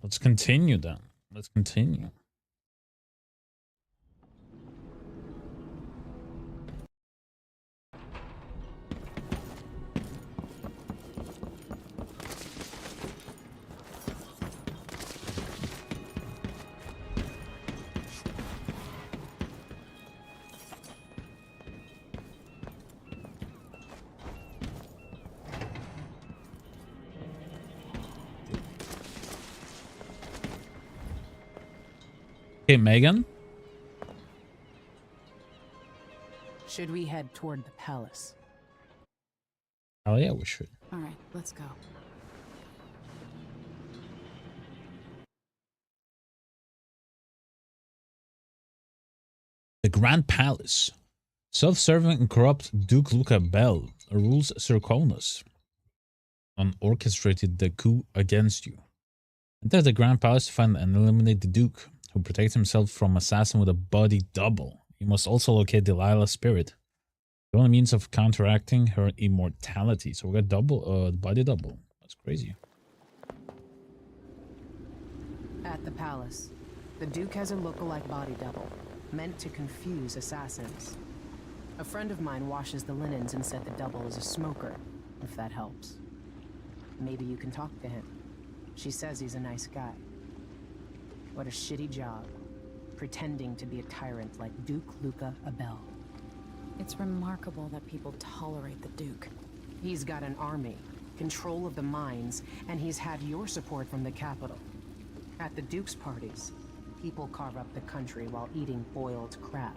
Let's continue then. Let's continue. Okay, Megan. Should we head toward the palace? Oh yeah, we should. All right, let's go. The Grand Palace. Self-serving and corrupt Duke Luca Bell rules Circonus and orchestrated the coup against you. Enter the Grand Palace to find and eliminate the Duke, who protects himself from assassin with a body double. You must also locate Delilah's spirit, the only means of counteracting her immortality. So we got double, body double. That's crazy. At the palace, the Duke has a look-alike body double, meant to confuse assassins. A friend of mine washes the linens and said the double is a smoker, if that helps. Maybe you can talk to him. She says he's a nice guy. What a shitty job, pretending to be a tyrant like Duke Luca Abel. It's remarkable that people tolerate the Duke. He's got an army, control of the mines, and he's had your support from the capital. At the Duke's parties, people carve up the country while eating boiled crab.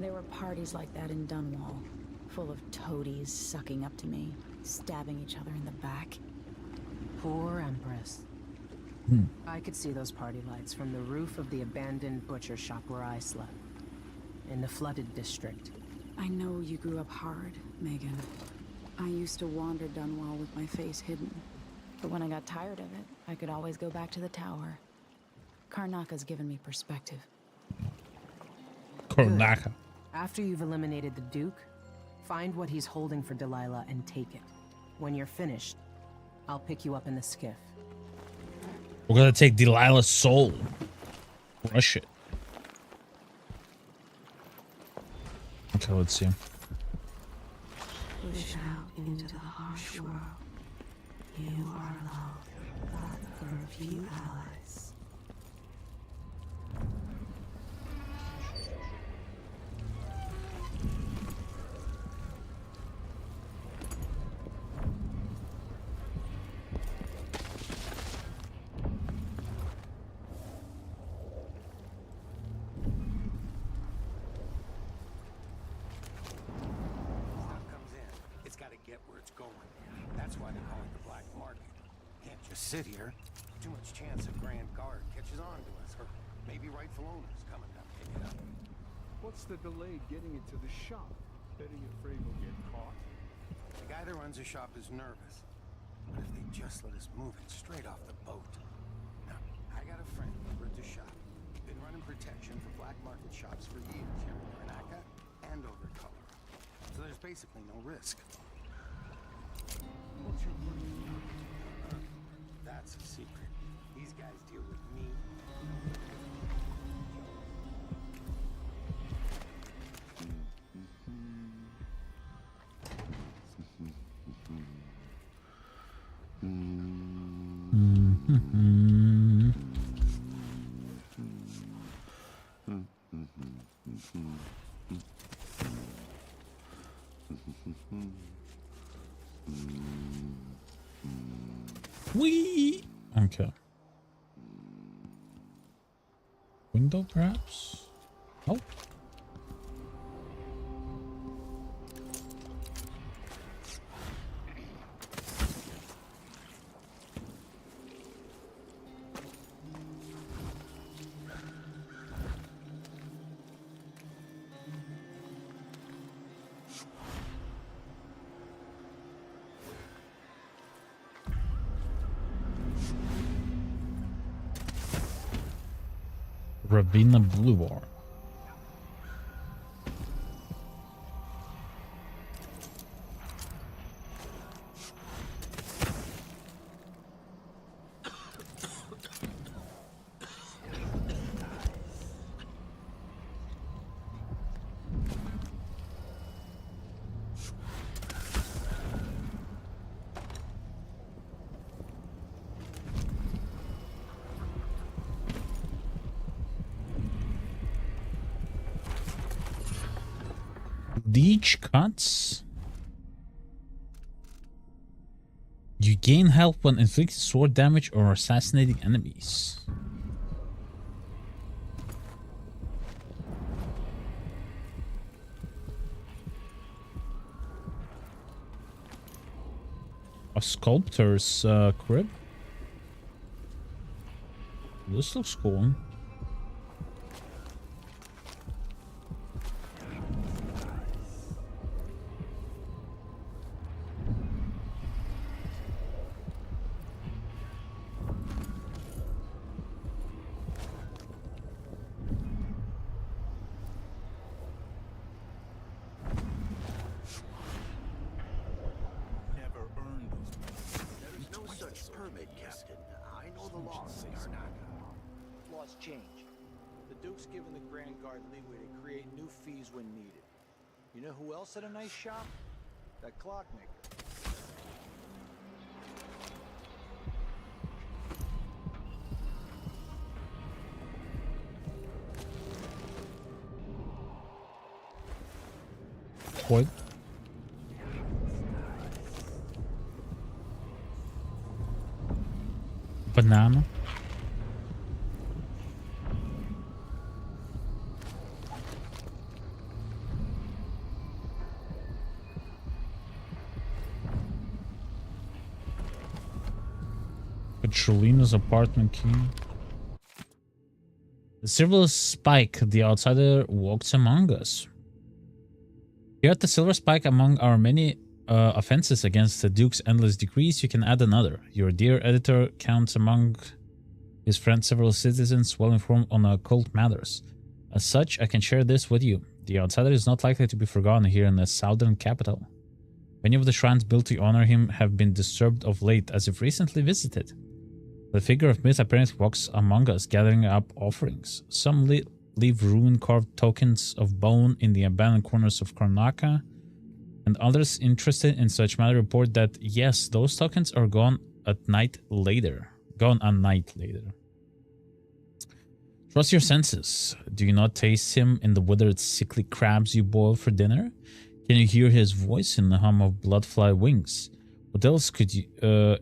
There were parties like that in Dunwall, full of toadies sucking up to me, stabbing each other in the back. Poor Empress. I could see those party lights from the roof of the abandoned butcher shop where I slept. In the flooded district. I know you grew up hard, Megan. I used to wander Dunwall with my face hidden. But when I got tired of it, I could always go back to the tower. Karnaka's given me perspective. Karnaka. Good. After you've eliminated the Duke, find what he's holding for Delilah and take it. When you're finished, I'll pick you up in the skiff. We're gonna take Delilah's soul. Crush it. Okay, let's see. Push out into the harsh world. You are alone, but for a few allies. Sit here. Too much chance a Grand Guard catches on to us, or maybe rightful owners come and pick it up. What's the delay getting it to the shop? Betting afraid we'll get caught. The guy that runs the shop is nervous, but if they just let us move it straight off the boat. Now, I got a friend over at the shop. Been running protection for black market shops for years here in Karnaka and over Colorado. So there's basically no risk. What's your plan? That's a secret. These guys deal with me. Wee. Okay. Window, perhaps? Oh. Ravenna Boulevard. Deech cuts. You gain health when inflicting sword damage or assassinating enemies. A sculptor's crib. This looks cool. Change. The Duke's given the Grand Guard leeway to create new fees when needed. You know who else had a nice shop? That clockmaker. What? Banana. Trulina's apartment key. The Silver Spike, the outsider, walks among us. Here at the Silver Spike, among our many offenses against the Duke's endless decrees, you can add another. Your dear editor counts among his friends several citizens well informed on occult matters. As such, I can share this with you. The outsider is not likely to be forgotten here in the southern capital. Many of the shrines built to honor him have been disturbed of late, as if recently visited. The figure of myth apparently walks among us, gathering up offerings. Some leave rune-carved tokens of bone in the abandoned corners of Karnaca, and others interested in such matter report that, yes, those tokens are gone a night later. Trust your senses. Do you not taste him in the withered, sickly crabs you boil for dinner? Can you hear his voice in the hum of bloodfly wings? What else could you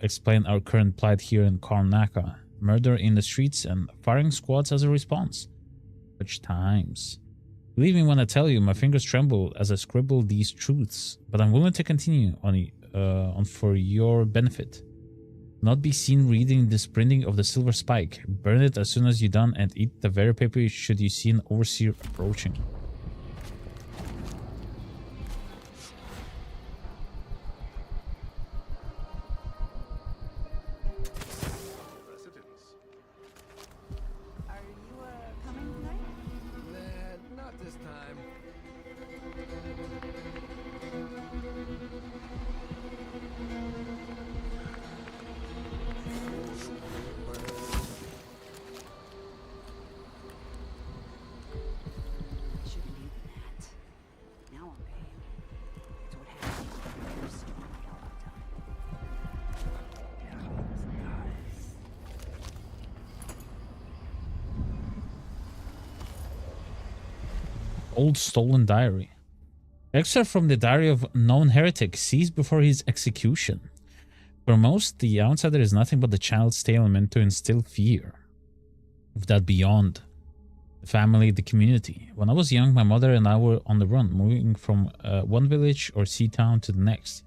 explain our current plight here in Karnaca? Murder in the streets and firing squads as a response. Such times. Believe me when I tell you, my fingers tremble as I scribble these truths, but I'm willing to continue on for your benefit. Not be seen reading this printing of the Silver Spike. Burn it as soon as you're done and eat the very paper should you see an overseer approaching. Old stolen diary. Excerpt from the diary of known heretic seized before his execution. For most, the outsider is nothing but the child's tale meant to instill fear of that beyond the family, the community. When I was young, my mother and I were on the run, moving from one village or sea town to the next,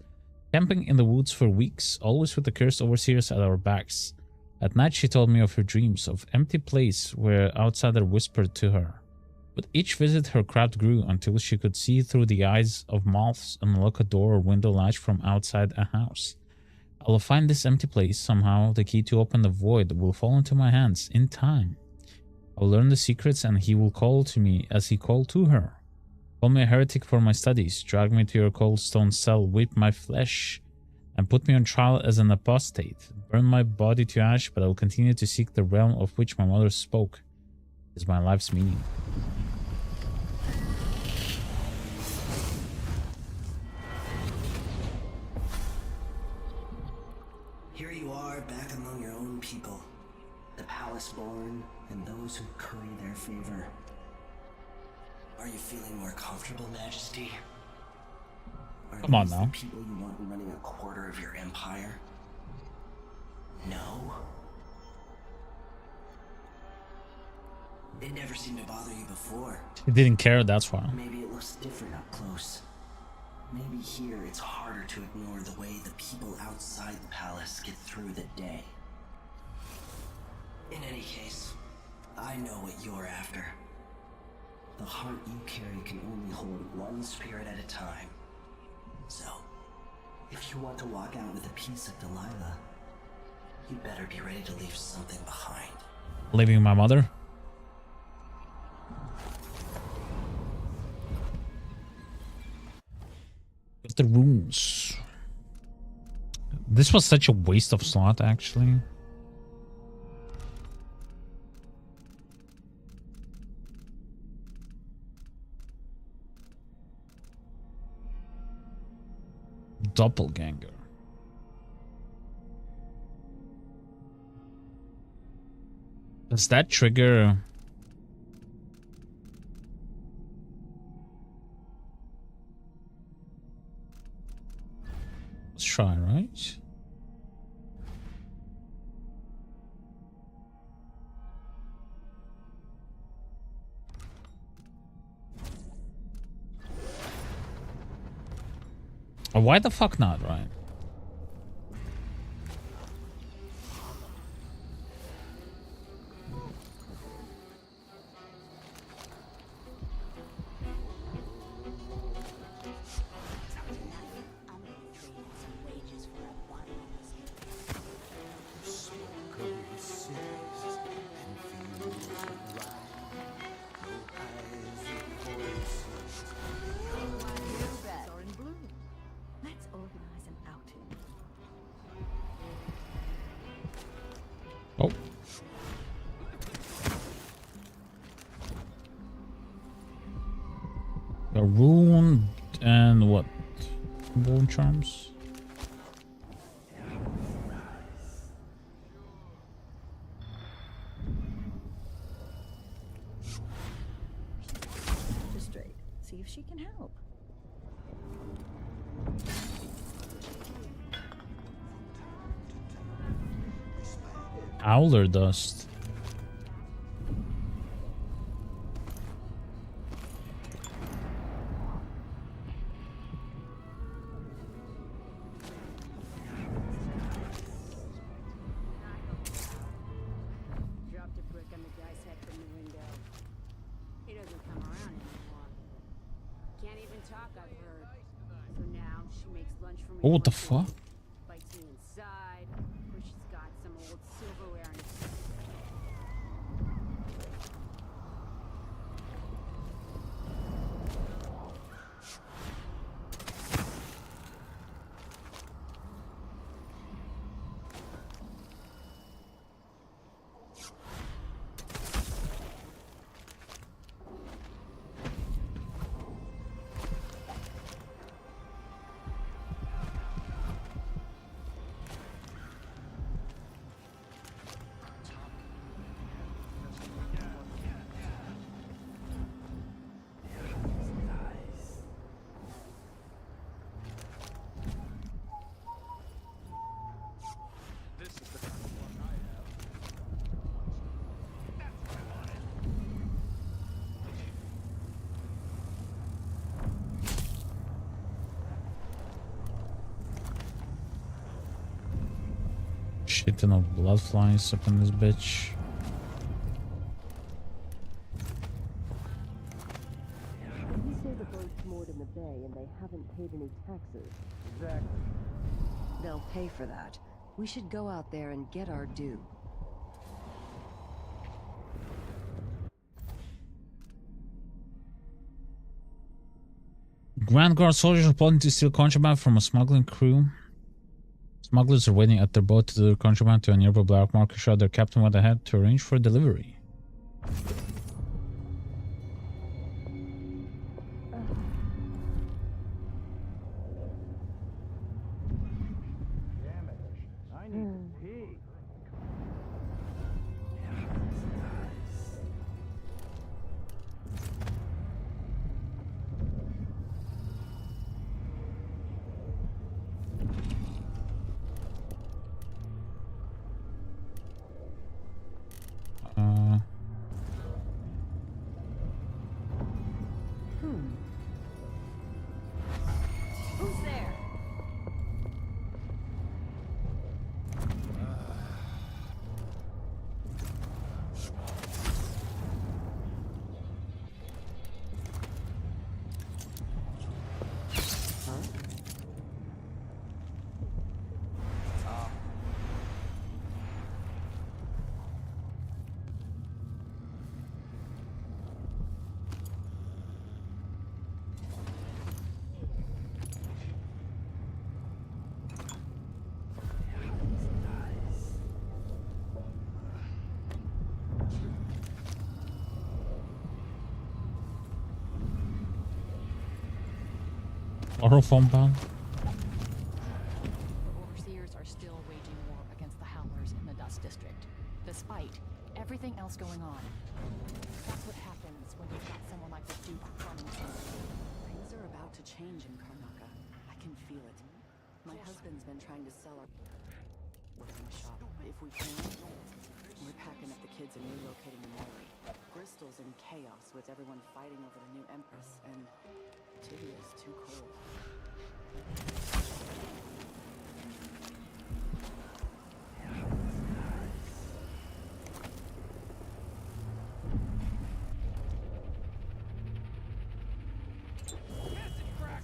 camping in the woods for weeks, always with the cursed overseers at our backs. At night, she told me of her dreams of empty place where outsider whispered to her. With each visit, her craft grew until she could see through the eyes of moths and unlock a door or window latch from outside a house. I will find this empty place somehow. The key to open the void will fall into my hands in time. I will learn the secrets and he will call to me as he called to her. Call me a heretic for my studies, drag me to your cold stone cell, whip my flesh, and put me on trial as an apostate. Burn my body to ash, but I will continue to seek the realm of which my mother spoke. It is my life's meaning. Here you are, back among your own people. The palace-born and those who curry their favor. Are you feeling more comfortable, Majesty? Are Come on these now. the people you want running a quarter of your empire? No? It never seemed to bother you before. He didn't care, that's why. Maybe it looks different up close. Maybe here it's harder to ignore the way the people outside the palace get through the day. In any case, I know what you're after. The heart you carry can only hold one spirit at a time. So, if you want to walk out with a piece of Delilah, you better be ready to leave something behind. Leaving my mother? The runes. This was such a waste of slot, actually. Doppelganger. Does that trigger? Let's try, right? Oh, why the fuck not, right? Let's organize an outing. Oh. A rune and what? Bone charms? Magistrate, see if she can help. Owler dust. Dropped a brick on the guy's head from the window. He doesn't come around anymore. Can't even talk, I've heard. So now she makes lunch for me. Oh, what the once a fuck? week, bites me inside, or she's got some old silverware in her. Shit ton of blood flies up in this bitch. You say the boat's moored in the bay and they haven't paid any taxes. Exactly. They'll pay for that. We should go out there and get our due. Grand Guard soldiers are plotting to steal contraband from a smuggling crew. Smugglers are waiting at their boat to deliver contraband to a nearby black market shop. Their captain went ahead to arrange for delivery. Damn it. I need to pee. Chloroform ban? The overseers are still waging war against the Howlers in the Dust District, despite everything else going on. That's what happens when you've got someone like the Duke running things. Things are about to change in Karnaca. I can feel it. My husband's been trying to sell our work in the shop. If we can, we're packing up the kids and relocating the Mori. Bristol's in chaos with everyone fighting over the new Empress, and Tibia's too cold.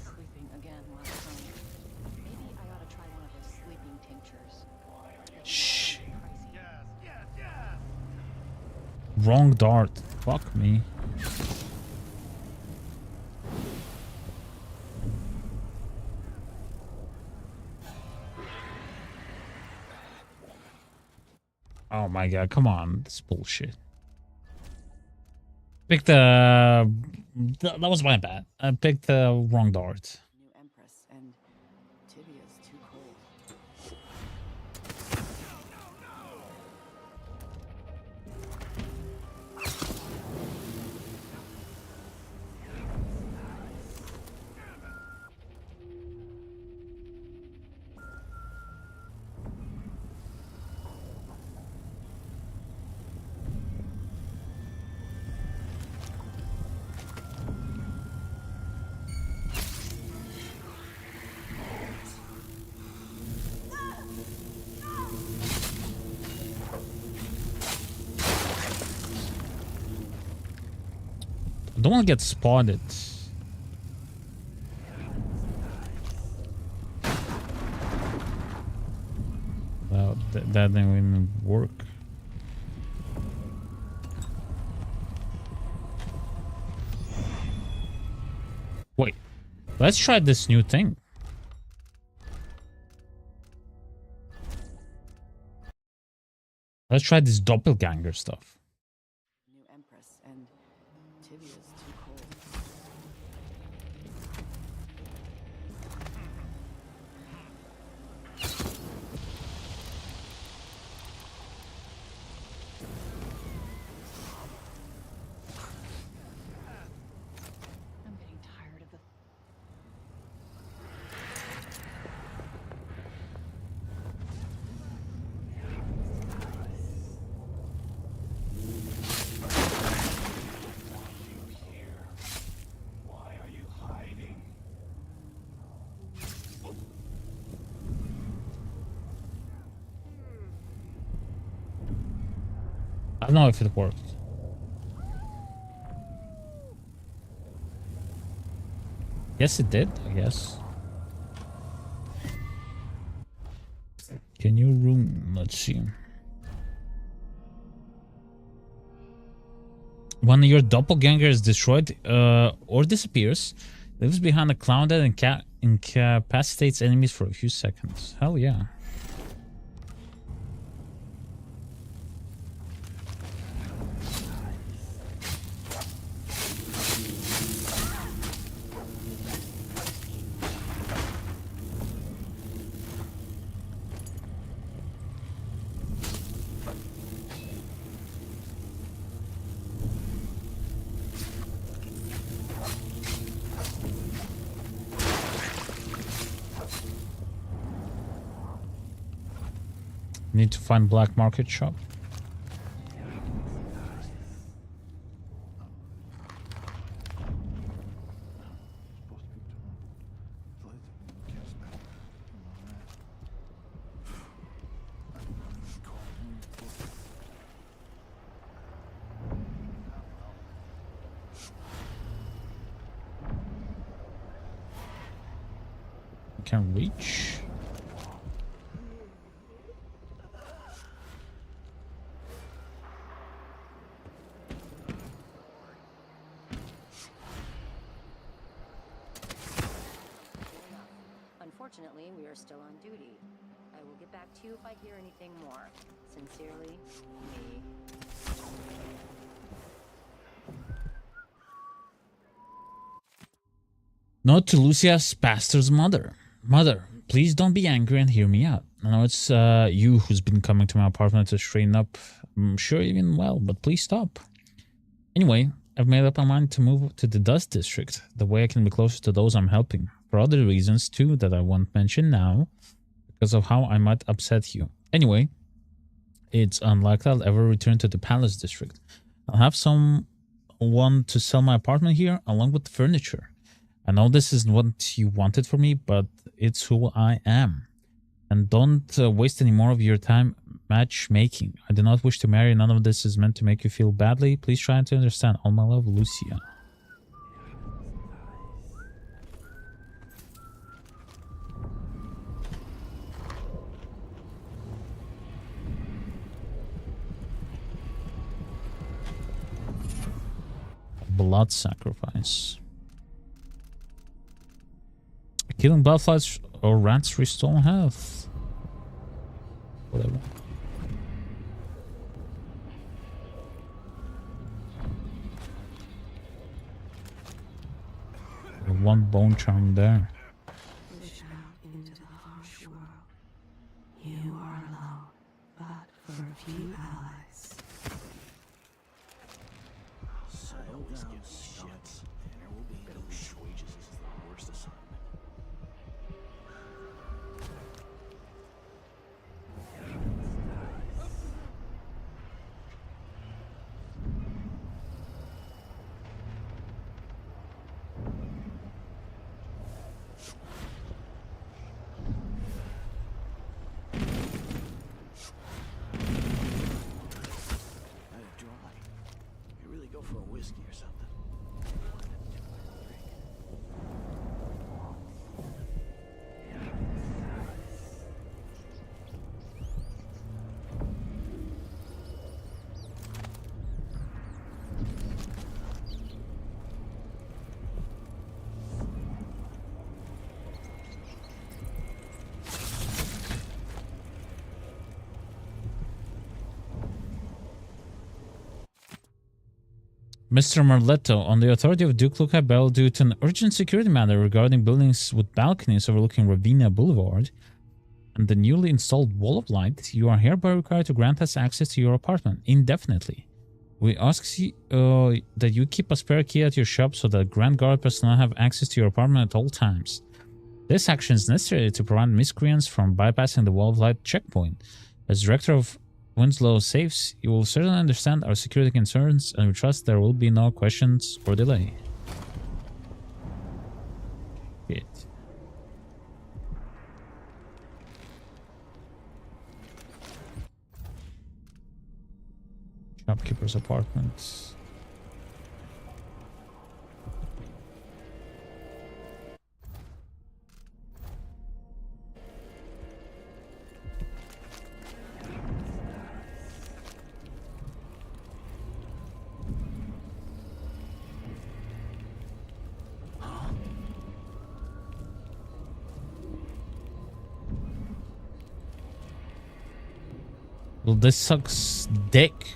Sleeping again last night. Maybe I ought to try one of those sleeping tinctures. Shh. Pricey. Wrong dart. Fuck me. Oh my god, come on. This bullshit. Picked the... That was my bad. I picked the wrong dart. New Empress, and Tibia's too cold. I don't want to get spotted. Well, that didn't even work. Wait, let's try this new thing. Let's try this doppelganger stuff. New Empress, and Tibia's too cold. I'm getting tired of the... I don't know if it worked. Yes, it did, I guess. Can you room? Let's see. When your doppelganger is destroyed or disappears, lives behind a cloud that incapacitates enemies for a few seconds. Hell yeah. Need to find black market shop. Can reach. Unfortunately, we are still on duty. I will get back to you if I hear anything more. Sincerely, me. Not to Lucia's pastor's mother. Mother, please don't be angry and hear me out. I know it's you who's been coming to my apartment to straighten up. I'm sure you mean well, but please stop. Anyway, I've made up my mind to move to the Dust District. The way I can be closer to those I'm helping. For other reasons too that I won't mention now, because of how I might upset you. Anyway, it's unlikely I'll ever return to the Palace District. I'll have someone to sell my apartment here along with the furniture. I know this isn't what you wanted for me, but it's who I am. And don't waste any more of your time matchmaking. I do not wish to marry. None of this is meant to make you feel badly. Please try to understand. All my love, Lucia. Blood sacrifice. Killing bloodflies or rats restore health. Whatever. One bone charm there. Push out into the harsh world. You are alone, but for a few allies. Always gives shit, and there will be no wages. This is the worst assignment. You really go for a whiskey or something. Mr. Marletto, on the authority of Duke Luca Bell, due to an urgent security matter regarding buildings with balconies overlooking Ravinia Boulevard and the newly installed Wall of Light, you are hereby required to grant us access to your apartment indefinitely. We ask that you keep a spare key at your shop so that Grand Guard personnel have access to your apartment at all times. This action is necessary to prevent miscreants from bypassing the Wall of Light checkpoint. As Director of Winslow Safes, you will certainly understand our security concerns, and we trust there will be no questions or delay. Shit. Shopkeeper's apartment. Well, this sucks dick.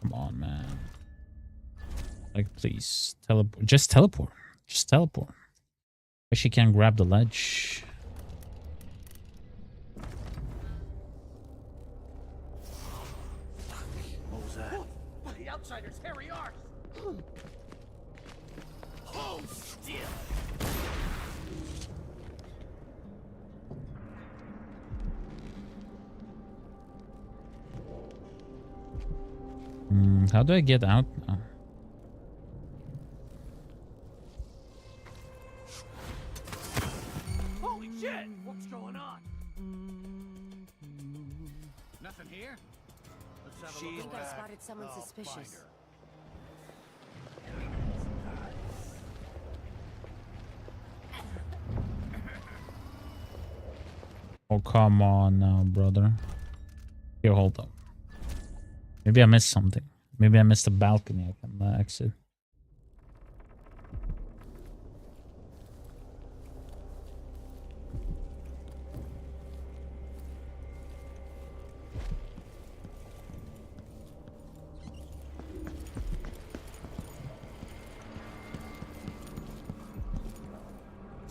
Come on, man. Like, please, teleport. Just teleport. Just teleport. Wish she can't grab the ledge. What was that? The outsiders, here we are! Hold still! How do I get out now? Holy shit! What's going on? Nothing here? Let's have a I look think I around. spotted someone I'll suspicious. find her. Oh, come on now, brother. Here, hold up. Maybe I missed something. Maybe I missed a balcony I can exit.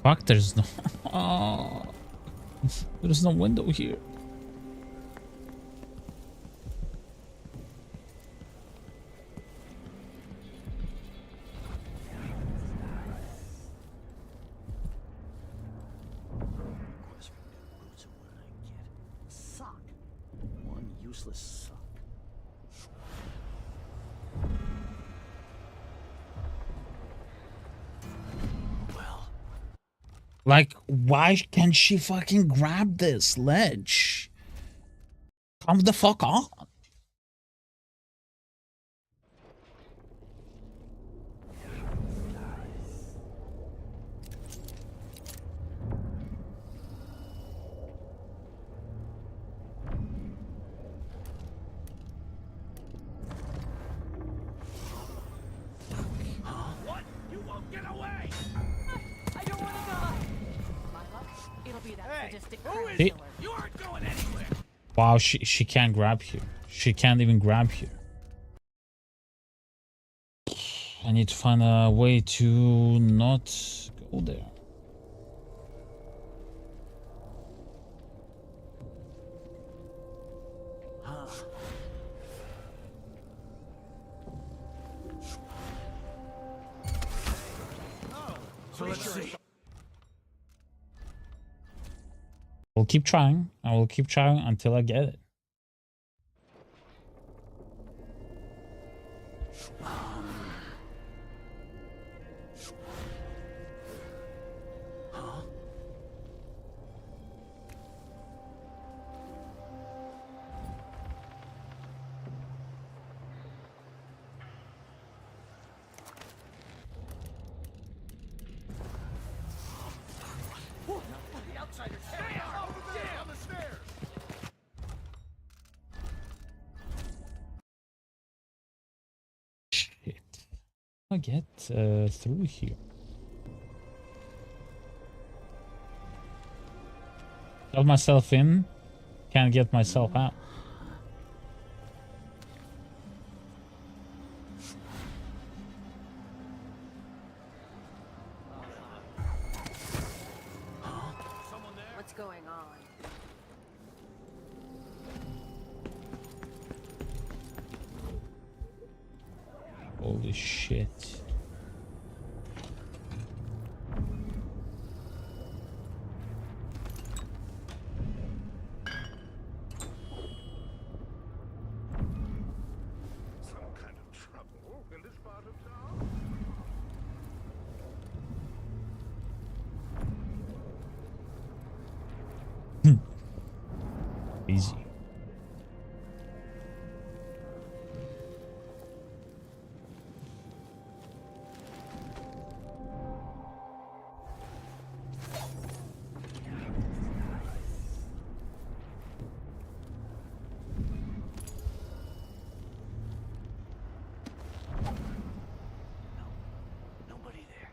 Fuck, there's no... Oh, there's no window here. Sock. One useless sock. Like, why can't she fucking grab this ledge? Come the fuck on. What? You won't get away! I don't want to die. My luck, it'll be that sadistic Who crown is Hey. killer. You aren't going anywhere! Wow, she can't grab here. She can't even grab here. I need to find a way to not go there. So let's see. We'll keep trying. I will keep trying until I get it. The outsiders! Hey, over there! On the stairs! Shit. I get through here. Got myself in. Can't get myself out. What's going on? Holy shit. Some kind of trouble in this part of town? Easy. Nobody there.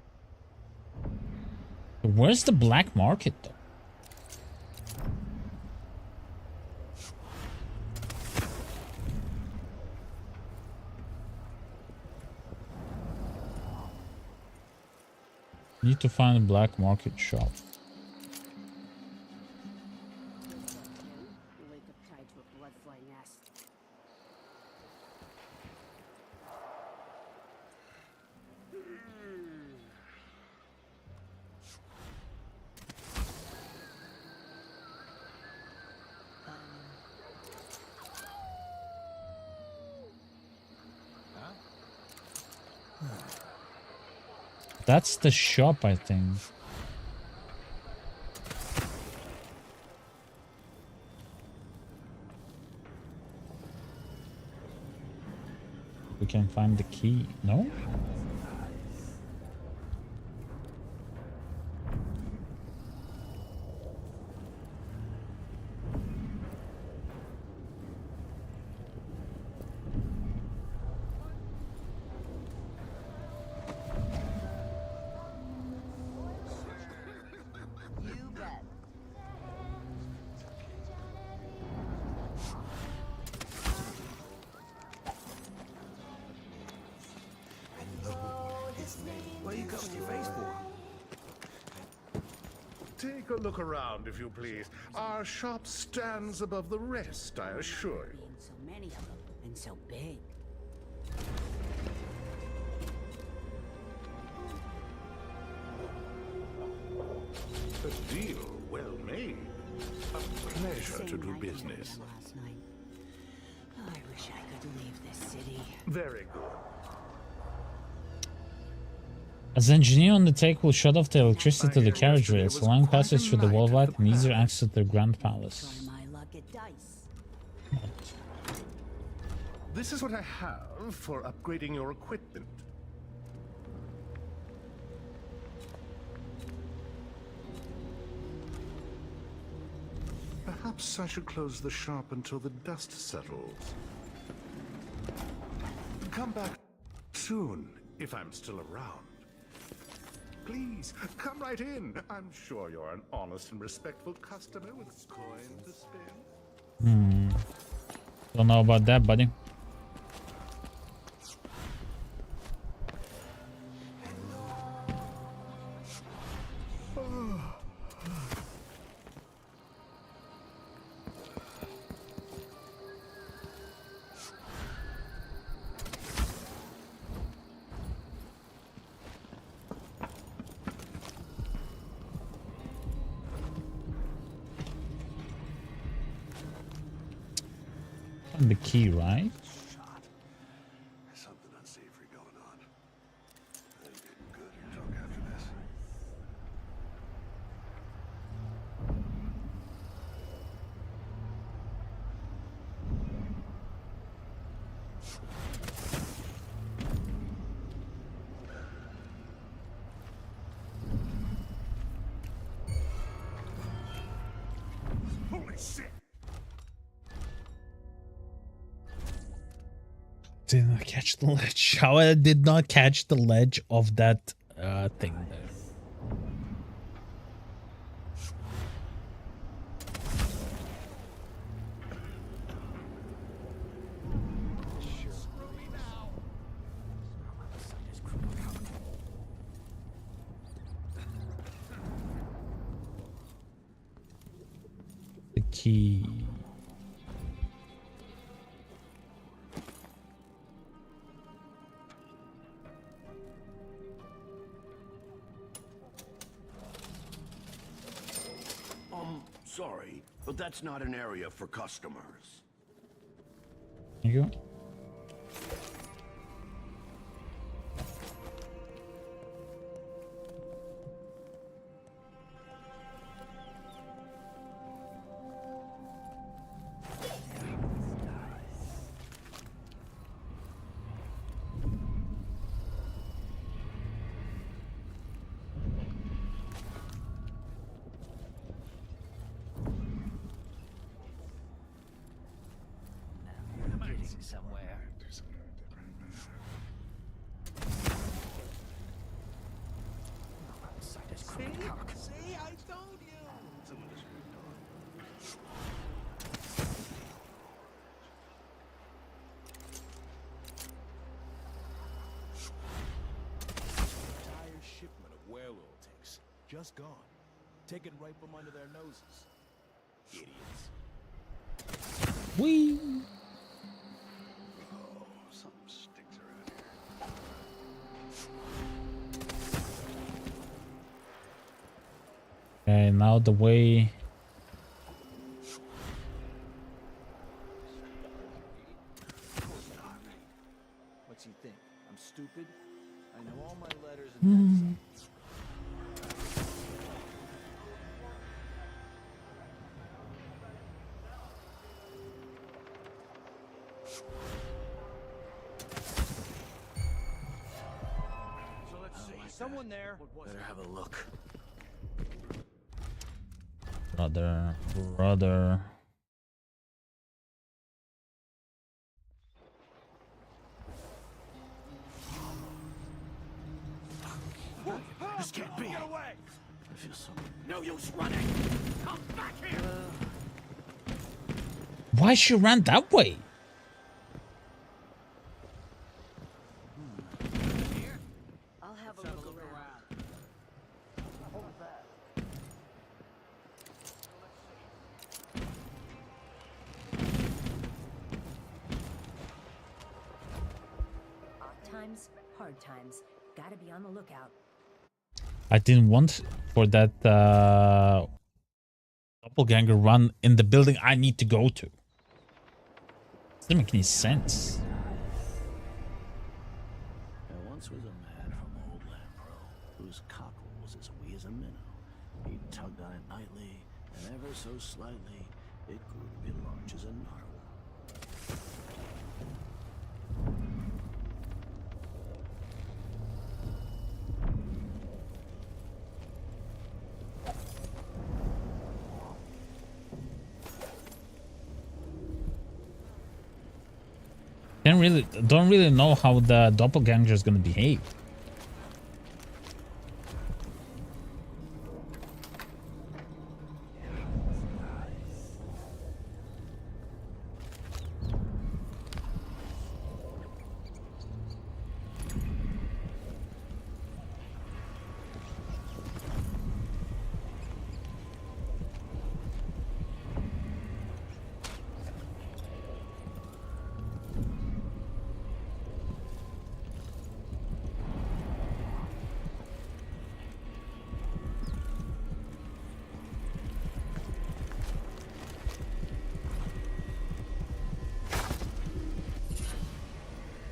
Where's the black market though? Need to find a black market shop. Wake up tied to a blood-fly nest. That's the shop, I think. We can find the key. No? What are you covering your face for? Take a look around, if you please. Our shop stands above the rest, I assure you. Being so many of them and so big. A deal well made. A pleasure to do business. Last night. Oh, I wish I could leave this city. Very good. As engineer on the take will shut off the electricity to the carriage rails, allowing passage through the wall light and easier access to the Grand Palace. Try my luck at dice. This is what I have for upgrading your equipment. Perhaps I should close the shop until the dust settles. Come back soon, if I'm still around. Please, come right in. I'm sure you're an honest and respectful customer with a coin to spin. Don't know about that, buddy. The key, right? Shot. There's something unsavory going on. I'm getting good or drunk after this. Holy shit! Did not catch the ledge. How I did not catch the ledge of that thing there. The key. Sorry, but that's not an area for customers. Thank you. Somewhere. See, I told you. Someone just moved on. Entire shipment of whale oil tanks. Just gone. Taken right from under their noses. Idiots. Whee! Oh, something stinks around here. Okay, now the way. What's he think? I'm stupid? I know all my letters and then some. So let's see. Someone there. Better have a look. Brother. This can't be. Get away! I feel so. No use running. Come back here! Why she ran that way? I'll have a look hard times. Gotta be on the lookout. I didn't want for that doppelganger run in the building I need to go to. Doesn't make any sense. There once was a man from old Lampro whose cockle was as wee as a minnow. He tugged on it nightly, and ever so slightly, it grew to be large as a narwhal. Don't really know how the doppelganger is going to behave.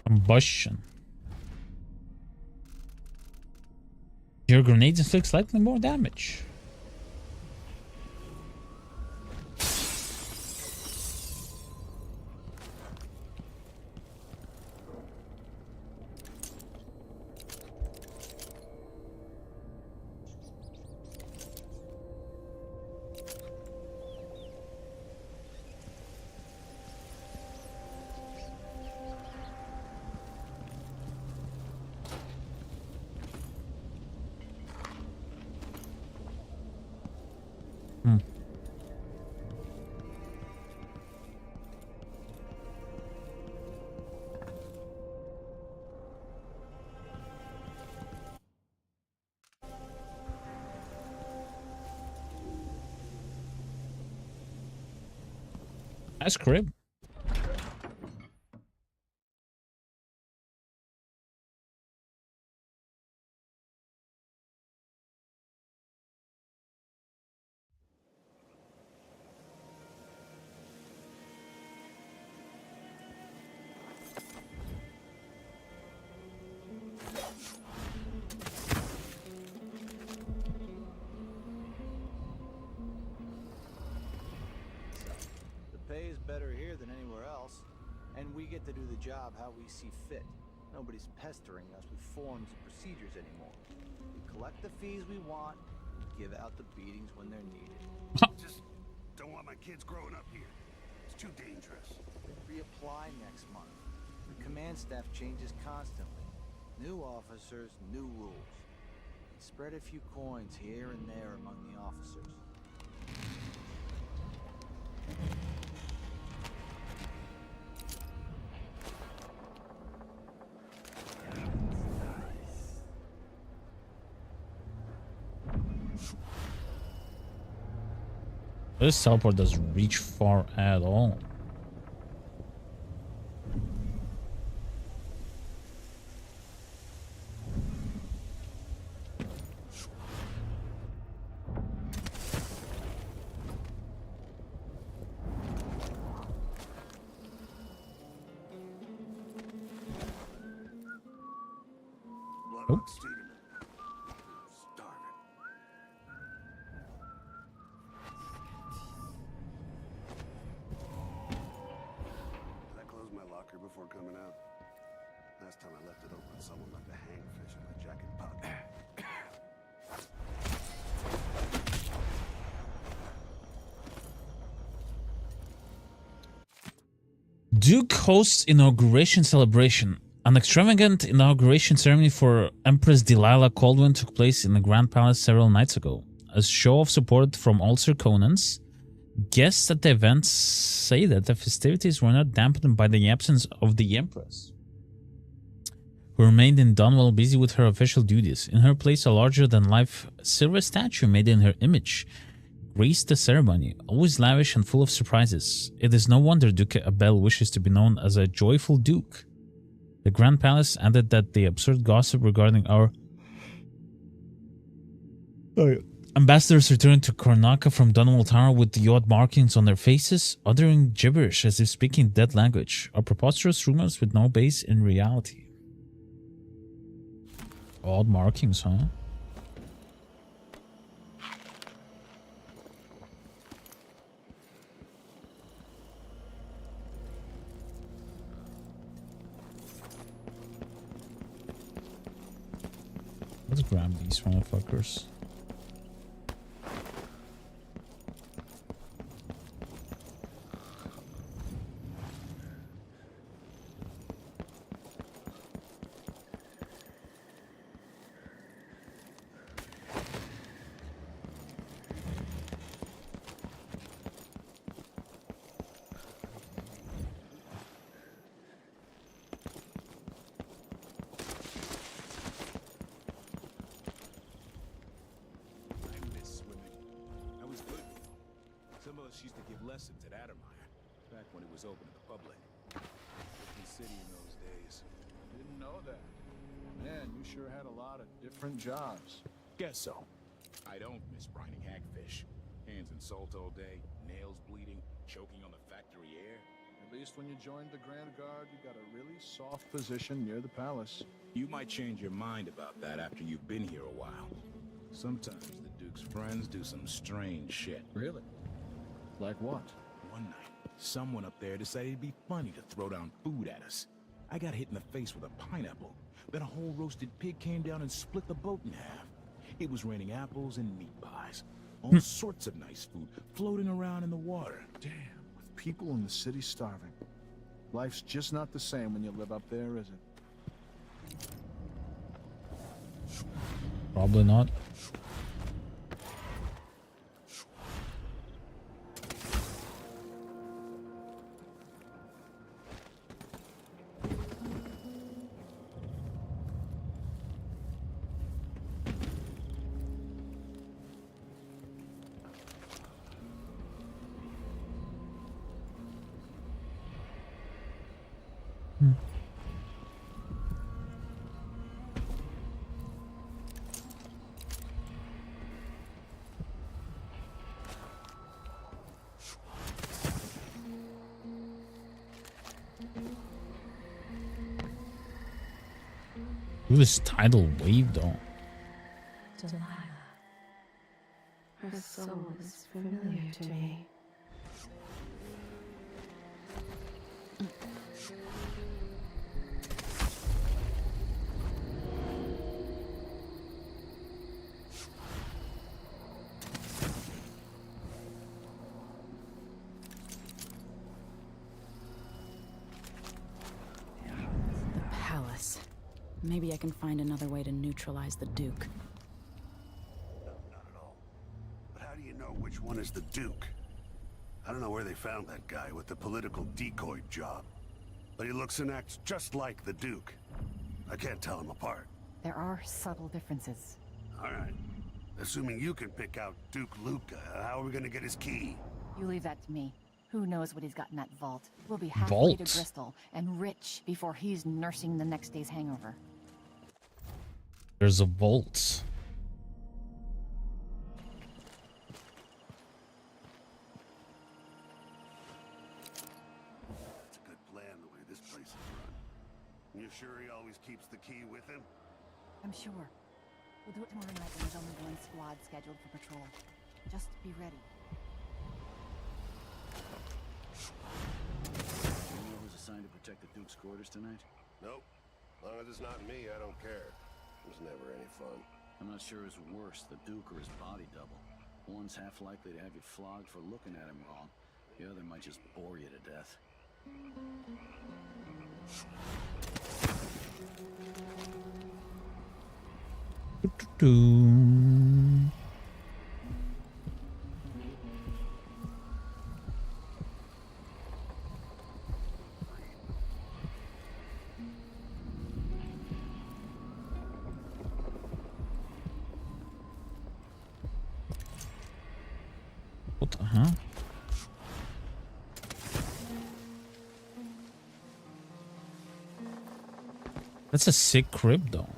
Combustion. Your grenades inflict slightly more damage. Nice crib. Pay's better here than anywhere else, and we get to do the job how we see fit. Nobody's pestering us with forms and procedures anymore. We collect the fees we want, give out the beatings when they're needed. Just don't want my kids growing up here. It's too dangerous. Reapply next month. The command staff changes constantly. New officers, new rules. Spread a few coins here and there among the officers. This teleport doesn't reach far at all. Bloodhawk student. Starving. Did I close my locker before coming out? Last time I left it open, someone left a hangfish in my jacket pocket. Duke hosts inauguration celebration. An extravagant inauguration ceremony for Empress Delilah Caldwin took place in the Grand Palace several nights ago. As a show of support from all Serkonans, guests at the event say that the festivities were not dampened by the absence of the Empress, who remained in Dunwall busy with her official duties. In her place, a larger-than-life silver statue made in her image graced the ceremony, always lavish and full of surprises. It is no wonder Duke Abel wishes to be known as a joyful Duke. The Grand Palace added that the absurd gossip regarding our ambassadors returned to Karnaca from Dunwall Tower with the odd markings on their faces, uttering gibberish as if speaking dead language, are preposterous rumors with no base in reality. Odd markings, huh? Let's grab these motherfuckers. Used to give lessons at Addermeyer, back when it was open to the public. Different city in those days. Didn't know that. Man, you sure had a lot of different jobs. Guess so. I don't miss brining hagfish. Hands in salt all day, nails bleeding, choking on the factory air. At least when you joined the Grand Guard, you got a really soft position near the palace. You might change your mind about that after you've been here a while. Sometimes the Duke's friends do some strange shit. Really? Like what? One night, someone up there decided it'd be funny to throw down food at us. I got hit in the face with a pineapple. Then a whole roasted pig came down and split the boat in half. It was raining apples and meat pies. All sorts of nice food floating around in the water. Damn, with people in the city starving. Life's just not the same when you live up there, is it? Probably not. Look at this tidal wave, though. Delilah. Her soul is familiar to me. Maybe I can find another way to neutralize the Duke. No, not at all. But how do you know which one is the Duke? I don't know where they found that guy with the political decoy job. But he looks and acts just like the Duke. I can't tell them apart. There are subtle differences. All right. Assuming you can pick out Duke Luca, how are we gonna get his key? You leave that to me. Who knows what he's got in that vault? We'll be halfway to Vault? Bristol and rich before he's nursing the next day's hangover. There's a vault. That's a good plan, the way this place is run. You sure he always keeps the key with him? I'm sure. We'll do it tomorrow night when there's only one squad scheduled for patrol. Just be ready. Anyone who's assigned to protect the Duke's quarters tonight? Nope. As long as it's not me, I don't care. It was never any fun. I'm not sure who's worse, the Duke or his body double. One's half likely to have you flogged for looking at him wrong. The other might just bore you to death. What the hell? That's a sick crib, though.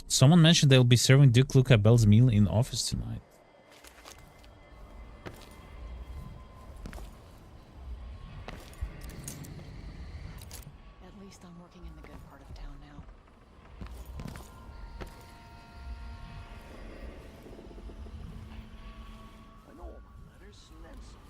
Someone mentioned they'll be serving Duke Luca Bell's meal in office tonight. At least I'm working in the good part of town now. I know all my letters, and then some.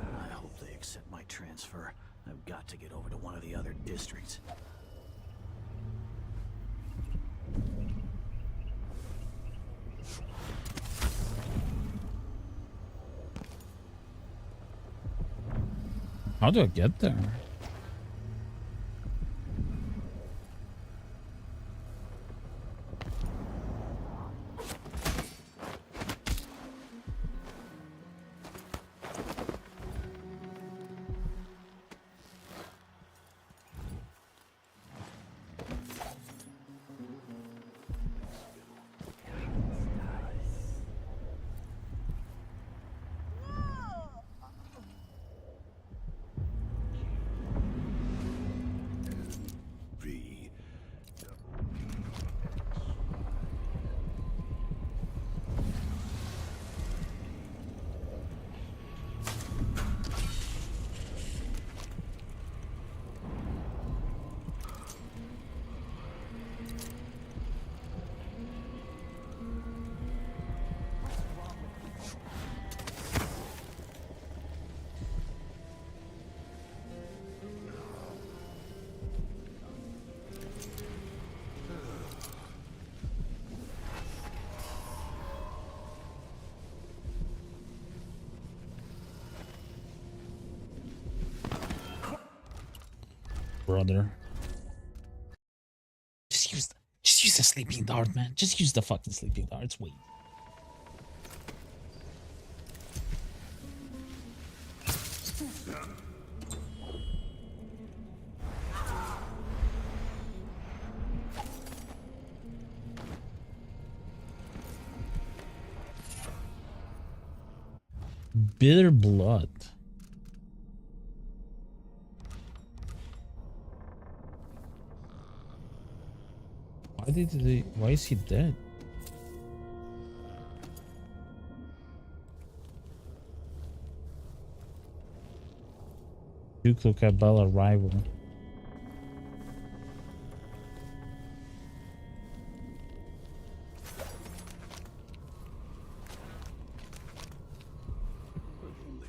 I hope they accept my transfer. I've got to get over to one of the other districts. How do I get there? Brother. Just use the sleeping dart, man. Just use the fucking sleeping darts. Wait. Bitter blood. Why is he dead? Duke Luca Bell arrival.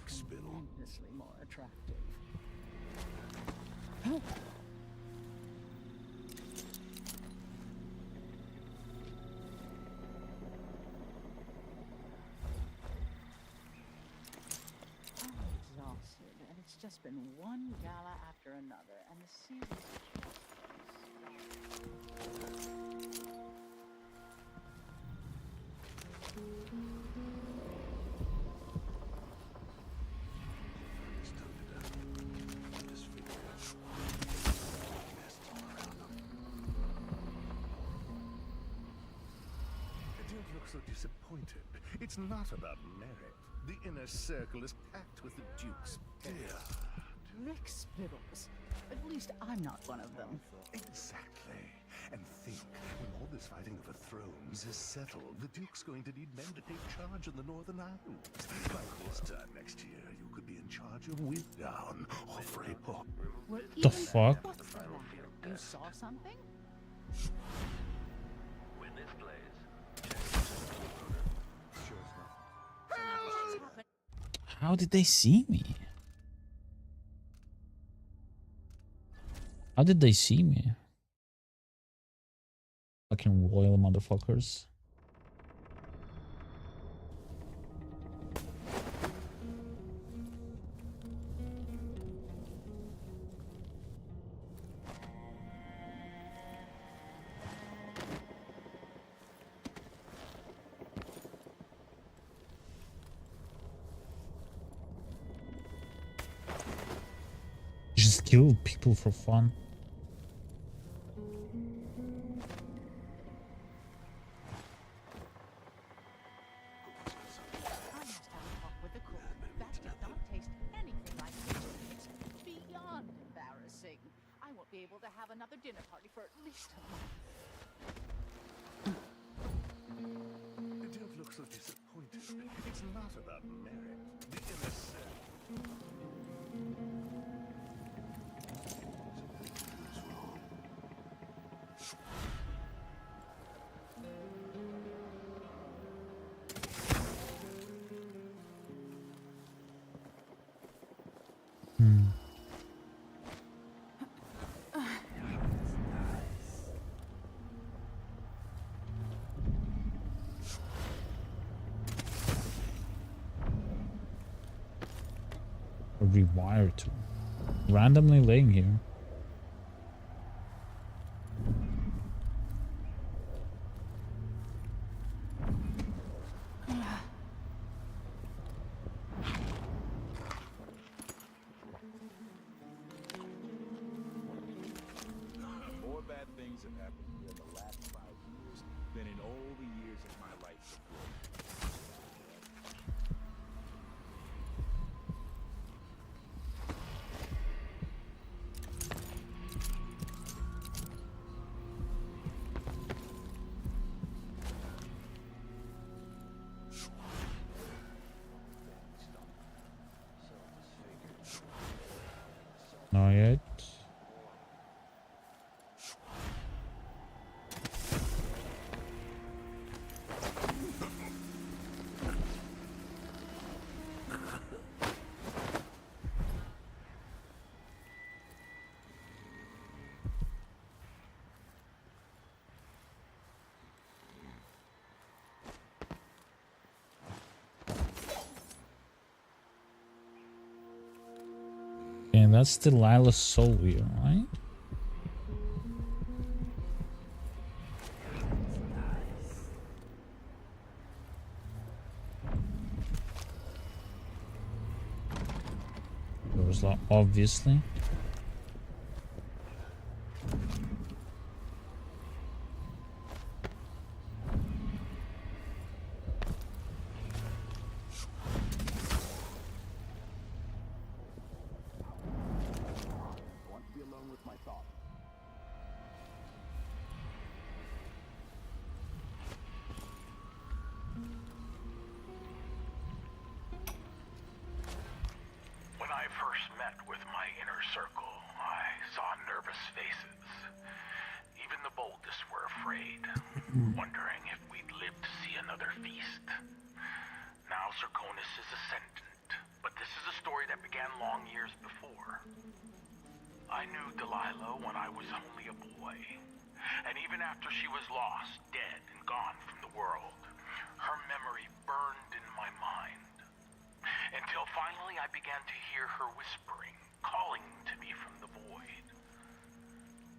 Tremendously more attractive. Exhausted, and it's just been one gala after another, and the season's Don't look so disappointed. It's not about merit. The inner circle is packed with the Duke's dear. Rick Spittles. At least I'm not one of them. Exactly. And think, when all this fighting over thrones is settled, the Duke's going to need men to take charge in the Northern Isles. By this time next year, you could be in charge of Wigdown or Freyport. The fuck? You saw something? When this plays. How did they see me? How did they see me? Fucking royal motherfuckers. just kill people for fun. With the cook. That did not taste anything like fish. It's beyond embarrassing. I won't be able to have another dinner party for at least a month. Don't look so disappointed. It's not about merit. The innocent. A rewire tool. Randomly laying here. More bad things have happened here in the last 5 years than in all the years of my life before. Not yet. And that's Delilah's soul here, right? Doors locked, obviously. When I first met with my inner circle, I saw nervous faces. Even the boldest were afraid, wondering if we'd live to see another feast. Now Zirconis is ascendant, but this is a story that began long years before. I knew Delilah when I was only a boy, and even after she was lost, dead, and gone from the world, her memory burned in my mind. Until finally I began to hear her whispering, calling to me from the void.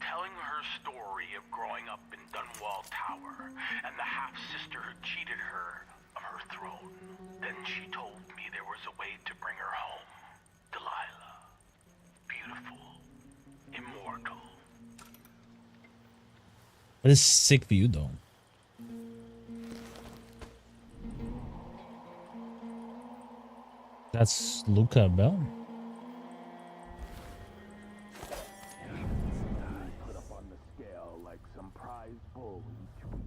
Telling her story of growing up in Dunwall Tower and the half-sister who cheated her of her throne. Then she told me there was a way to bring her home. Delilah. Beautiful. Immortal. That is sick view though. That's Luca Bell. Put up on the scale like some prize bull each week.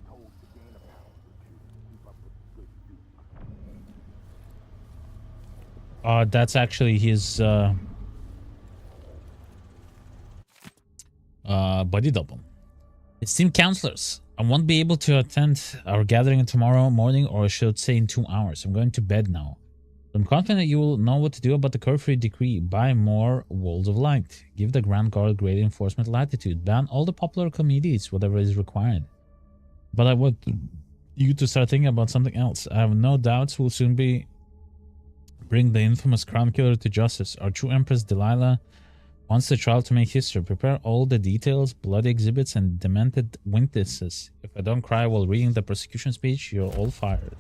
Told to gain a pound or two to keep up with the good Duke. That's actually his buddy double. Esteemed counselors, I won't be able to attend our gathering tomorrow morning, or I should say in 2 hours. I'm going to bed now. I'm confident you will know what to do about the curfew decree. Buy more Walls of Light. Give the Grand Guard greater enforcement latitude. Ban all the popular comedies, whatever is required. But I want you to start thinking about something else. I have no doubts we'll soon bring the infamous crown killer to justice. Our true Empress Delilah wants the trial to make history. Prepare all the details, bloody exhibits, and demented witnesses. If I don't cry while reading the prosecution speech, you're all fired.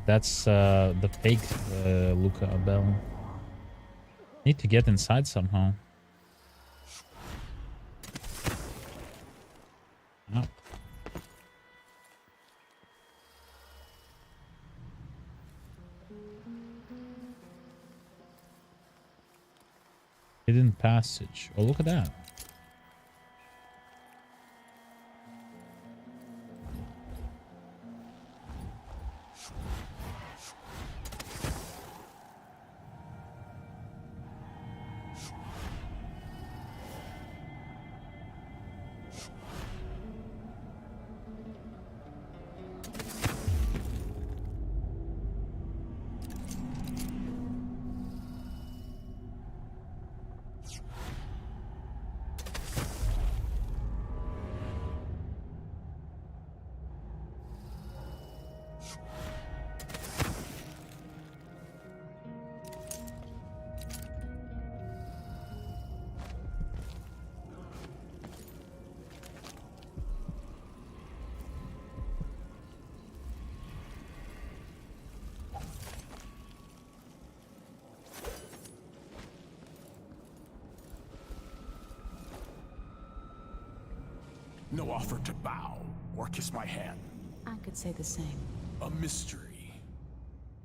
That's the fake Luca Abel. Need to get inside somehow. Oh. Hidden passage. Oh, look at that. No offer to bow or kiss my hand. I could say the same. A mystery.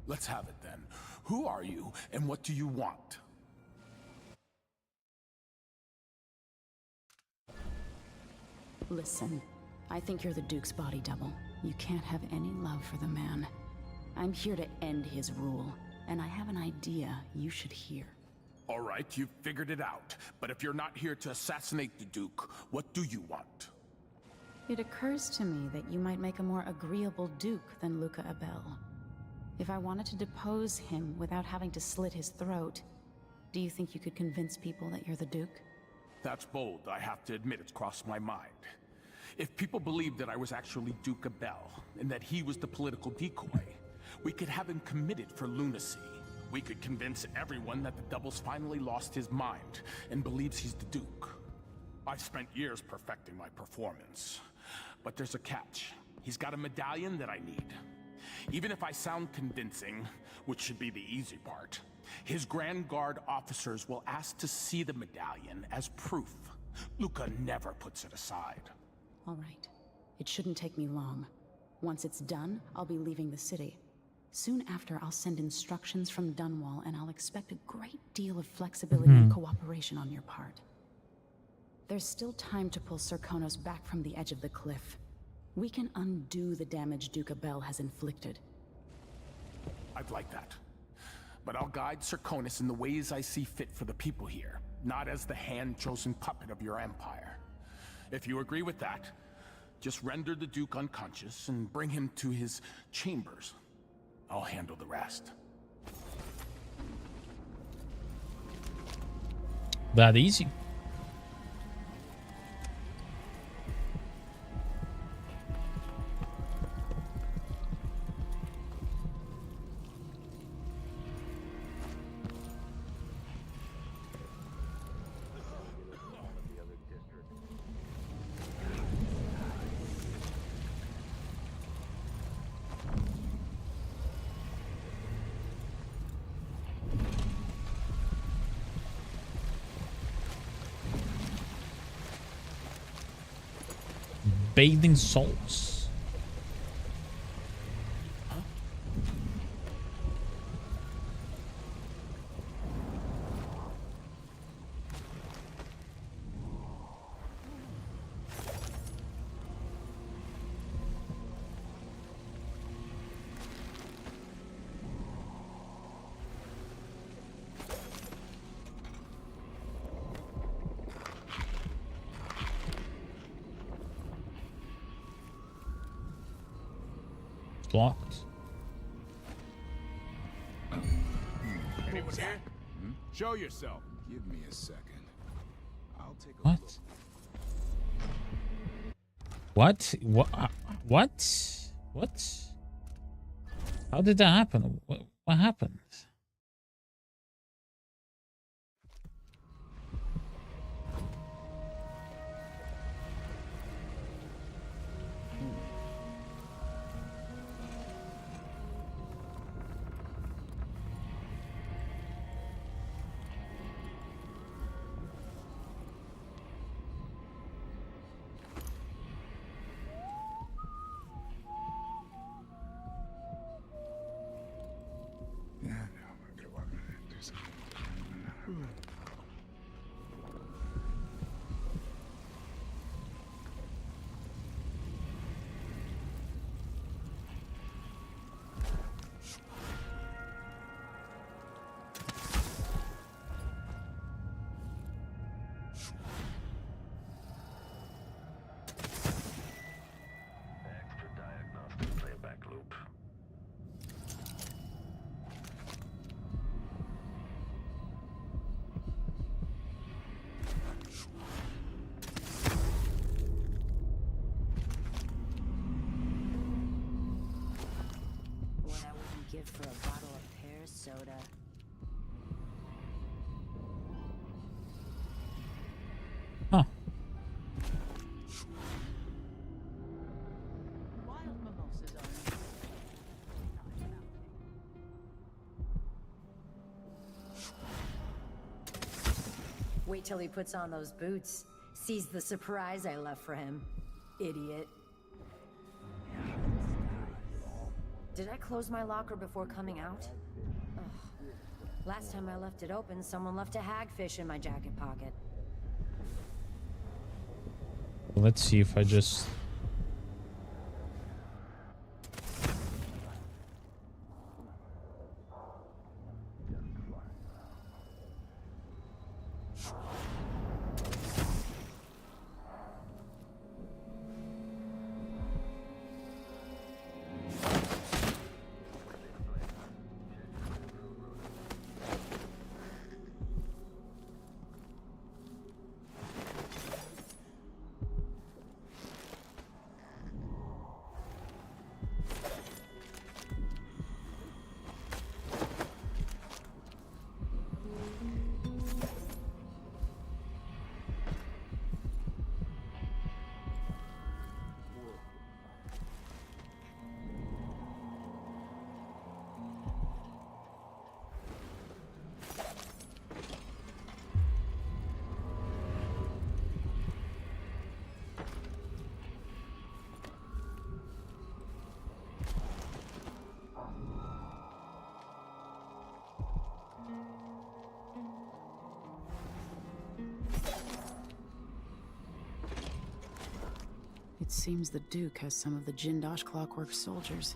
Let's have it then. Who are you and what do you want? Listen, I think you're the Duke's body double. You can't have any love for the man. I'm here to end his rule, and I have an idea you should hear. All right, you've figured it out. But if you're not here to assassinate the Duke, what do you want? It occurs to me that you might make a more agreeable Duke than Luca Abel. If I wanted to depose him without having to slit his throat, do you think you could convince people that you're the Duke? That's bold. I have to admit it's crossed my mind. If people believed that I was actually Duke Abel, and that he was the political decoy, we could have him committed for lunacy. We could convince everyone that the Double's finally lost his mind, and believes he's the Duke. I've spent years perfecting my performance. But there's a catch. He's got a medallion that I need. Even if I sound convincing, which should be the easy part, his Grand Guard officers will ask to see the medallion as proof. Luca never puts it aside. All right. It shouldn't take me long. Once it's done, I'll be leaving the city. Soon after, I'll send instructions from Dunwall, and I'll expect a great deal of flexibility and cooperation on your part. There's still time to pull Serkonos back from the edge of the cliff. We can undo the damage Duke Abel has inflicted. I'd like that. But I'll guide Serkonos in the ways I see fit for the people here, not as the hand-chosen puppet of your empire. If you agree with that, just render the Duke unconscious and bring him to his chambers. I'll handle the rest. That easy. Bathing salts. Blocked. Anyone here? Show yourself. Give me a second. I'll take a What? look. What? What? What? How did that happen? What happened? gift for a bottle of pear soda. Huh. Wild mimosas are. Wait till he puts on those boots. Sees the surprise I left for him. Idiot. Did I close my locker before coming out? Ugh. Last time I left it open, someone left a hagfish in my jacket pocket. Let's see if I just... It seems the Duke has some of the Jindosh Clockwork soldiers.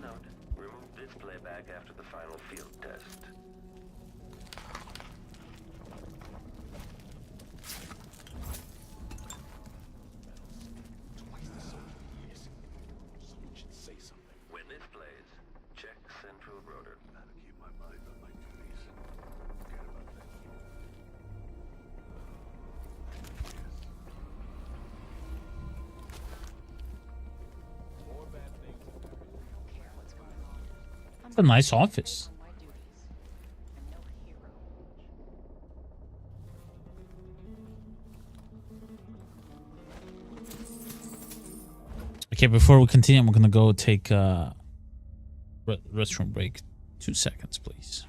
Note, remove this playback after the final field test. When this plays, check central rotor. Gotta keep my mind on my duties. Forget about that. More bad things. I don't care what's going on. It's a nice office. Okay, before we continue, I'm gonna go take a restroom break. 2 seconds, please.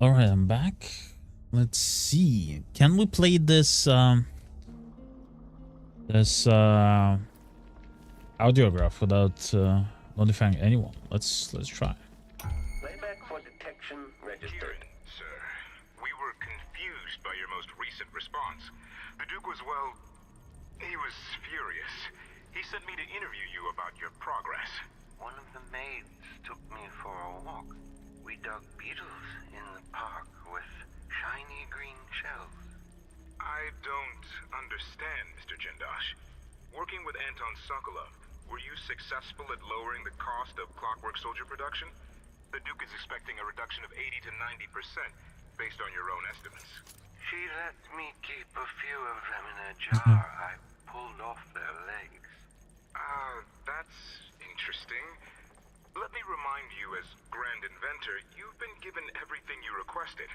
All right, I'm back. Let's see. Can we play this audiograph without notifying anyone? Let's try. Playback for detection registered. Sir, we were confused by your most recent response. The Duke was, well, he was furious. He sent me to interview you about your progress. One of the maids took me for a walk. We dug beetles in the park with shiny green shells. I don't understand, Mr. Jindosh. Working with Anton Sokolov, were you successful at lowering the cost of Clockwork Soldier production? The Duke is expecting a reduction of 80 to 90% based on your own estimates. She let me keep a few of them in a jar. I pulled off their legs. That's interesting. Let me remind you, as Grand Inventor, you've been given everything you requested.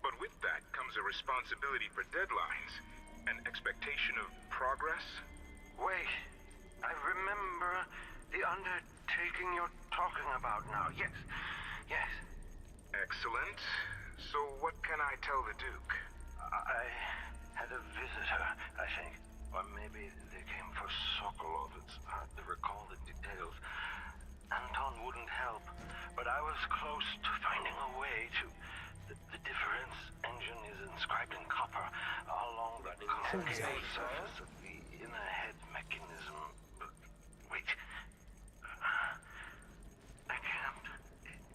But with that comes a responsibility for deadlines, an expectation of progress. Wait, I remember the undertaking you're talking about now. Yes, yes. Excellent. So what can I tell the Duke? I had a visitor, I think. Or maybe they came for Sokolov. It's hard to recall the details. Anton wouldn't help, but I was close to finding a way to... The difference engine is inscribed in copper along the concave surface of the inner head mechanism. But wait. I can't.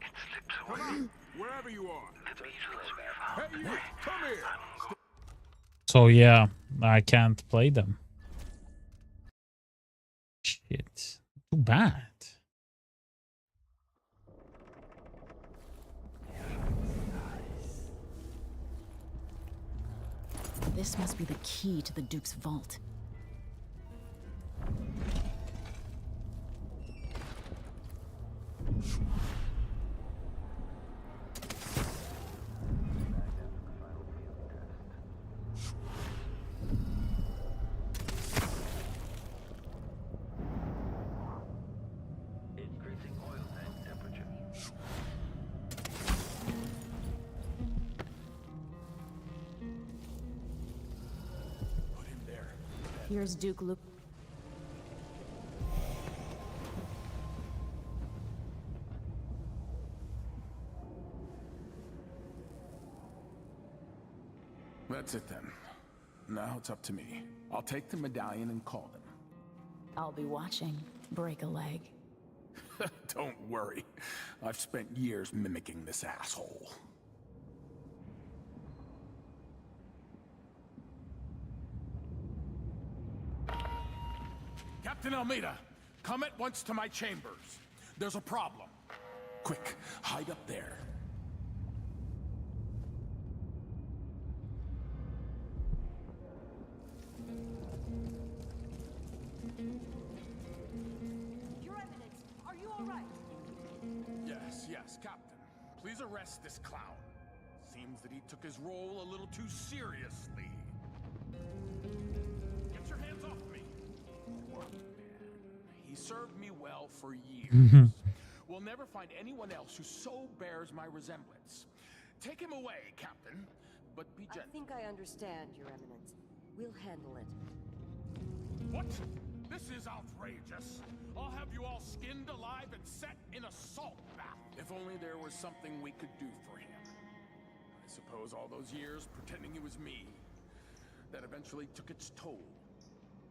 It slips away. Come on, wherever you are. The beetles we found. Hey, you, come here. So yeah, I can't play them. Shit. Too bad. This must be the key to the Duke's vault. Increasing oil tank temperature. Put him there. Here's Duke Luke. That's it then. Now it's up to me. I'll take the medallion and call them. I'll be watching. Break a leg. Don't worry. I've spent years mimicking this asshole. Captain Almeida, come at once to my chambers. There's a problem. Quick, hide up there. Your Eminence, are you all right? Yes, Captain. Please arrest this clown. Seems that he took his role a little too seriously. Get your hands off me! Poor man. He served me well for years. We'll never find anyone else who so bears my resemblance. Take him away, Captain, but be gentle. I think I understand, Your Eminence. We'll handle it. What? This is outrageous. I'll have you all skinned alive and set in a salt bath. If only there was something we could do for him. I suppose all those years pretending it was me, that eventually took its toll.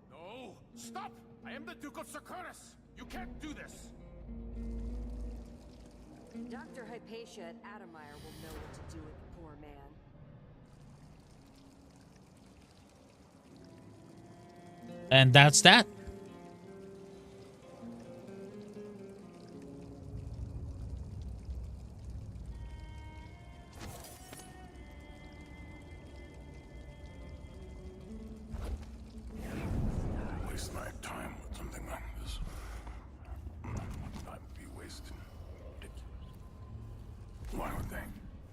No! Stop! I am the Duke of Circurus! You can't do this! Dr. Hypatia at Adamire will know what to do with the poor man. And that's that. Waste my time with something like this. I'd be wasted. Ridiculous. Why would they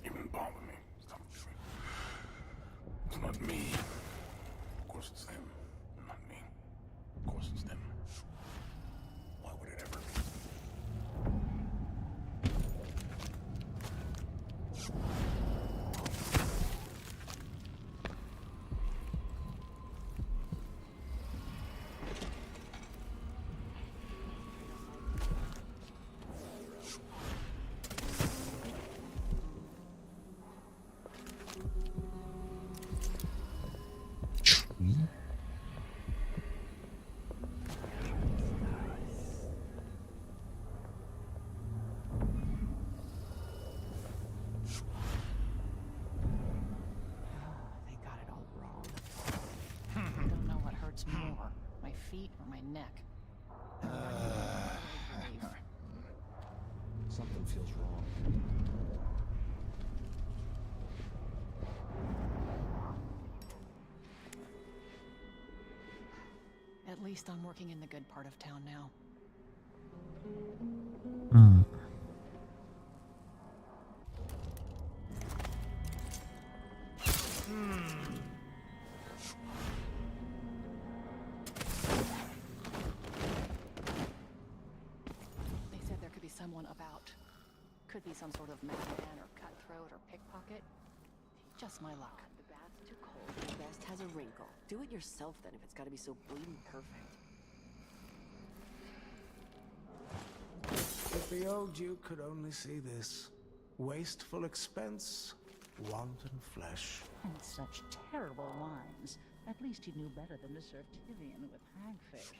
even bother me? Stop. It's not me. Of course it's them. Not me. Of course it's them. Why would it ever be? neck. Something feels wrong. At least I'm working in the good part of town now. They said there could be someone about. Could be some sort of madman or cutthroat or pickpocket. Just my luck. The bath's too cold. The vest has a wrinkle. Do it yourself then if it's gotta be so bleeding perfect. If the old Duke could only see this. Wasteful expense, wanton flesh. And such terrible wines. At least he knew better than to serve Tivian with hagfish.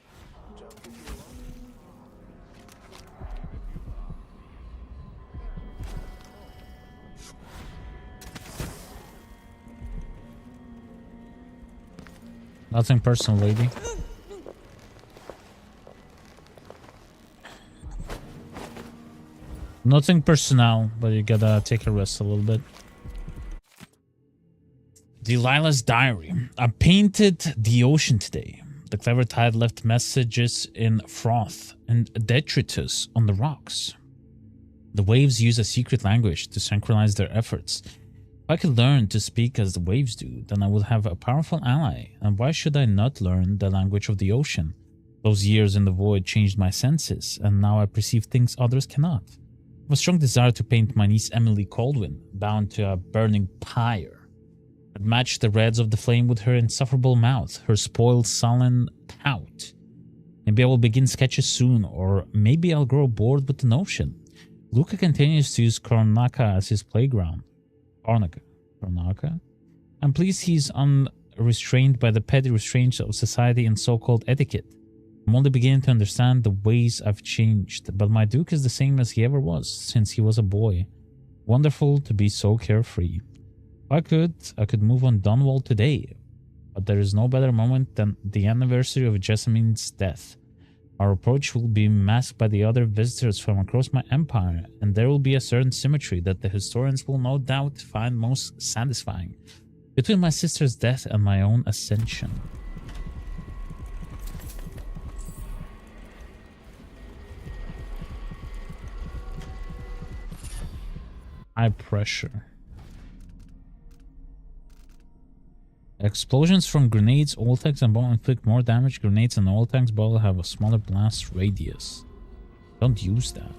Nothing personal, lady. Nothing personal, but you gotta take a rest a little bit. Delilah's diary. I painted the ocean today. The clever tide left messages in froth and detritus on the rocks. The waves use a secret language to synchronize their efforts. If I could learn to speak as the waves do, then I would have a powerful ally. And why should I not learn the language of the ocean? Those years in the void changed my senses, and now I perceive things others cannot. I have a strong desire to paint my niece Emily Caldwin, bound to a burning pyre. I'd match the reds of the flame with her insufferable mouth, her spoiled, sullen pout. Maybe I will begin sketches soon, or maybe I'll grow bored with the notion. Luca continues to use Karnaca as his playground. Karnaca? I'm pleased he's unrestrained by the petty restraints of society and so-called etiquette. I'm only beginning to understand the ways I've changed, but my Duke is the same as he ever was since he was a boy. Wonderful to be so carefree. If I could move on Dunwall today, but there is no better moment than the anniversary of Jessamine's death. Our approach will be masked by the other visitors from across my empire, and there will be a certain symmetry that the historians will no doubt find most satisfying between my sister's death and my own ascension. High pressure. Explosions from grenades, oil tanks, and bomb inflict more damage. Grenades and oil tanks both have a smaller blast radius. Don't use that.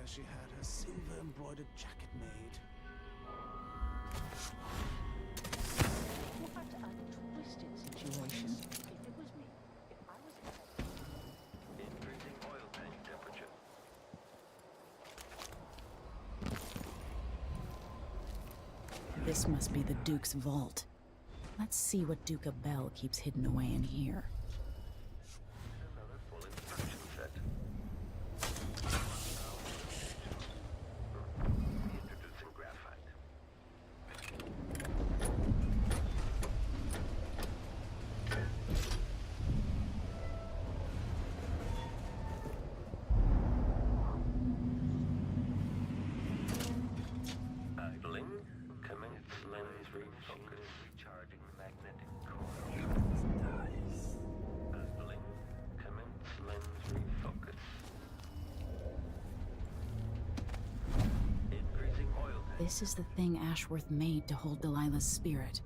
She had her silver embroidered jacket made. What a twisted situation. If it was me, if I was Increasing oil tank temperature. This must be the Duke's vault. Let's see what Duke Bell keeps hidden away in here. Another full instruction set. Introducing graphite. Idling. Commence lens refocus. Recharging magnetic coil. Idling. Commence lens refocus. Increasing oil tank. This is the thing Ashworth made to hold Delilah's spirit.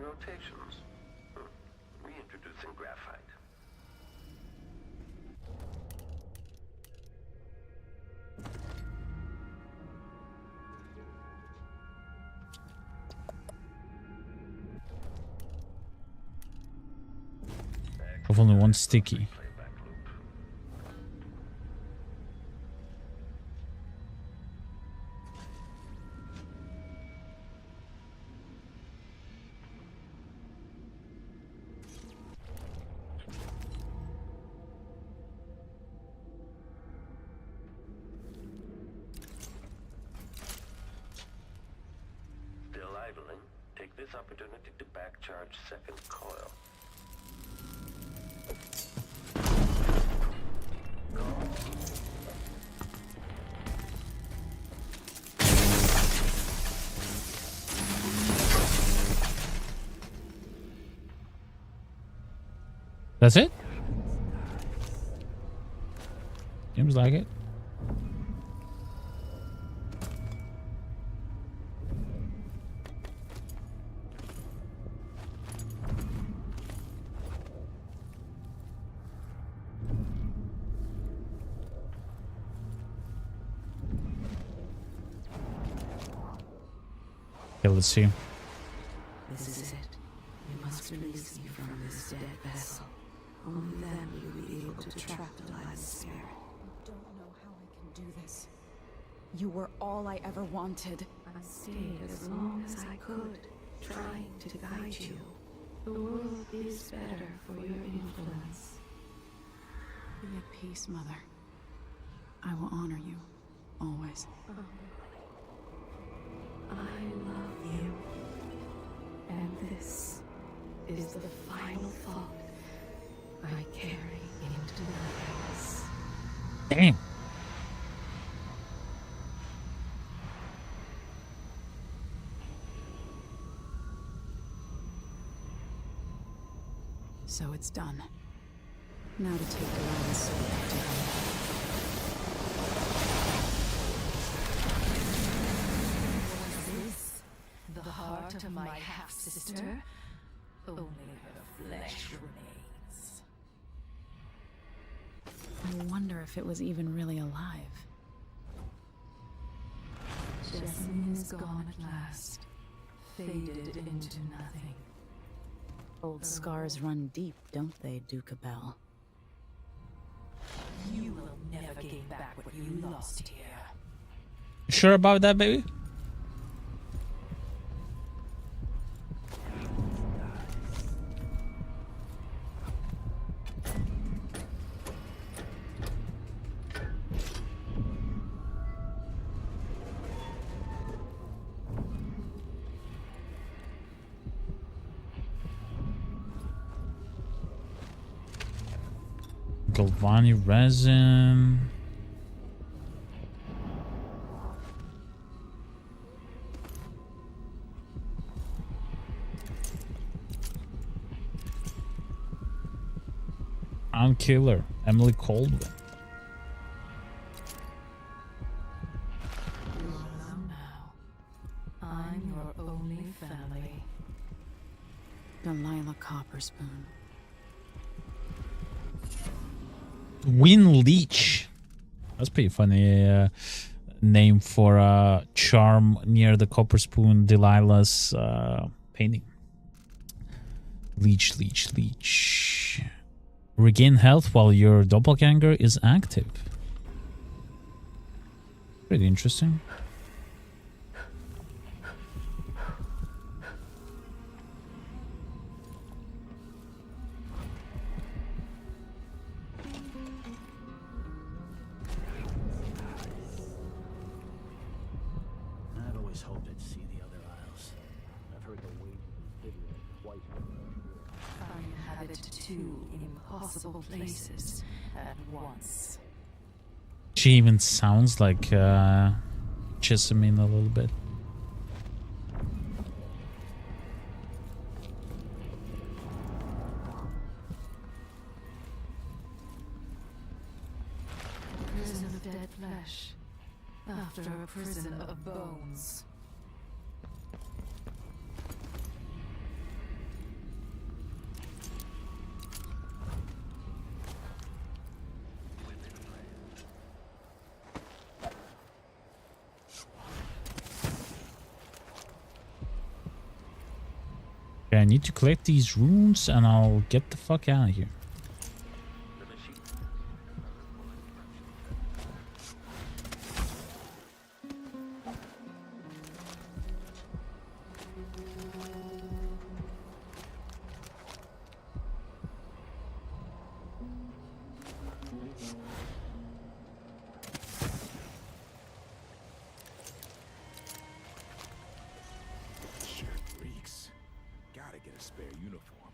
Rotations. Reintroducing graphite. Of only one sticky. Still idling? Take this opportunity to back charge second coil. That's it? Seems like it. Okay, let's see. This is it. You must release me from this dead vessel. Only then will you be able to trap the light spirit. I don't know how I can do this. You were all I ever wanted. I stayed as long as I could, trying to guide you. The world is better for your influence. Be at peace, Mother. I will honor you, always. I love you. And this is the final thought I carry into my house. Damn. So it's done. Now to take Delilah's soul back to her. Was this the heart of my half-sister? Only her flesh remains. I wonder if it was even really alive. Jessamine is gone at last, faded into nothing. Old scars run deep, don't they, Duke Bell? You will never gain back what you lost here. Sure about that, baby? Galvani resin. I'm Killer. Emily Caldwell. You are alone now. I'm your only family. Delilah Copperspoon. Win Leech. That's pretty funny name for a charm near the Copperspoon Delilah's painting. Leech, leech, leech. Regain health while your doppelganger is active. Pretty interesting. I've always hoped I'd see the other isles. I've heard the weight of the figure twice. I inhabit two impossible places at once. She even sounds like Jessamine a little bit. Prison of dead flesh. After a prison of bones. Okay, I need to collect these runes and I'll get the fuck out of here. a spare uniform.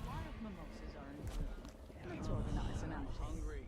Wild mimosas are in bloom. Let's organize an outing. Hungry.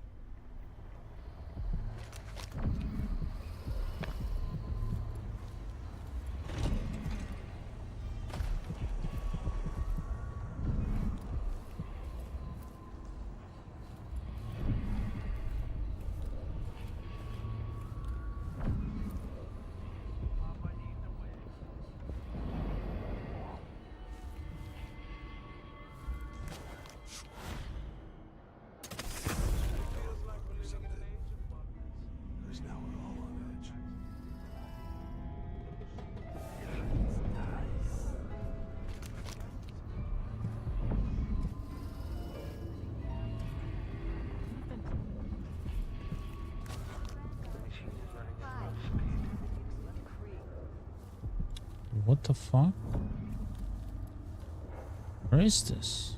Because now we're all on edge. What the fuck? Where is this?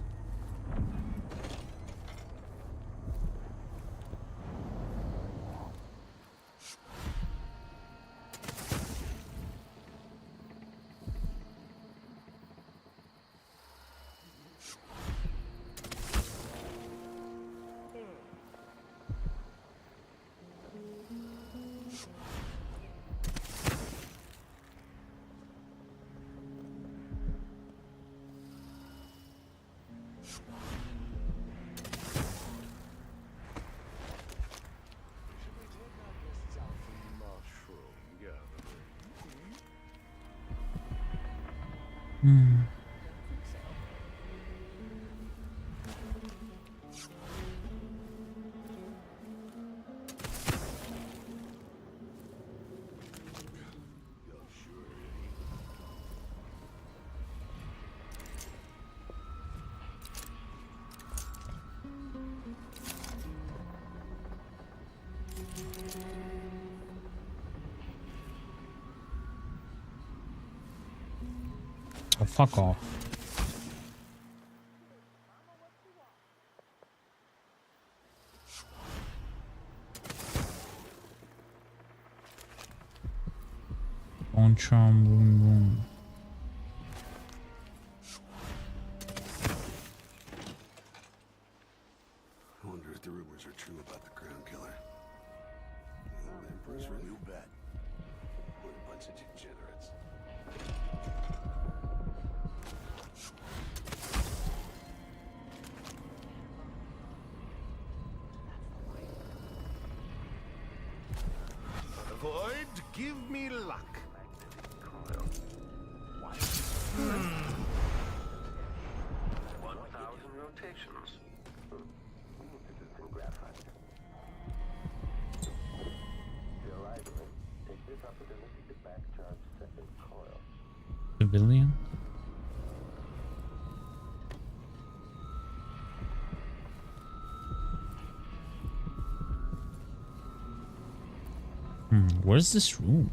Hmm. Oh, fuck off. Bone charm, boom, boom. I wonder if the rumors are true about the Crown Killer. The Emperor's really you bet. What a bunch of degenerates. Void, give me luck. 1,000 rotations. This is some graphite. Still idling. Take this opportunity to back charge second coil. Civilian? Where's this room?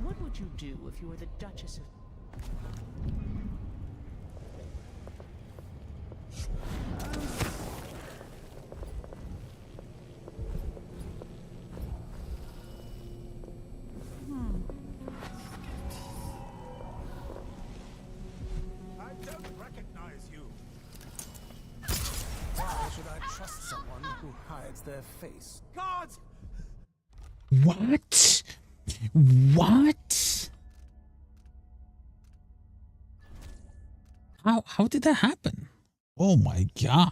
What would you do if you were the Duchess of... I don't recognize you. Why should I trust someone who hides their face? Guards! What? What? How did that happen? Oh my god.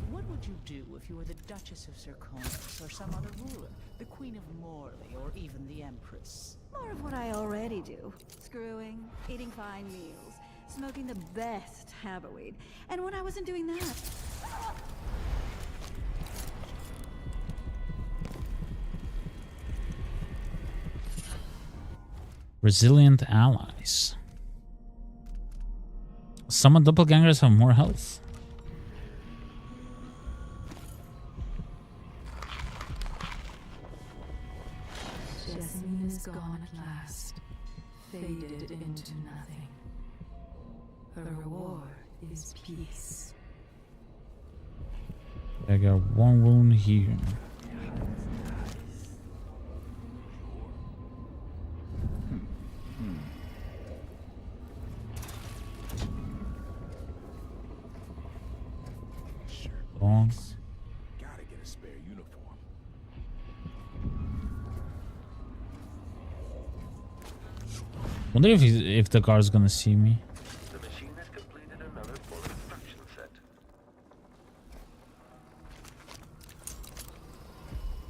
What would you do if you were the Duchess of Zirconis or some other ruler? The Queen of Morley or even the Empress? More of what I already do. Screwing, eating fine meals, smoking the best haberweed. And when I wasn't doing that... Resilient allies. Some doppelgangers have more health. Jasmine is gone at last, faded into nothing. Her reward is peace. I got one wound here. Long. Gotta get a spare uniform. Wonder if the guard's gonna see me. The machine has completed another full instruction set.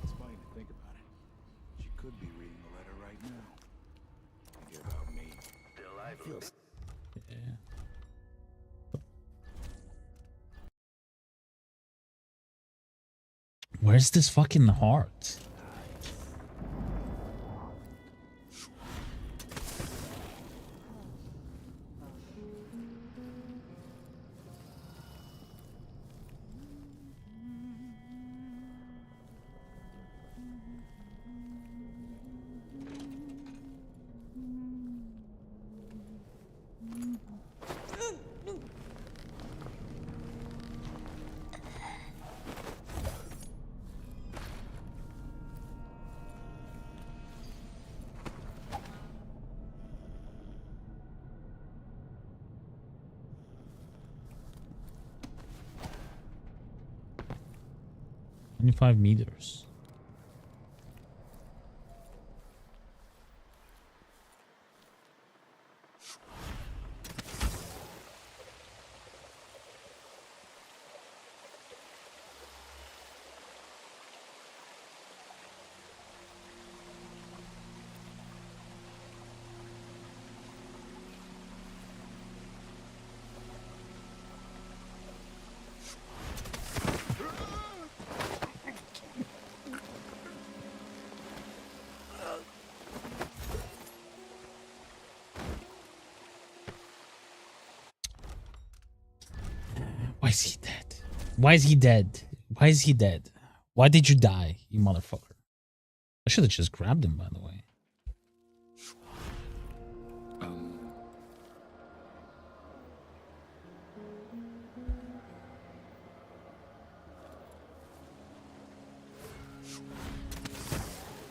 It's funny to think about it. She could be reading the letter right now. Forget about me. Still I believe. Where's this fucking heart? $25 meters. Why is he dead? Why is he dead? Why is he dead? Why did you die, you motherfucker? I should have just grabbed him, by the way.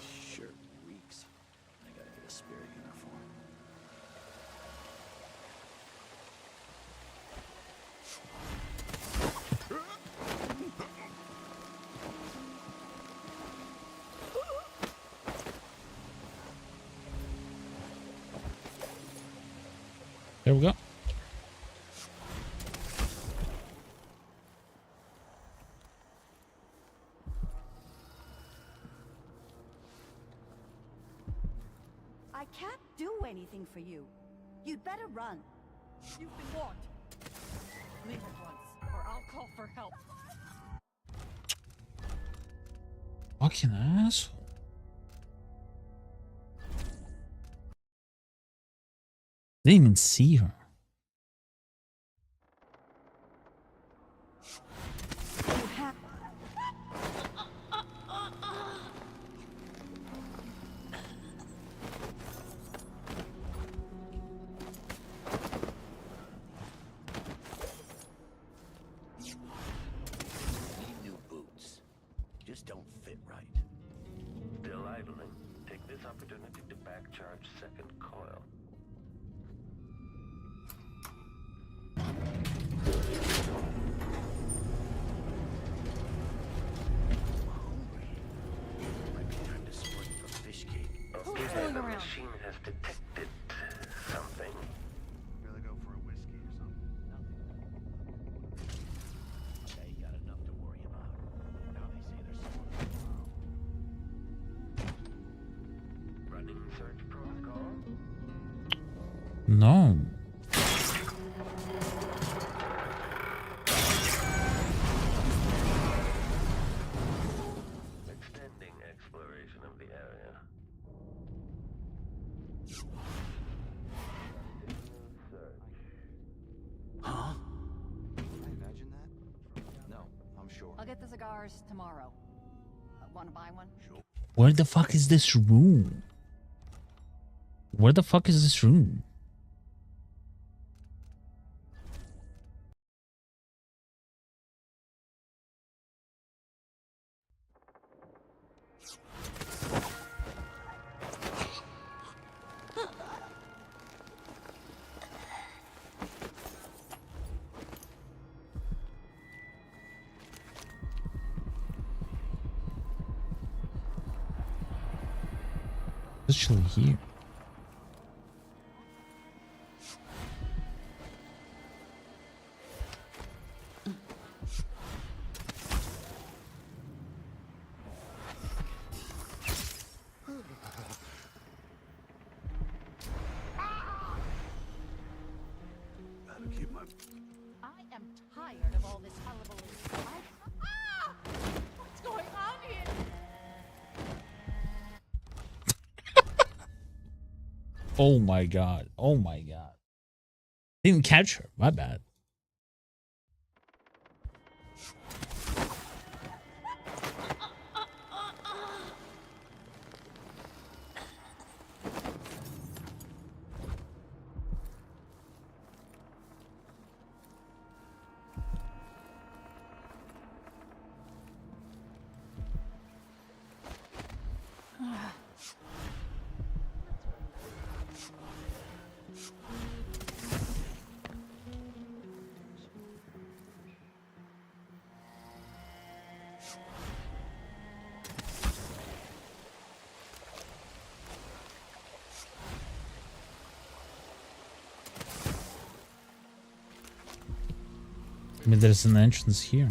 Shirt reeks. I gotta get a spare uniform. There we go. I can't do anything for you. You'd better run. You've been warned. Leave at once, or I'll call for help. Fucking asshole. Didn't even see her. Need new boots. Just don't fit right. Still idling. Take this opportunity to back charge second coil. Might be time to sport for fish cake. Okay, the machine has detected something. Gotta go for a whiskey or something. They got enough to worry about. Now they say there's someone around. Running search protocol. No. Extending exploration of the area. Huh? Did I imagine that? No, I'm sure. I'll get the cigars tomorrow. Want to buy one? Where the fuck is this room? Where the fuck is this room? Actually here. Gotta keep my... I am tired of all this hullabaloo. What's going on here? Oh my god. Oh my god. Didn't catch her. My bad. I mean, there's an entrance here.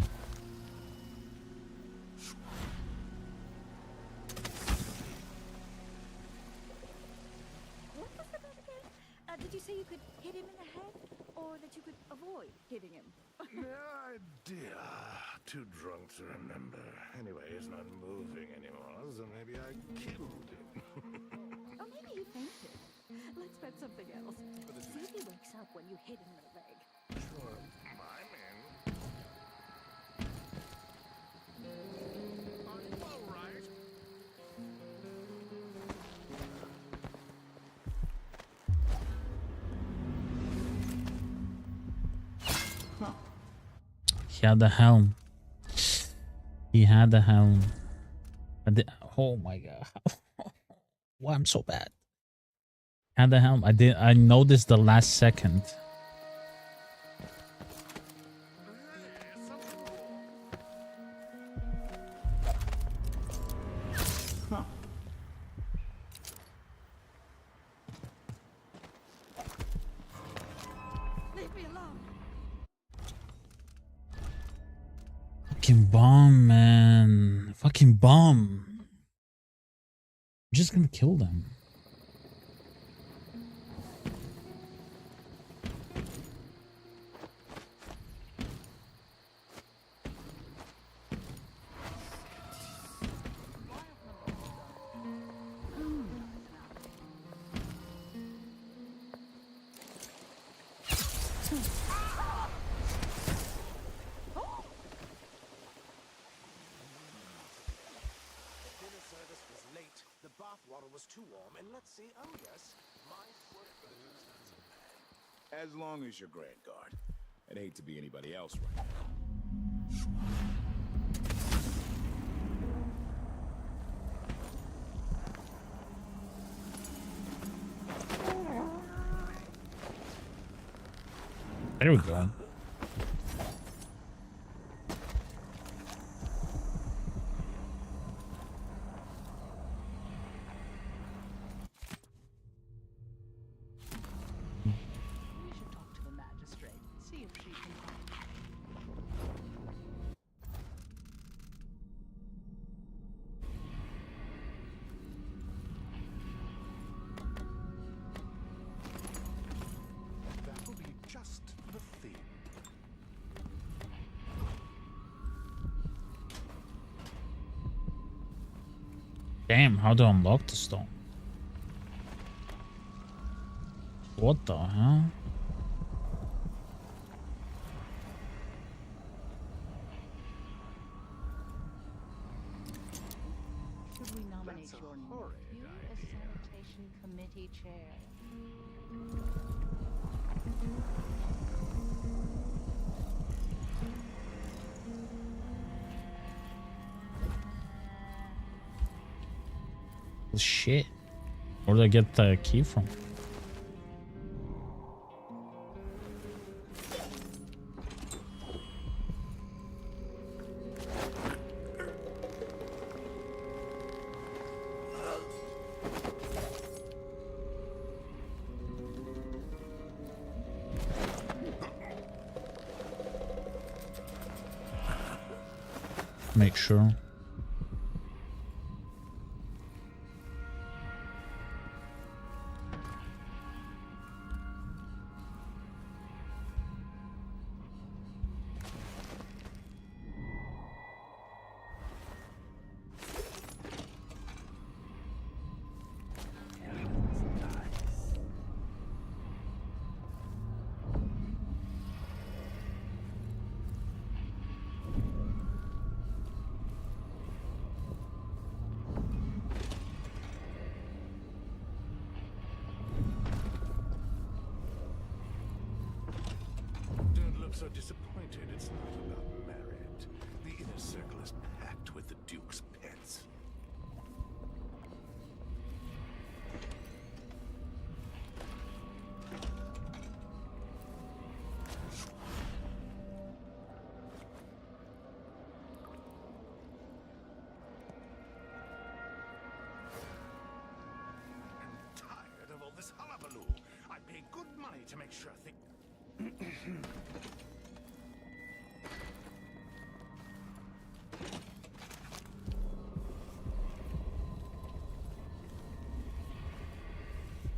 What was that again? Did you say you could hit him in the head, or that you could avoid hitting him? No idea. Too drunk to remember. Anyway, he's not moving anymore, so maybe I killed him. Or maybe you fainted. Let's bet something else. See if he wakes up when you hit him in the leg. Sure, I'm in. Are you all right? He had the helm. He had the helm. Oh my god. Why I'm so bad. Had the helm. I noticed the last second. Leave me alone. Fucking bomb, man. Fucking bomb. I'm just gonna kill them. Dinner service was late, the bath water was too warm, and let's see, yes, my foot. As long as you're Grand Guard. I'd hate to be anybody else right now. There we go. We should talk to the magistrate. See if she can help. That will be just the thing. Damn, how to unlock the stone? What the hell? Should we nominate your nephew as sanitation committee chair? Shit. Where did I get the key from? Make sure. Don't look so disappointed. It's not about merit. The inner circle is packed with the Duke's pets. I'm tired of all this hullabaloo. I pay good money to make sure things...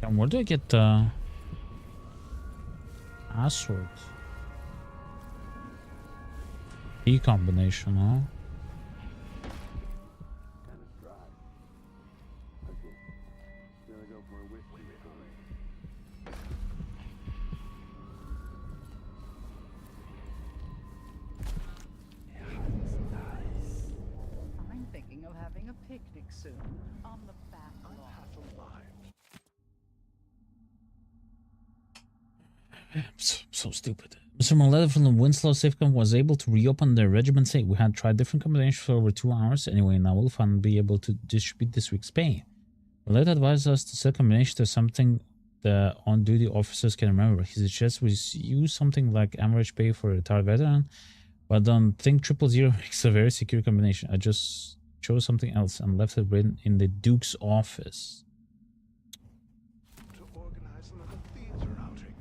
And where do I get the password? Key combination, huh? I'm thinking of having a picnic soon on the back lawn. So stupid. Mr. Maleta from the Winslow Safecom was able to reopen the regiment safe. We had tried different combinations for over 2 hours. Anyway, now we'll finally be able to distribute this week's pay. Maleta advised us to set combination to something the on-duty officers can remember. He suggests we use something like average pay for a retired veteran, but don't think 000 makes a very secure combination. I just chose something else and left it written in the Duke's office. To organize another theater outing.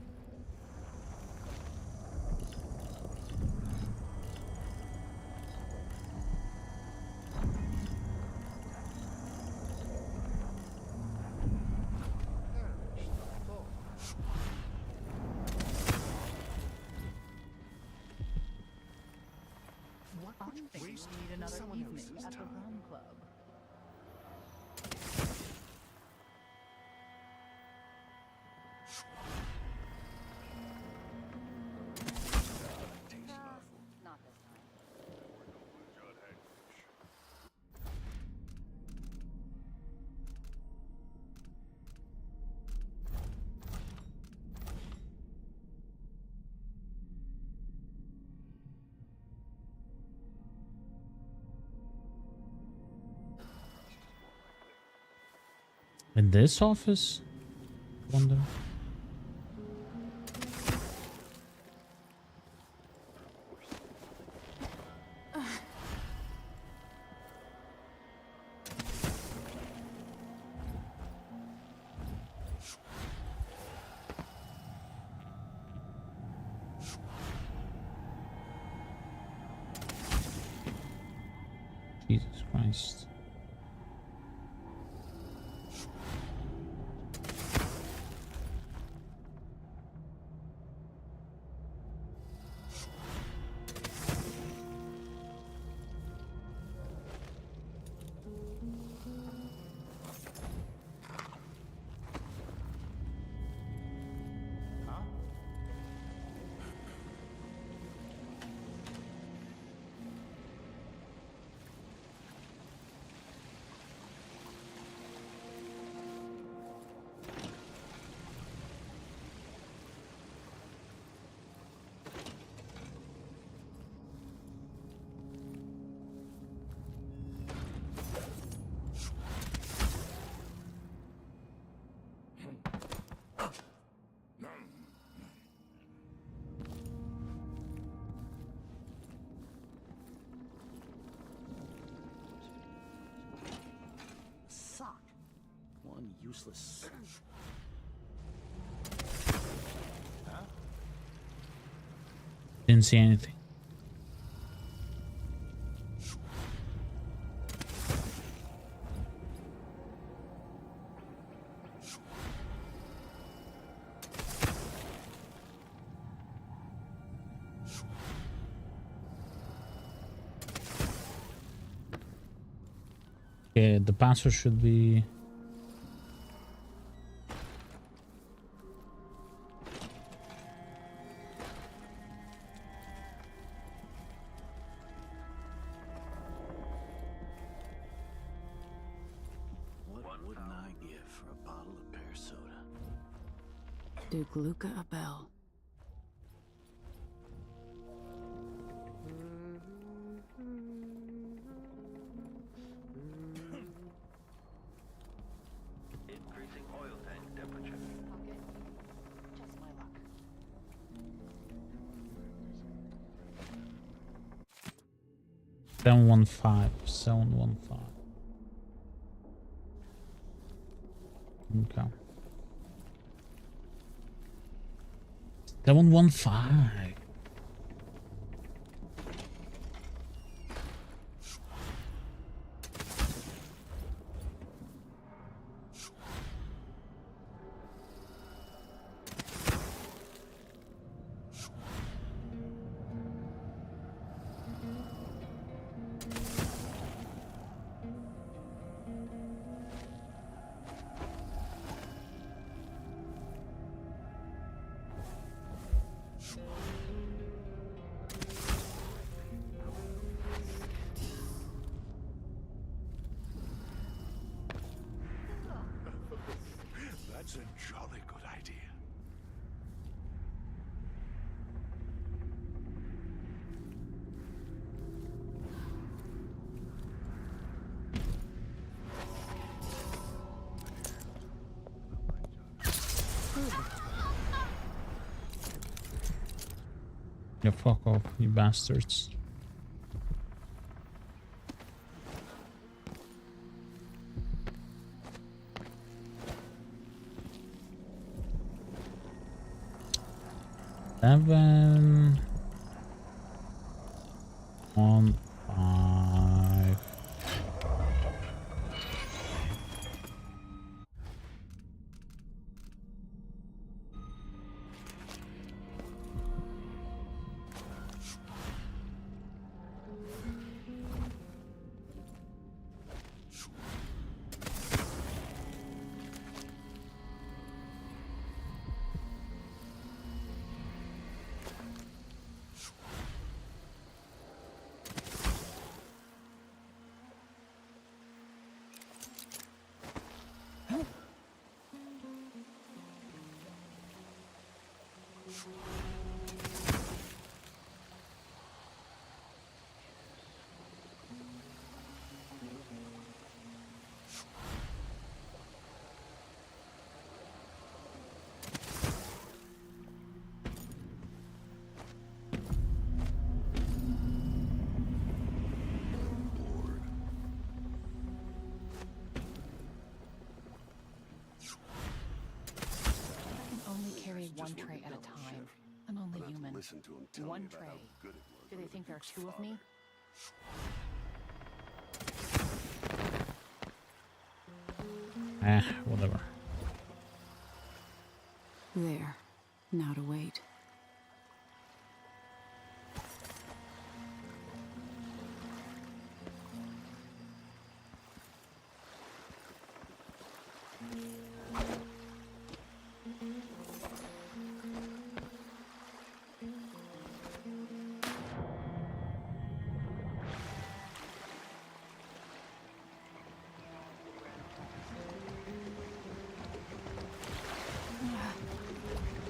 I'm thinking we need another evening at the Rum Club. Not this time. In this office? Wonder. Jesus Christ. useless. Huh? Didn't see anything. Okay, the password should be... What wouldn't I give for a bottle of pear soda? Duke Luca a bell. Increasing oil tank temperature. Okay. Just my luck. Seven 715. Okay. 715. That's a jolly good idea. Yeah, fuck off, you bastards. Seven 1 5. One tray at a time. I'm only human. Listen to him tell One me about tray. how good it was. Do they think there are two of me? Whatever. There. Now to wait.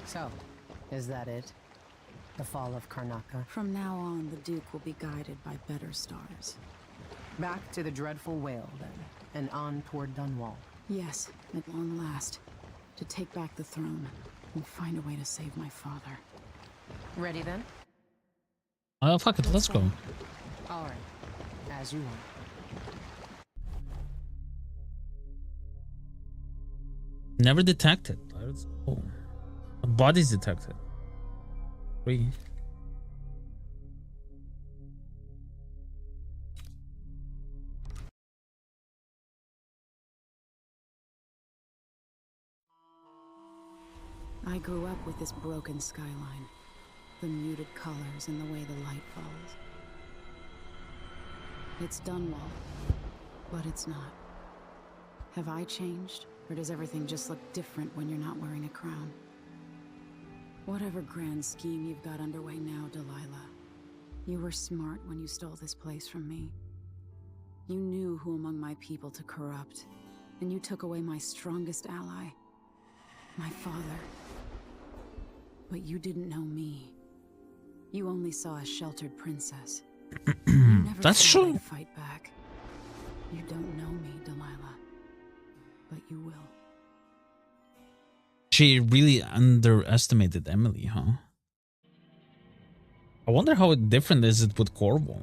So, is that it? The fall of Karnaca? From now on, the Duke will be guided by better stars. Back to the dreadful whale, then, and on toward Dunwall. Yes, at long last. To take back the throne and find a way to save my father. Ready then? Oh, fuck it, let's go. Alright, as you want. Never detected. Let's go. Bodies detected. 3. I grew up with this broken skyline. The muted colors and the way the light falls. It's Dunwall, but it's not. Have I changed, or does everything just look different when you're not wearing a crown? Whatever grand scheme you've got underway now, Delilah, you were smart when you stole this place from me. You knew who among my people to corrupt, and you took away my strongest ally, my father. But you didn't know me. You only saw a sheltered princess. That's true. I'd fight back. You don't know me, Delilah, but you will. She really underestimated Emily, huh? I wonder how different is it with Corvo.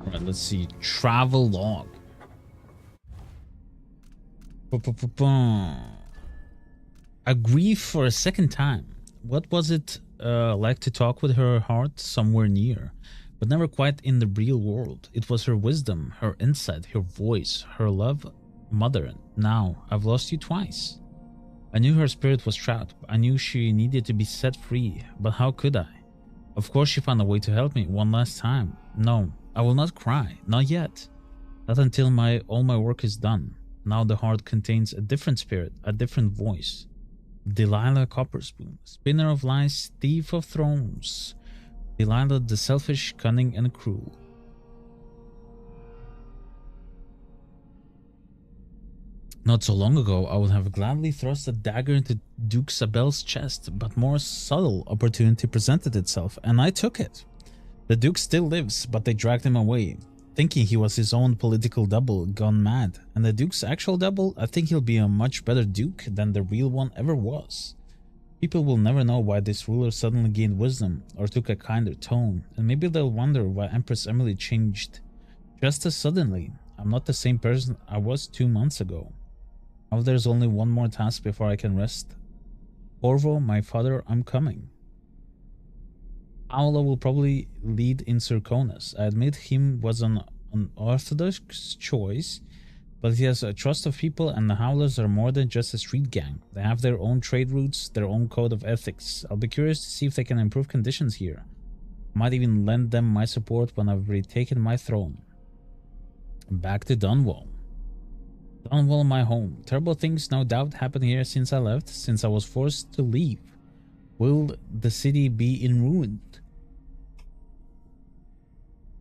Alright, let's see. Travel log. Agree for a second time. What was it like to talk with her heart somewhere near, but never quite in the real world? It was her wisdom, her insight, her voice, her love. Mother, now I've lost you twice. I knew her spirit was trapped. I knew she needed to be set free, but how could I? Of course she found a way to help me one last time. No, I will not cry, not yet. Not until all my work is done. Now the heart contains a different spirit, a different voice. Delilah Copperspoon, spinner of lies, thief of thrones. Delilah the selfish, cunning, and cruel. Not so long ago, I would have gladly thrust a dagger into Duke Sabel's chest, but more subtle opportunity presented itself, and I took it. The Duke still lives, but they dragged him away, thinking he was his own political double gone mad. And the Duke's actual double, I think he'll be a much better Duke than the real one ever was. People will never know why this ruler suddenly gained wisdom or took a kinder tone, and maybe they'll wonder why Empress Emily changed just as suddenly. I'm not the same person I was 2 months ago. Now there's only one more task before I can rest. Corvo, my father, I'm coming. Aula will probably lead in Circonus. I admit him was an unorthodox choice, but he has a trust of people, and the Howlers are more than just a street gang. They have their own trade routes, their own code of ethics. I'll be curious to see if they can improve conditions here. I might even lend them my support when I've retaken my throne. Back to Dunwall. Dunwall, my home. Terrible things no doubt happened here since I left, since I was forced to leave. Will the city be in ruin?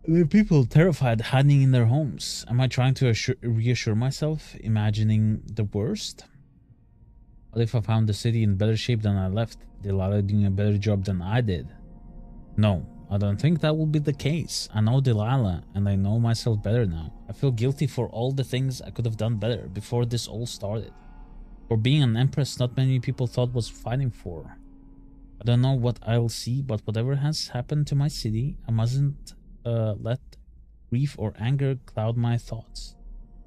The people terrified, hiding in their homes. Am I trying to reassure myself, imagining the worst? What if I found the city in better shape than I left? Delilah doing a better job than I did? No, I don't think that will be the case. I know Delilah, and I know myself better now. I feel guilty for all the things I could have done better before this all started. For being an empress not many people thought was fighting for. I don't know what I'll see, but whatever has happened to my city, I mustn't let grief or anger cloud my thoughts.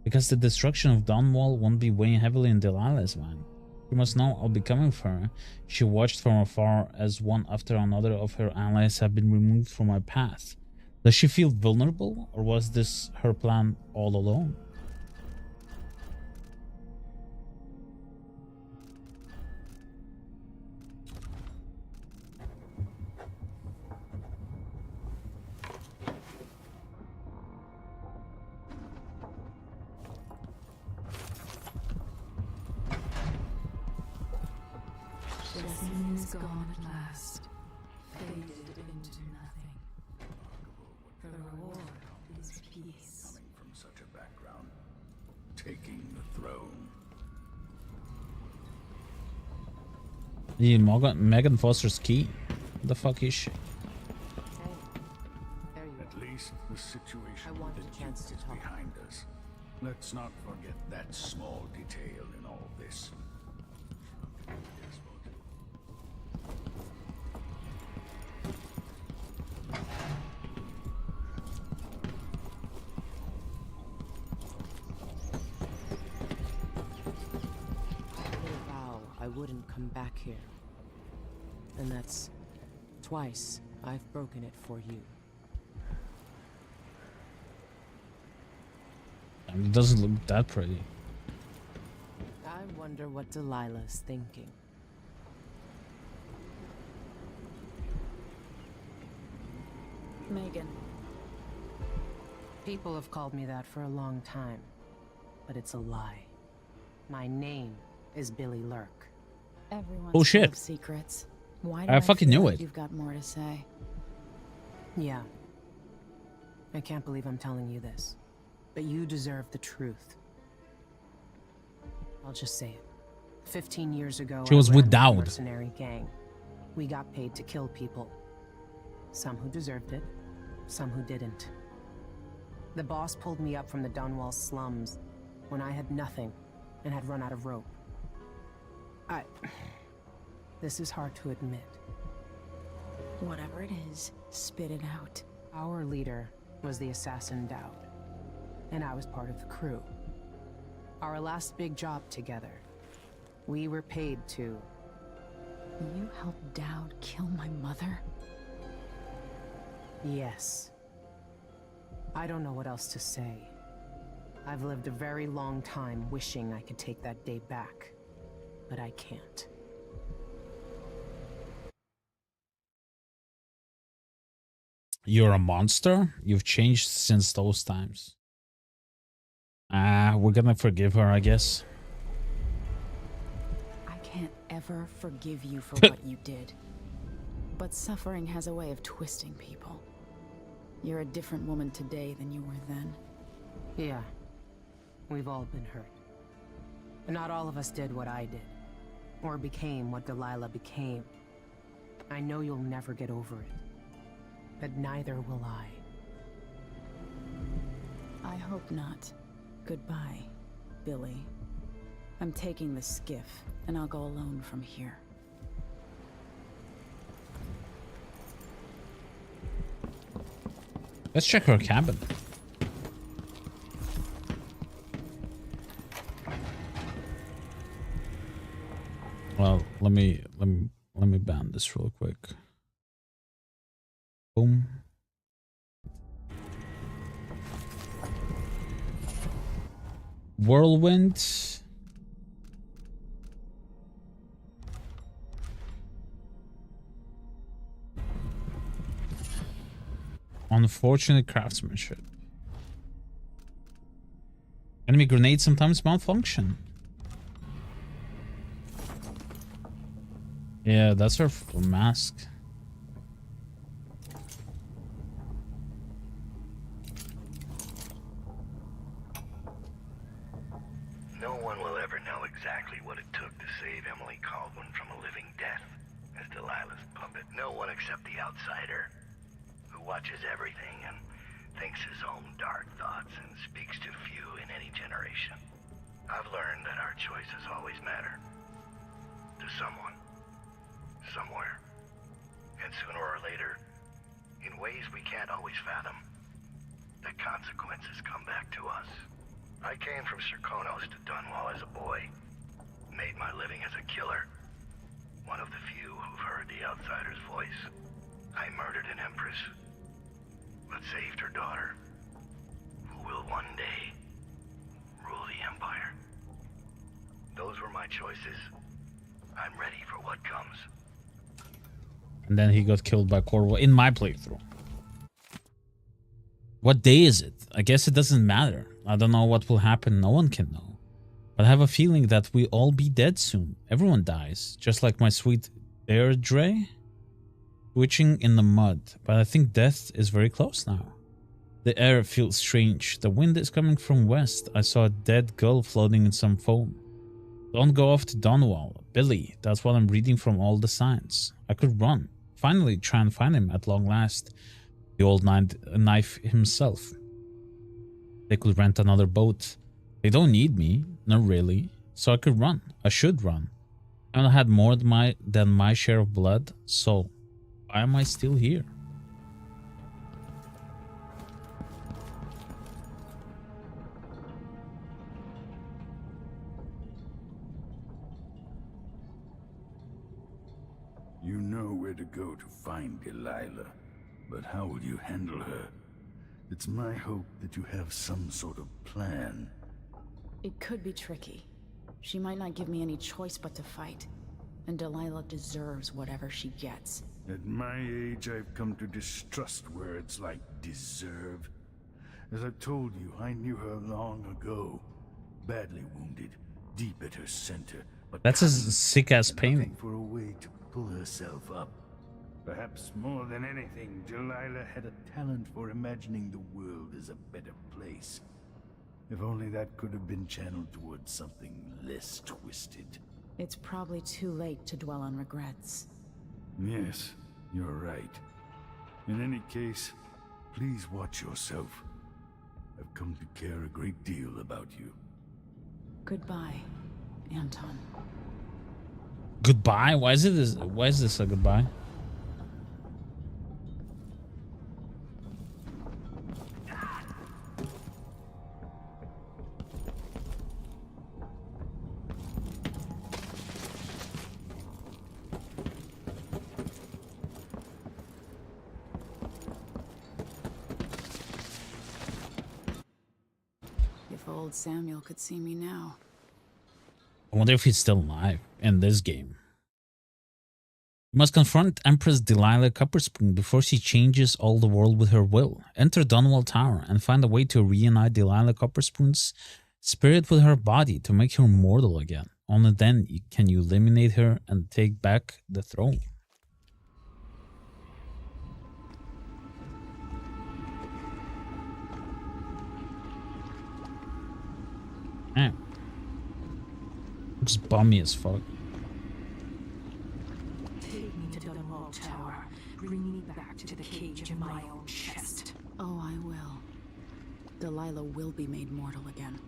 Because the destruction of Dunwall won't be weighing heavily in Delilah's mind. She must know I'll be coming for her. She watched from afar as one after another of her allies have been removed from my path. Does she feel vulnerable, or was this her plan all along? Is gone at last, faded into nothing. The reward is peace. Coming from such a background, taking the throne. Megan Foster's key. What the fuck is she? At least the situation with the Duke is behind us. Let's Let's not forget that small detail in all this. I vow I wouldn't come back here. And that's twice I've broken it for you. It doesn't look that pretty. I wonder what Delilah's thinking. Megan. People have called me that for a long time, but it's a lie. My name is Billy Lurk. Everyone's Oh, shit. full of secrets. Why do I fucking feel knew like it. You've got more to say. Yeah. I can't believe I'm telling you this, but you deserve the truth. I'll just say it. 15 years ago, She was I ran with a Dowd. mercenary gang. We got paid to kill people. Some who deserved it, some who didn't. The boss pulled me up from the Dunwall slums when I had nothing and had run out of rope. This is hard to admit. Whatever it is, spit it out. Our leader was the assassin Dowd, and I was part of the crew. Our last big job together, we were paid to... You helped Dowd kill my mother? Yes. I don't know what else to say. I've lived a very long time wishing I could take that day back, but I can't. You're a monster? You've changed since those times. We're gonna forgive her, I guess. I can't ever forgive you for what you did. But suffering has a way of twisting people. You're a different woman today than you were then. Yeah. We've all been hurt. But not all of us did what I did. Or became what Delilah became. I know you'll never get over it. But neither will I. I hope not. Goodbye, Billy. I'm taking the skiff, and I'll go alone from here. Let's check her cabin. Well, let me ban this real quick. Boom. Whirlwind. Unfortunate craftsmanship. Enemy grenades sometimes malfunction. Yeah, that's her mask. No one will ever know exactly what it took to save Emily Caldwin from a living death as Delilah's puppet. No one except the outsider, who watches everything and thinks his own dark thoughts and speaks to few in any generation. I've learned that our choices always matter. To someone. Somewhere. And sooner or later, in ways we can't always fathom, the consequences come back to us. I came from Serkonos to Dunwall as a boy. Made my living as a killer. One of the few who've heard the outsider's voice. I murdered an empress, but saved her daughter, who will one day rule the empire. Those were my choices. I'm ready for what comes. And then he got killed by Corvo in my playthrough. What day is it? I guess it doesn't matter. I don't know what will happen. No one can know. But I have a feeling that we all be dead soon. Everyone dies. Just like my sweet Deirdre. Twitching in the mud. But I think death is very close now. The air feels strange. The wind is coming from west. I saw a dead gull floating in some foam. Don't go off to Dunwall. Billy, that's what I'm reading from all the signs. I could run. Finally try and find him at long last. The old knife himself. They could rent another boat. They don't need me, not really. So I could run. I should run. I haven't had more than my share of blood, so why am I still here? You know where to go to find Delilah, but how will you handle her? It's my hope that you have some sort of plan. It could be tricky. She might not give me any choice but to fight. And Delilah deserves whatever she gets. At my age, I've come to distrust words like deserve. As I've told you, I knew her long ago. Badly wounded, deep at her center. But that's a sick-ass painting. For a way to pull herself up. Perhaps more than anything, Delilah had a talent for imagining the world as a better place. If only that could have been channeled towards something less twisted. It's probably too late to dwell on regrets. Yes, you're right. In any case, please watch yourself. I've come to care a great deal about you. Goodbye, Anton. Goodbye? Why is this a goodbye? If old Samuel could see me now. I wonder if he's still alive in this game. You must confront Empress Delilah Copperspoon before she changes all the world with her will. Enter Dunwall Tower and find a way to reunite Delilah Copperspoon's spirit with her body to make her mortal again. Only then can you eliminate her and take back the throne. Man. Looks bummy as fuck. Take me to Dunwall Tower. Bring me back to the cage in my own chest. Oh, I will. Delilah will be made mortal again.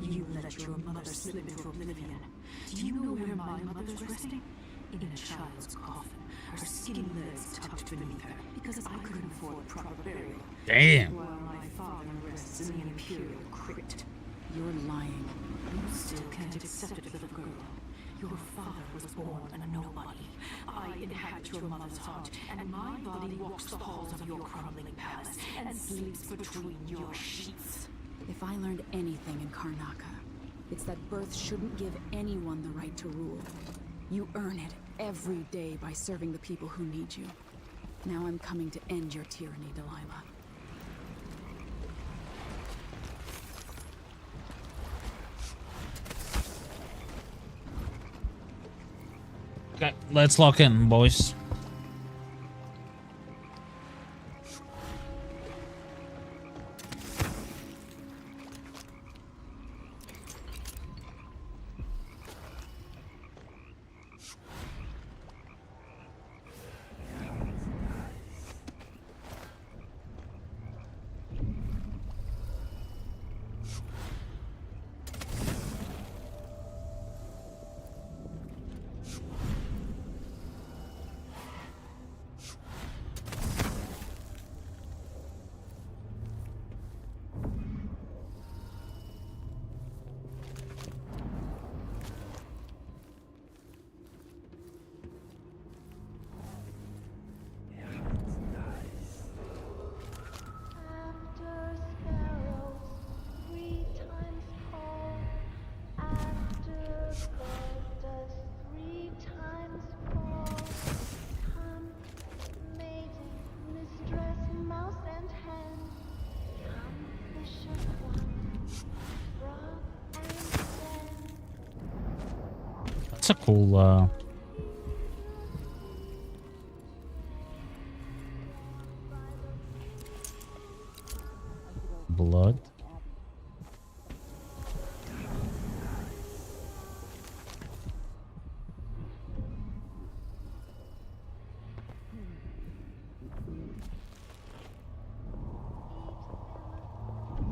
You let your mother slip into oblivion. Do you know where my mother's resting? In a child's coffin, her skinny legs tucked beneath her, because I couldn't afford proper burial. Damn. While my father rests in the Imperial crypt. You're lying. You still can't accept it, little girl. Your father was born a nobody. I inhabit your mother's heart, and my body walks the halls of your crumbling palace and sleeps between your sheets. If I learned anything in Karnaca, it's that birth shouldn't give anyone the right to rule. You earn it every day by serving the people who need you. Now I'm coming to end your tyranny, Delilah. Okay, let's lock in, boys. That's a cool blood.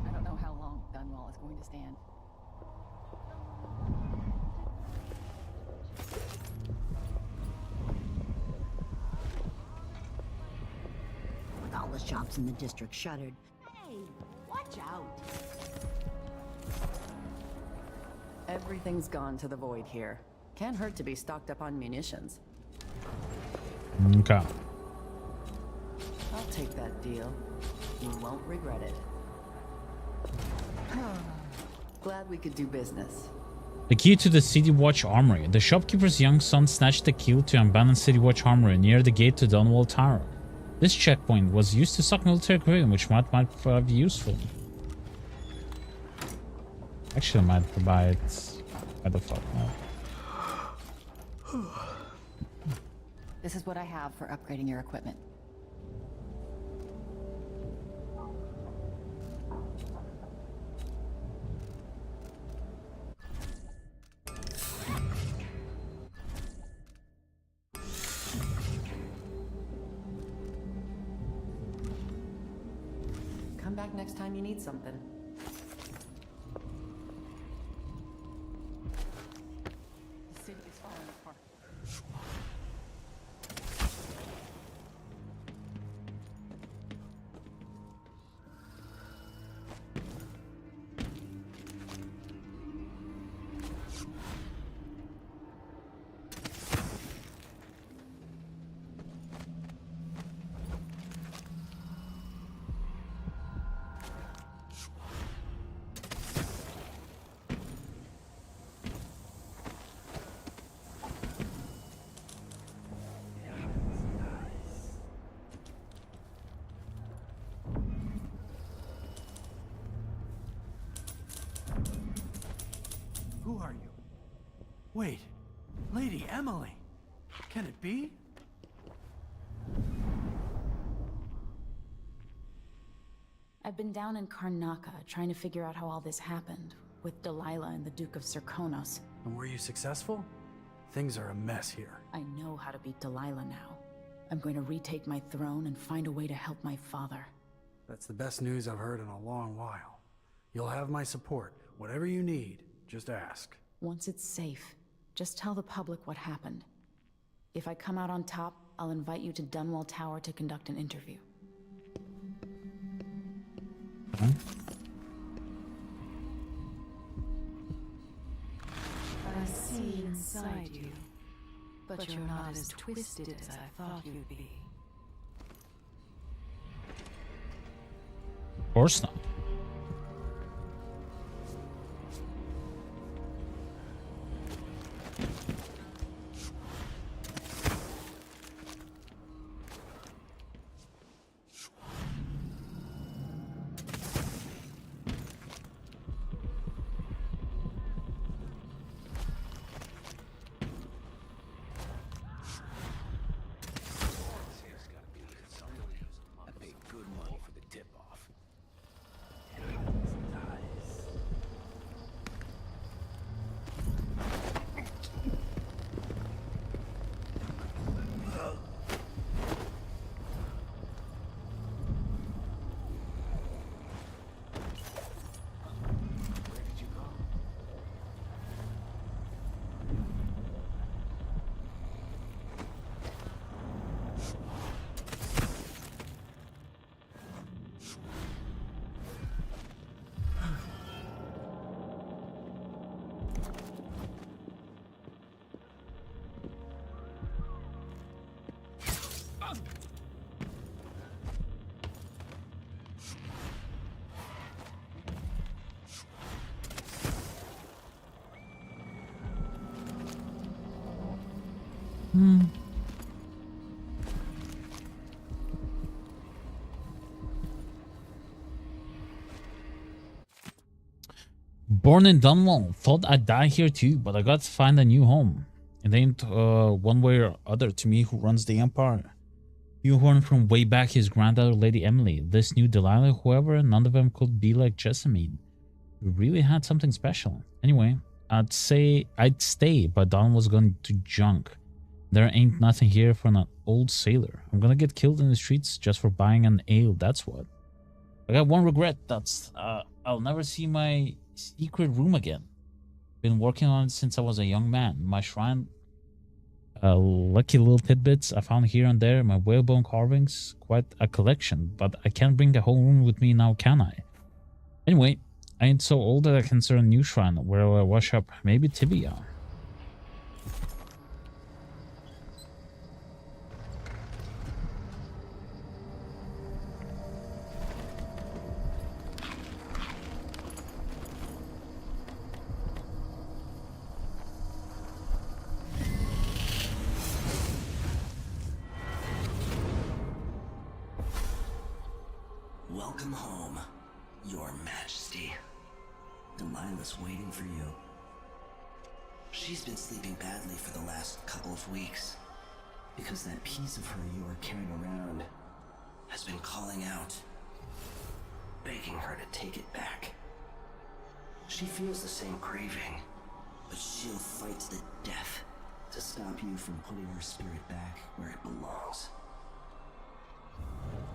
I don't know how long Dunwall is going to stand. shops in the district shuttered. Hey, watch out. Everything's gone to the void here. Can't hurt to be stocked up on munitions. Okay. I'll take that deal. You won't regret it. Glad we could do business. The key to the City Watch Armory. The shopkeeper's young son snatched the key to an abandoned City Watch Armory near the gate to Dunwall Tower. This checkpoint was used to stock military equipment, which might be useful. Actually, I might provide. Why the fuck not? This is what I have for upgrading your equipment. Come back next time you need something. The city is falling apart. Who are you? Wait, Lady Emily. Can it be? I've been down in Karnaca trying to figure out how all this happened, with Delilah and the Duke of Serkonos. And were you successful? Things are a mess here. I know how to beat Delilah now. I'm going to retake my throne and find a way to help my father. That's the best news I've heard in a long while. You'll have my support. Whatever you need, just ask. Once it's safe, just tell the public what happened. If I come out on top, I'll invite you to Dunwall Tower to conduct an interview. I see inside you, but you're not as twisted as I thought you'd be. Of course not. I paid good money for the tip-off. Born in Dunwall, thought I'd die here too, but I got to find a new home. It ain't one way or other to me who runs the empire. You horn from way back his granddaughter Lady Emily, this new Delilah, whoever, none of them could be like Jessamine. We really had something special. Anyway, I'd say I'd stay, but Don was going to junk. There ain't nothing here for an old sailor. I'm gonna get killed in the streets just for buying an ale, that's what. I got one regret, that's I'll never see my secret room again. Been working on it since I was a young man. My shrine lucky little tidbits I found here and there. My whalebone carvings, quite a collection, but I can't bring the whole room with me now, can I? Anyway, I ain't so old that I can start a new shrine where I wash up. Maybe Tibia. Welcome home, Your Majesty. Delilah's waiting for you. She's been sleeping badly for the last couple of weeks because that piece of her you are carrying around has been calling out, begging her to take it back. She feels the same craving, but she'll fight to the death to stop you from putting her spirit back where it belongs.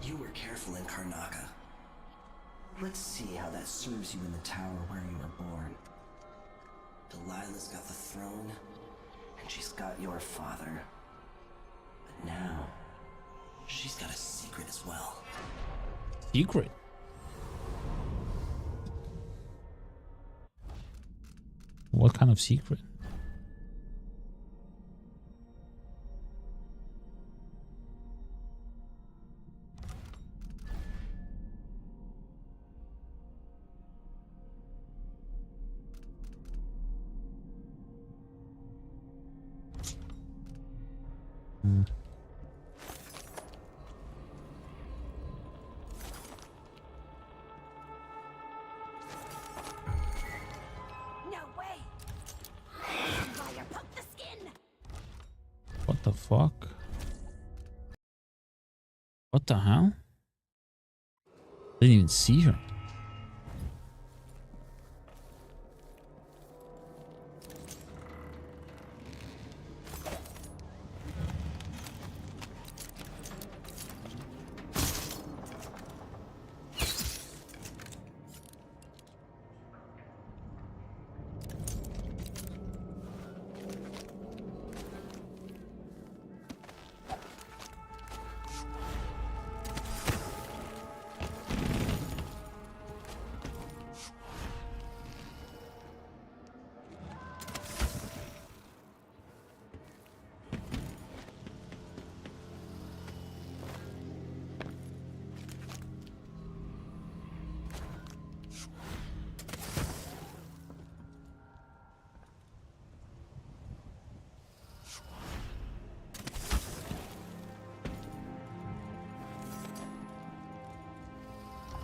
You were careful in Karnaca. Let's see how that serves you in the tower where you were born. Delilah's got the throne, and she's got your father. But now, she's got a secret as well. Secret? What kind of secret? No way! Fire, poke the skin! What the fuck? What the hell? Didn't even see her.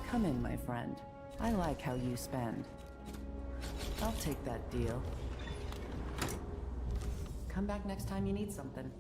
Come in, my friend. I like how you spend. I'll take that deal. Come back next time you need something.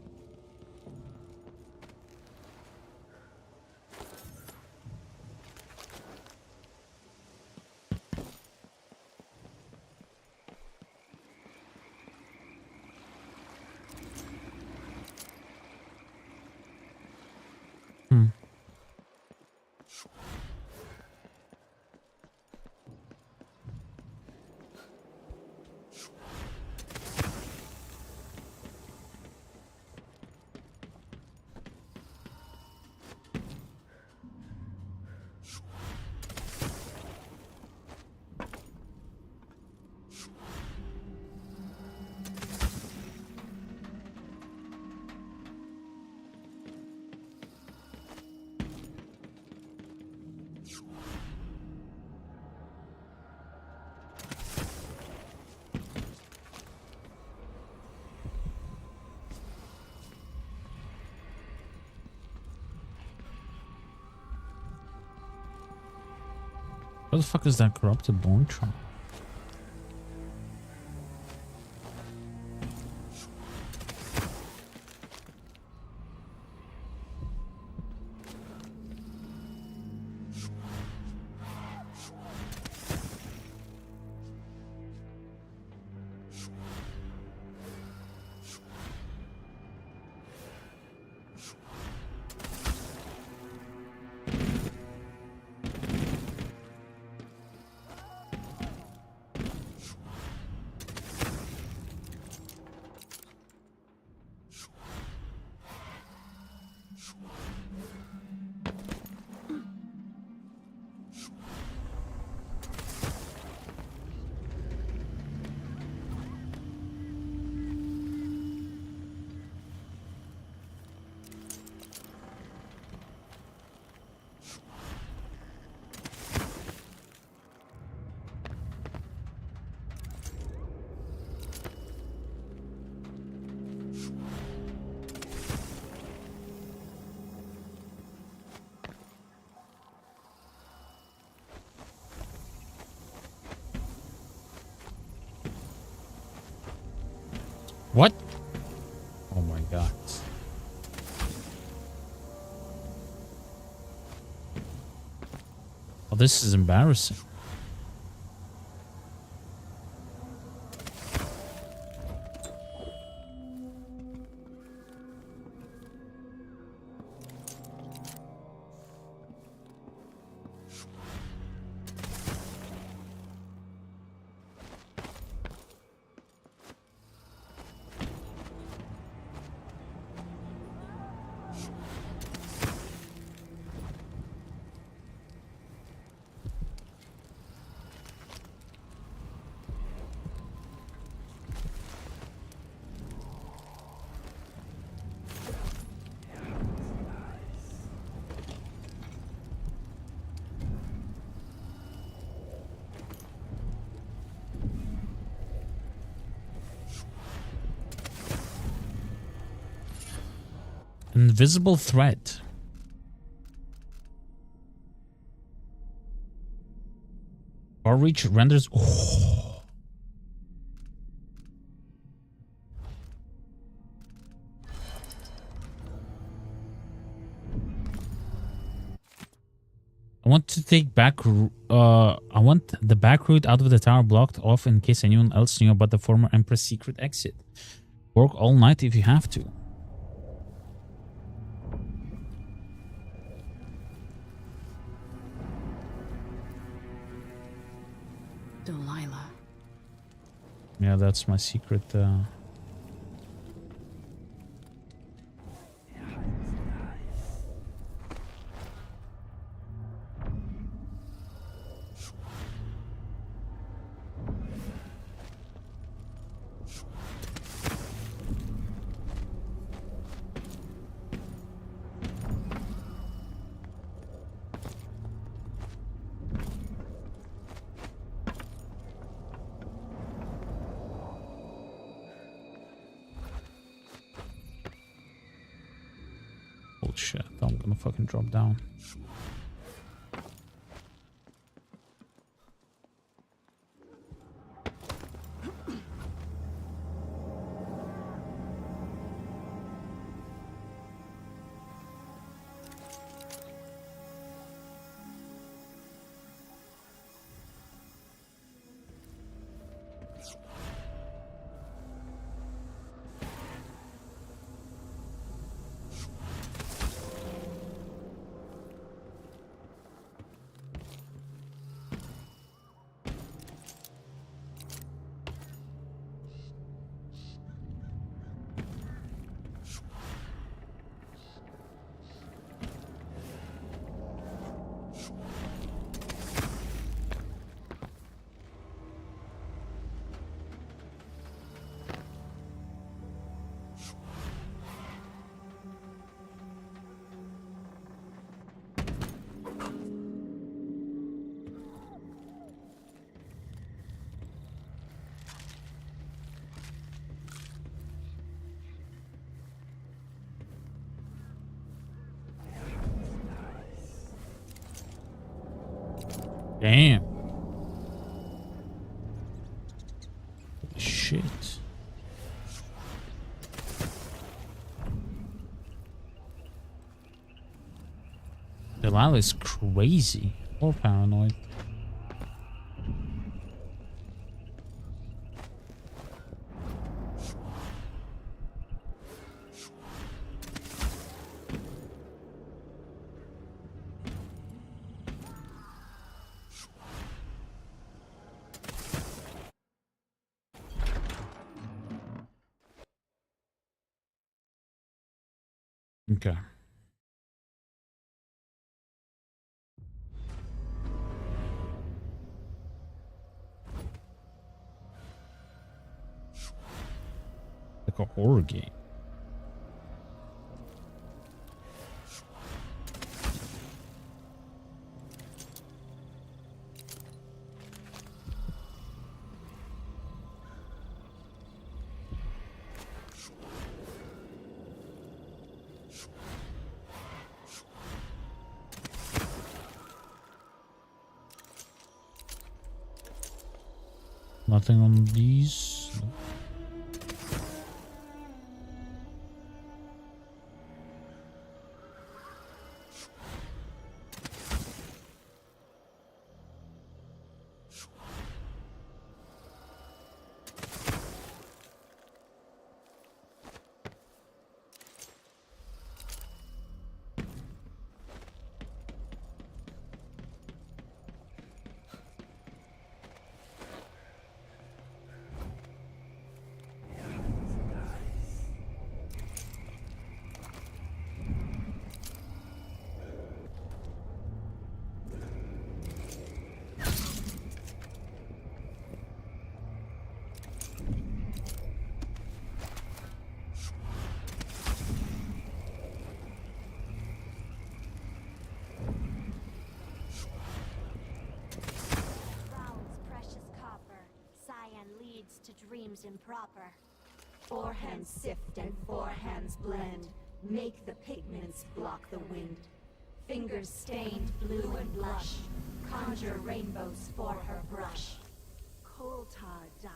What the fuck is that corrupted bone trunk? What? Oh my god. Oh, this is embarrassing. Invisible threat. Far reach renders. Oh. I want to take back. I want the back route out of the tower blocked off in case anyone else knew about the former Empress' secret exit. Work all night if you have to. Delilah. Yeah, that's my secret. Bullshit. I'm gonna fucking drop down. Damn. Shit. Delilah is crazy or paranoid. Okay. Like a horror game. Nothing on these. seems improper. 4 hands sift and 4 hands blend. Make the pigments block the wind. Fingers stained blue and blush. Conjure rainbows for her brush. Coal tar dye,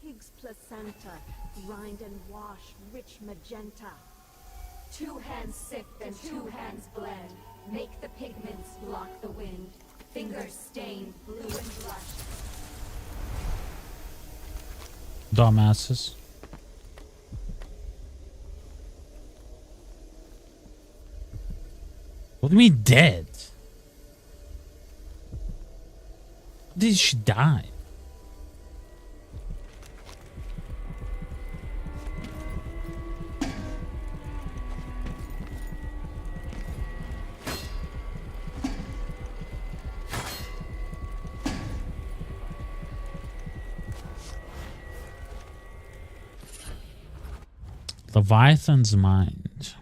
pig's placenta. Grind and wash, rich magenta. 2 hands sift and 2 hands blend. Make the pigments block the wind. Fingers stained blue and blush. Dumbasses. What do you mean dead? How did she die? Leviathan's mind.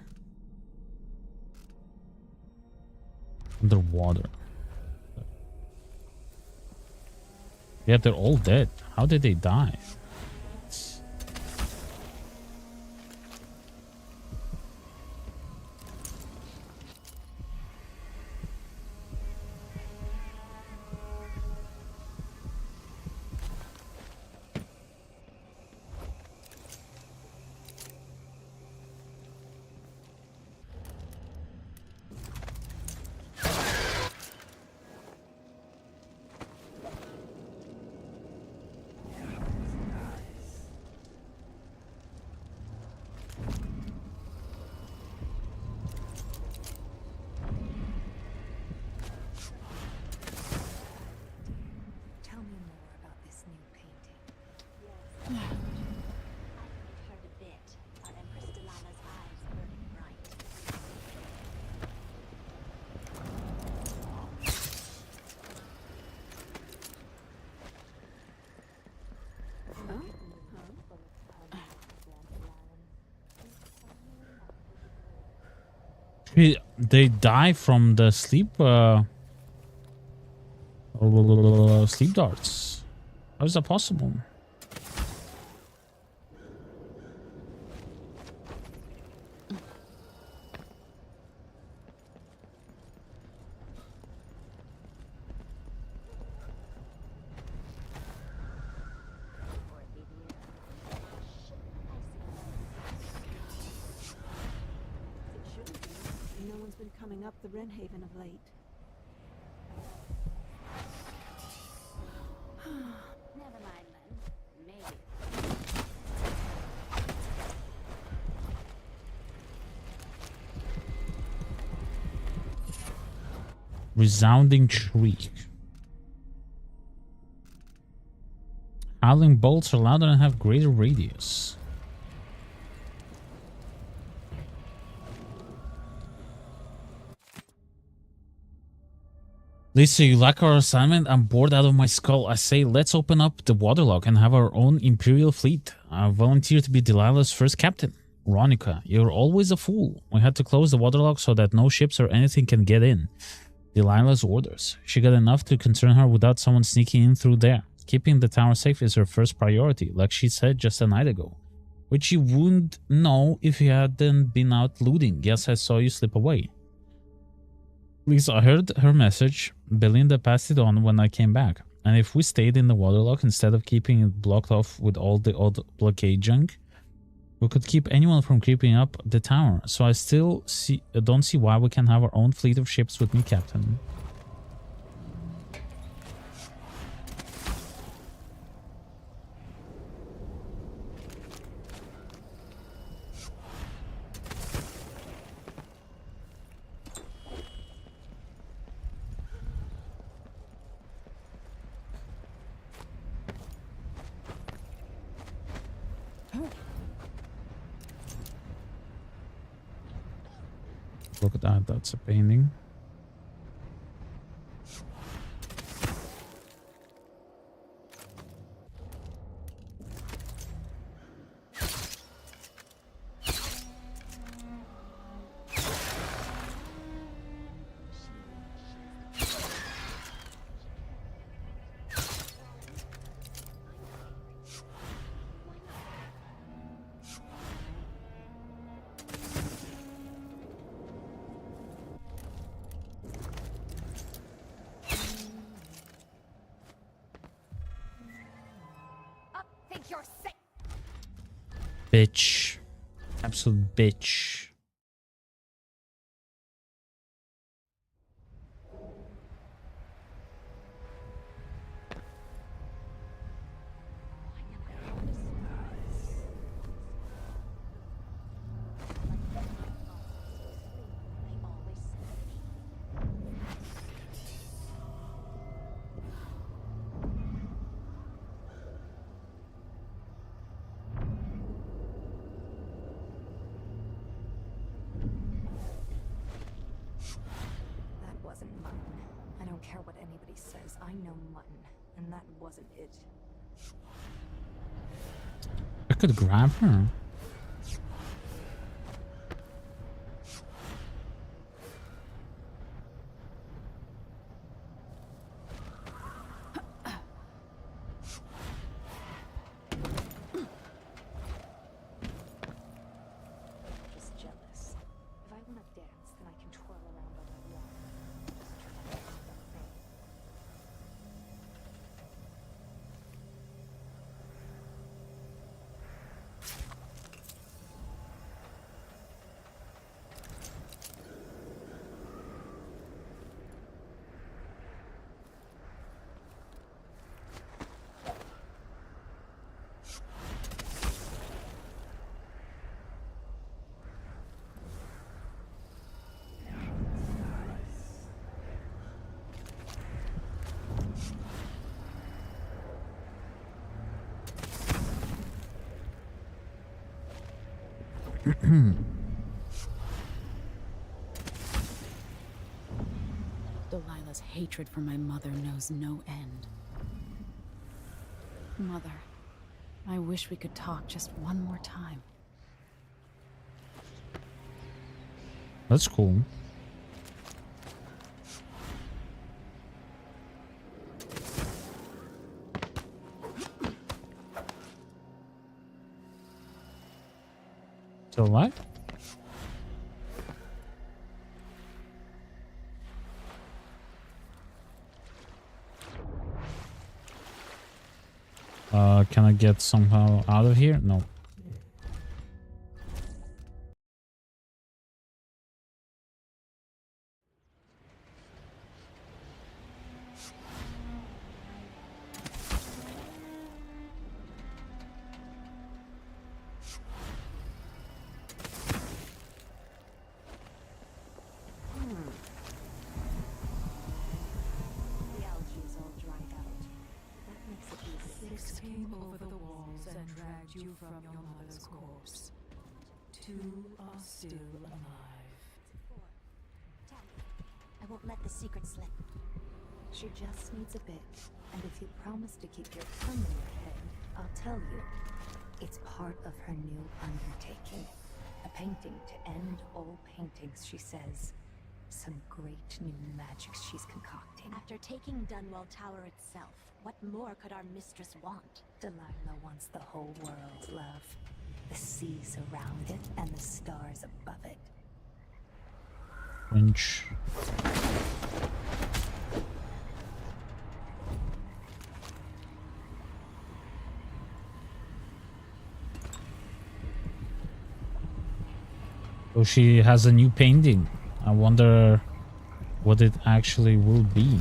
Underwater. Yeah, they're all dead. How did they die? Tell me more about this new painting. Yes. I heard a bit about Empress Delilah's eyes burning bright. They die from the sleep sleep darts. How is that possible? No one's been coming up the Renhaven of late. Never mind then. Maybe. Resounding shriek. Howling bolts are louder and have greater radius. Lisa, you like our assignment? I'm bored out of my skull. I say, let's open up the waterlock and have our own Imperial fleet. I volunteer to be Delilah's first captain. Veronica, you're always a fool. We had to close the waterlock so that no ships or anything can get in. Delilah's orders. She got enough to concern her without someone sneaking in through there. Keeping the tower safe is her first priority, like she said just a night ago. Which you wouldn't know if you hadn't been out looting. Yes, I saw you slip away. Lisa, I heard her message. Belinda passed it on when I came back. And if we stayed in the waterlock instead of keeping it blocked off with all the old blockade junk, we could keep anyone from creeping up the tower. So I still don't see why we can't have our own fleet of ships with me, Captain. Look at that, that's a painting. Bitch. Absolute bitch. That wasn't mutton. I don't care what anybody says. I know mutton, and that wasn't it. I could grab her. Just jealous. If I want to dance, then I can twirl around all I want. Just try to do that thing. Delilah's hatred for my mother knows no end. Mother, I wish we could talk just one more time. That's cool. Still alive? Can I get somehow out of here? No. The algae's all dried out. That makes it easy. Six came over the walls and dragged you from your mother's corpse. 2 are still alive. I won't let the secret slip. She just needs a bit. And if you promise to keep your tongue in your head, I'll tell you. It's part of her new undertaking. A painting to end all paintings, she says. Some great new magics she's concocting. After taking Dunwall Tower itself, what more could our mistress want? Delilah wants the whole world's love. The seas around it and the stars above it. Winch. Oh, she has a new painting. I wonder what it actually will be.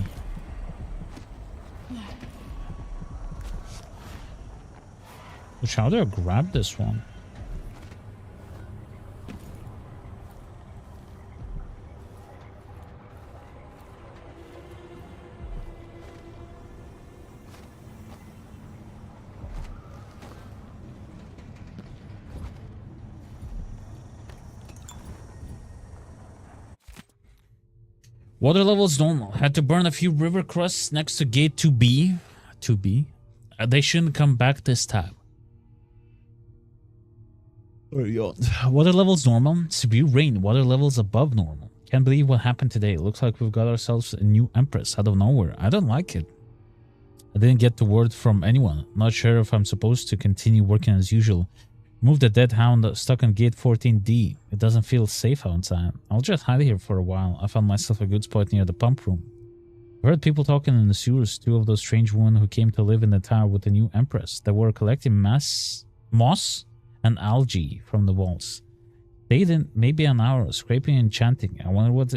Which, how do I grab this one? Water levels normal. Had to burn a few river crusts next to gate 2B. 2B? They shouldn't come back this time. Water levels normal. Severe rain. Water levels above normal. Can't believe what happened today. Looks like we've got ourselves a new empress out of nowhere. I don't like it. I didn't get the word from anyone. Not sure if I'm supposed to continue working as usual. Move the dead hound stuck on gate 14D. It doesn't feel safe outside. I'll just hide here for a while. I found myself a good spot near the pump room. I heard people talking in the sewers. 2 of those strange women who came to live in the tower with the new empress. They were collecting moss and algae from the walls. Stayed in maybe an hour, scraping and chanting. I wonder what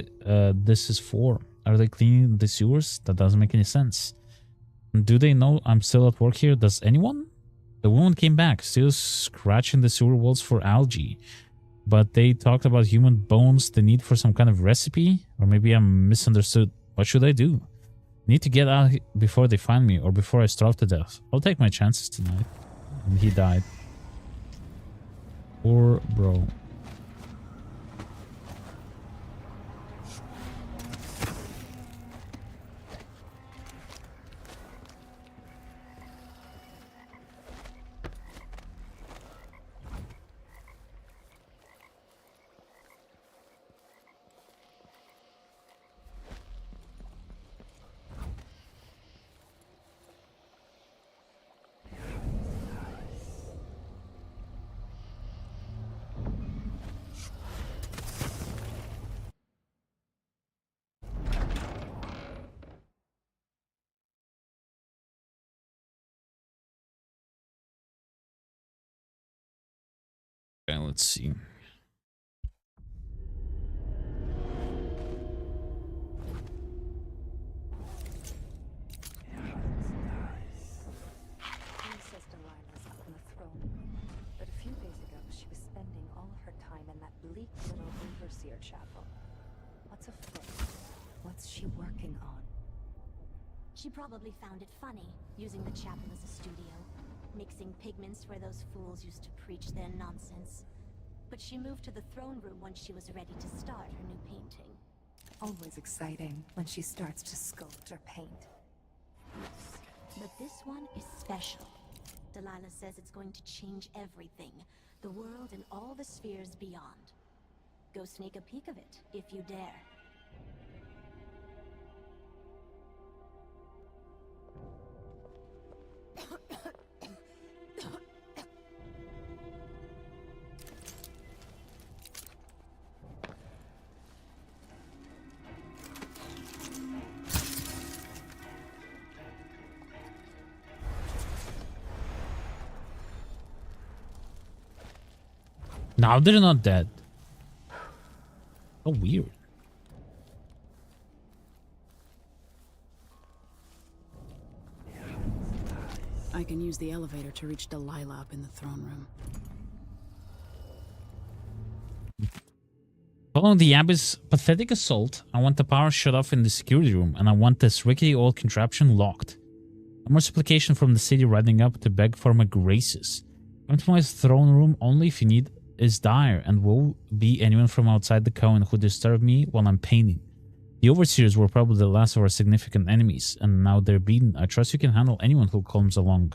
this is for. Are they cleaning the sewers? That doesn't make any sense. Do they know I'm still at work here? Does anyone? The woman came back, still scratching the sewer walls for algae. But they talked about human bones, the need for some kind of recipe? Or maybe I misunderstood. What should I do? Need to get out before they find me or before I starve to death. I'll take my chances tonight. And he died. Poor bro. Okay, let's see. Princess Delilah's up in the throne room, but a few days ago she was spending all of her time in that bleak little overseer chapel. What's afoot? What's she working on? She probably found it funny, using the chapel as a studio, mixing pigments where those fools used to preach their nonsense. But she moved to the throne room when she was ready to start her new painting. Always exciting when she starts to sculpt or paint. But this one is special. Delilah says it's going to change everything, the world and all the spheres beyond. Go sneak a peek of it, if you dare. Now they're not dead. Oh, weird. I can use the elevator to reach Delilah up in the throne room. Following the Abbey's pathetic assault, I want the power shut off in the security room, and I want this rickety old contraption locked. No more supplication from the city riding up to beg for my graces. Come to my throne room only if you need is dire, and woe be anyone from outside the cone who disturb me while I'm painting. The overseers were probably the last of our significant enemies, and now they're beaten. I trust you can handle anyone who comes along.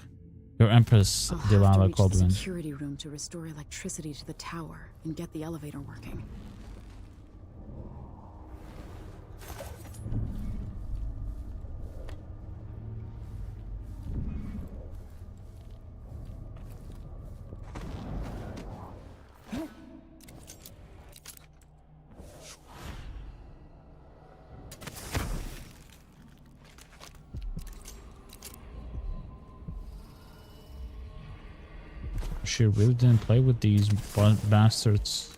Your Empress, Delilah the Caldwin. Security room to restore electricity to the tower and get the elevator working. She really didn't play with these bastards.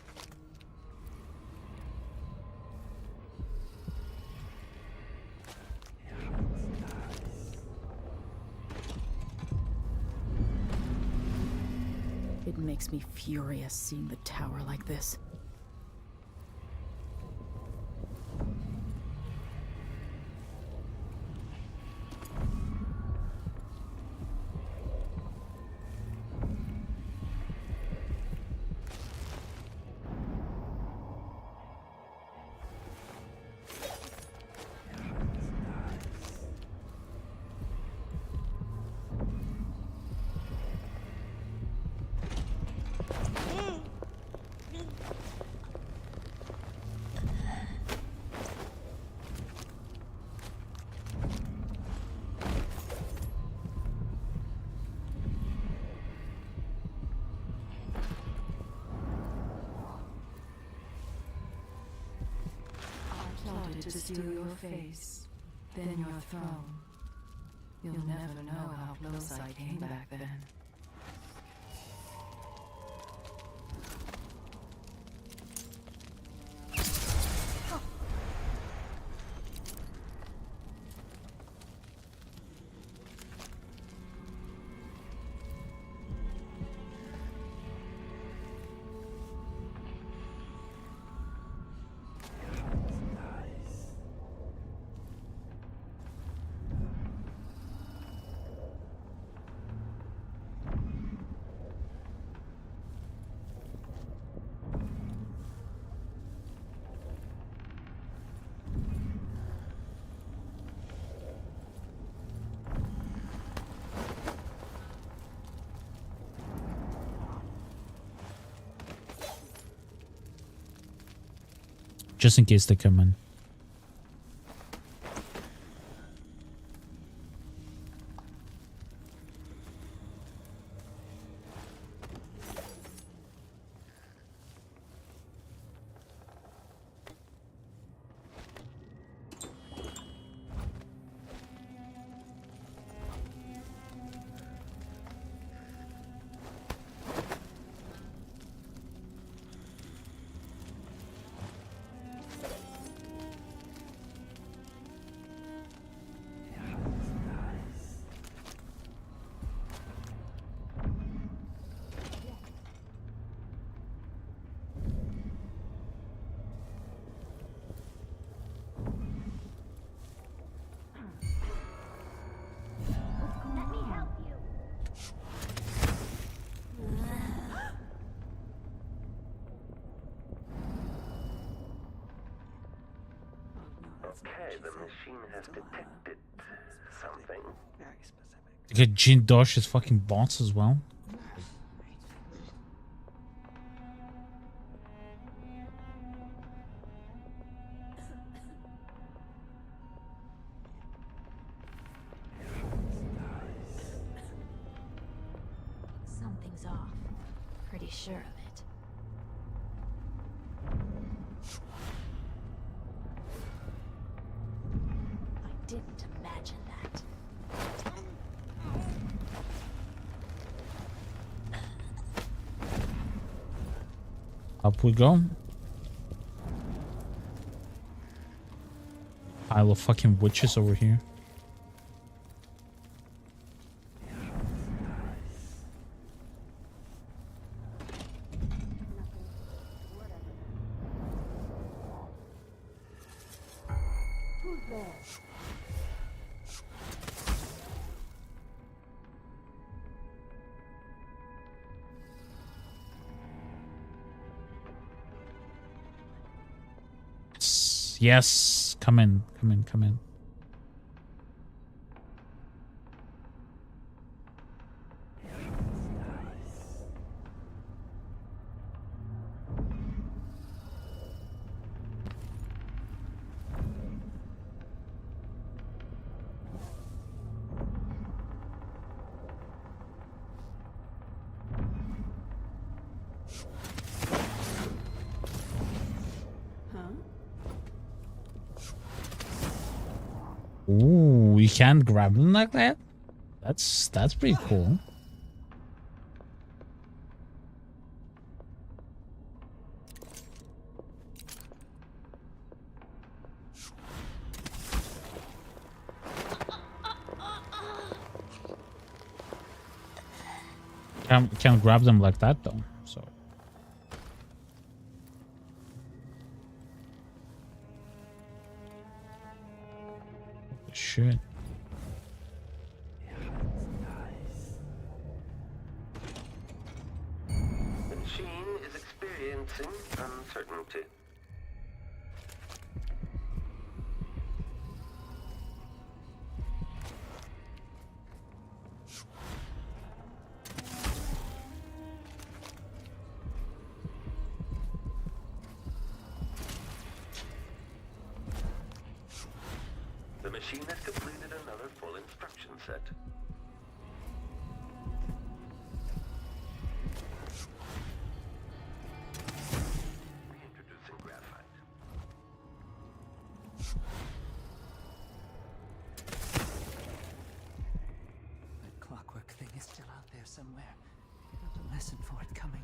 It makes me furious seeing the tower like this. Plotted to steal your face, then your throne. You'll never know how close I came back then. just in case they come in. Okay, the machine has detected something. They got Jin Dosh's fucking bots as well. Something's off. Pretty sure of it. I didn't imagine that. Up we go. Pile of fucking witches over here. Yes, come in, come in, come in. Ooh, you can't grab them like that? That's pretty cool. Can't grab them like that though. So shit. The machine is experiencing uncertainty. The machine has completed another full instruction set. Reintroducing graphite. That clockwork thing is still out there somewhere. Not a lesson for it coming.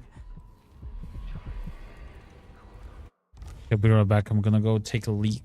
Okay, be right back. I'm gonna go take a leak.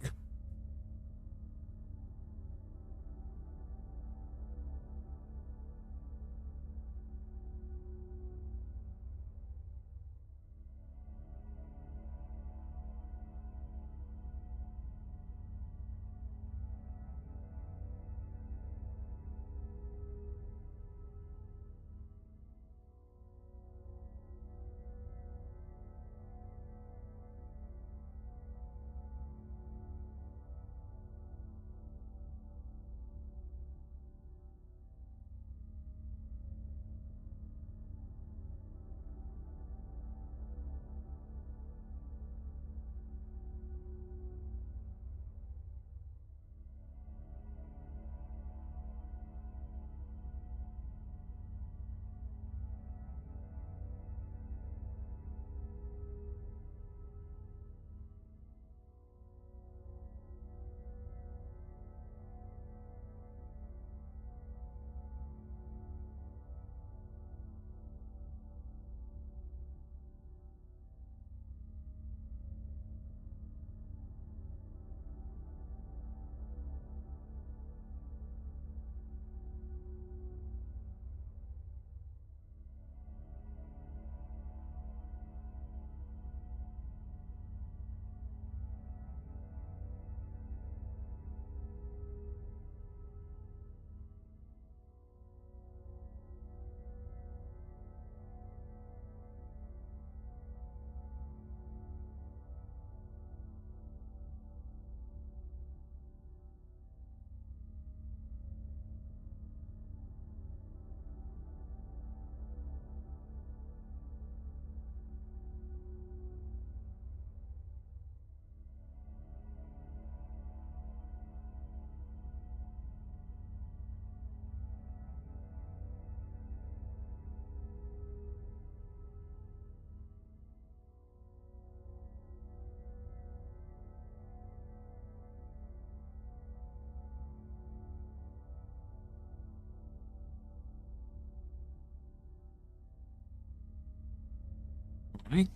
Right.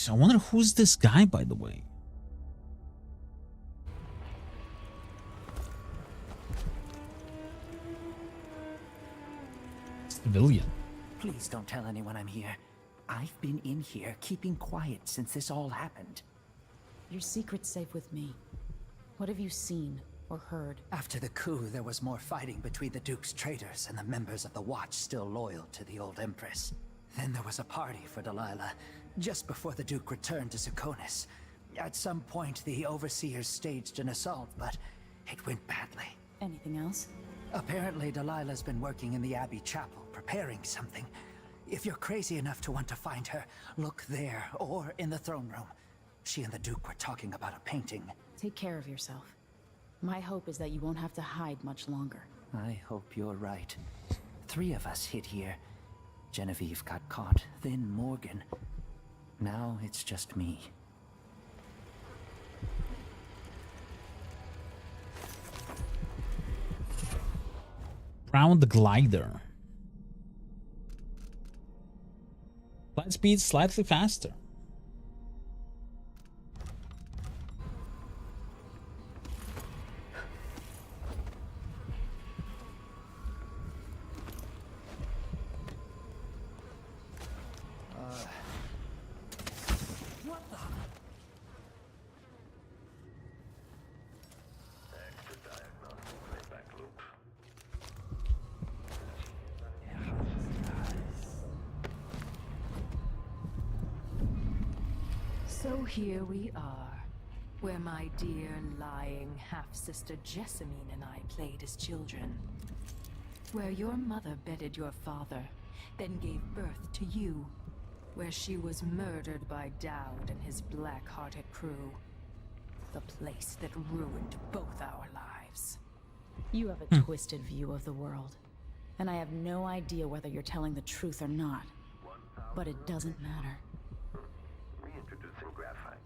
I wonder who's this guy, by the way. Civilian. Please don't tell anyone I'm here. I've been in here keeping quiet since this all happened. Your secret's safe with me. What have you seen or heard? After the coup, there was more fighting between the Duke's traitors and the members of the Watch still loyal to the old Empress. Then there was a party for Delilah, just before the Duke returned to Sukonis. At some point, the Overseers staged an assault, but it went badly. Anything else? Apparently, Delilah's been working in the Abbey Chapel, preparing something. If you're crazy enough to want to find her, look there, or in the throne room. She and the Duke were talking about a painting. Take care of yourself. My hope is that you won't have to hide much longer. I hope you're right. 3 of us hid here. Genevieve got caught, then Morgan. Now it's just me. Round glider. Flight speed slightly faster. What the? So here we are, where my dear lying half-sister Jessamine and I played as children. Where your mother bedded your father, then gave birth to you. Where she was murdered by Dowd and his black-hearted crew. The place that ruined both our lives. You have a twisted view of the world, and I have no idea whether you're telling the truth or not. But it doesn't matter. Reintroducing graphite.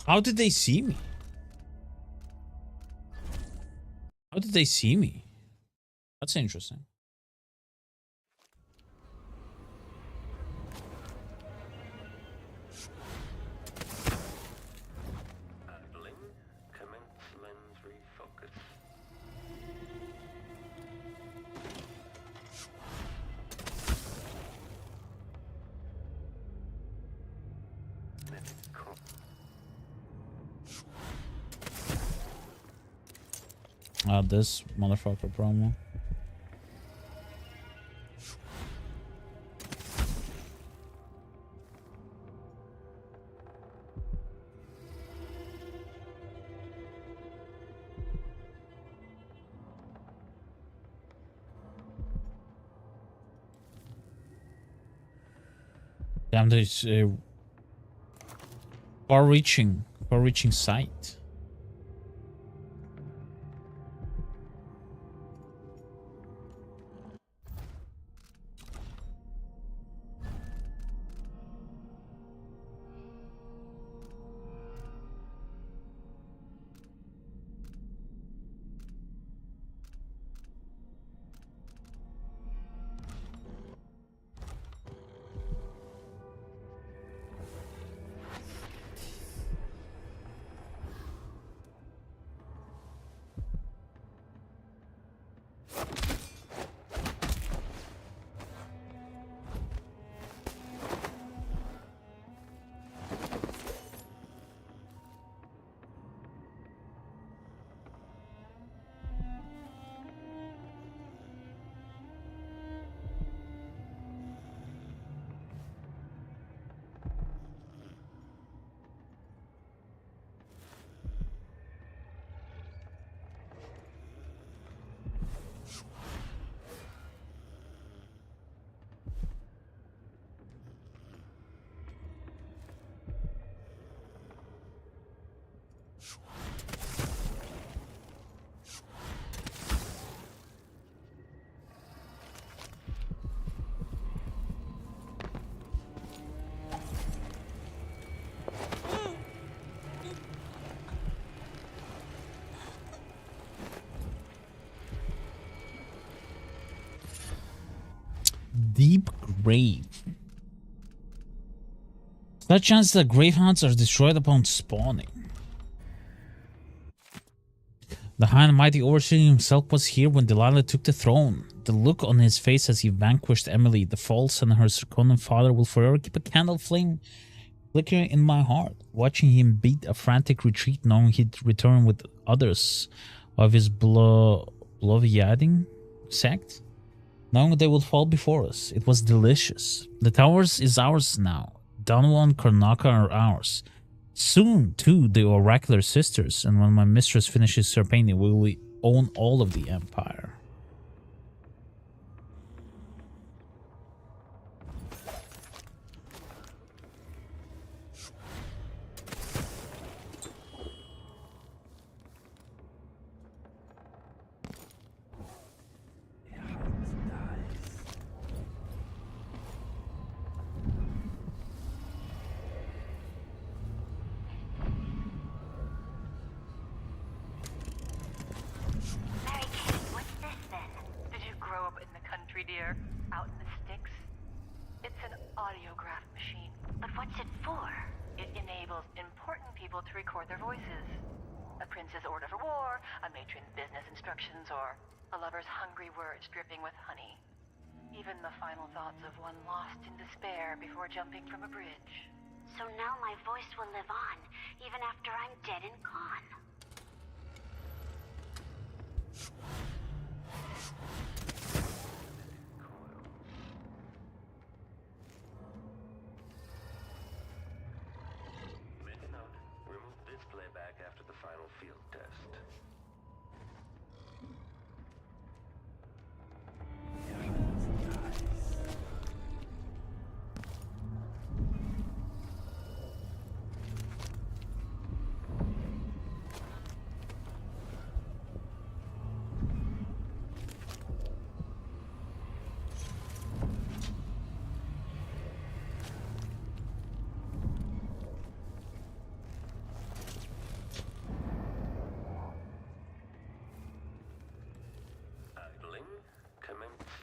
How did they see me? How did they see me? That's interesting. Handling. Commence lens refocus. This motherfucker promo. Damn, there's a far-reaching sight. Deep grave. Such chance that gravehounds are destroyed upon spawning. The high and mighty overseer himself was here when Delilah took the throne. The look on his face as he vanquished Emily, the false, and her Serkonan father will forever keep a candle flame flickering in my heart. Watching him beat a frantic retreat, knowing he'd return with others of his Bloviading sect, knowing they would fall before us. It was delicious. The towers is ours now. Dunwall and Karnaca are ours. Soon, too, the oracular sisters, and when my mistress finishes her painting, we will own all of the empire. Dear, out in the sticks. It's an audiograph machine. But what's it for? It enables important people to record their voices. A prince's order for war, a matron's business instructions, or a lover's hungry words dripping with honey. Even the final thoughts of one lost in despair before jumping from a bridge. So now my voice will live on, even after I'm dead and gone. After the final field test.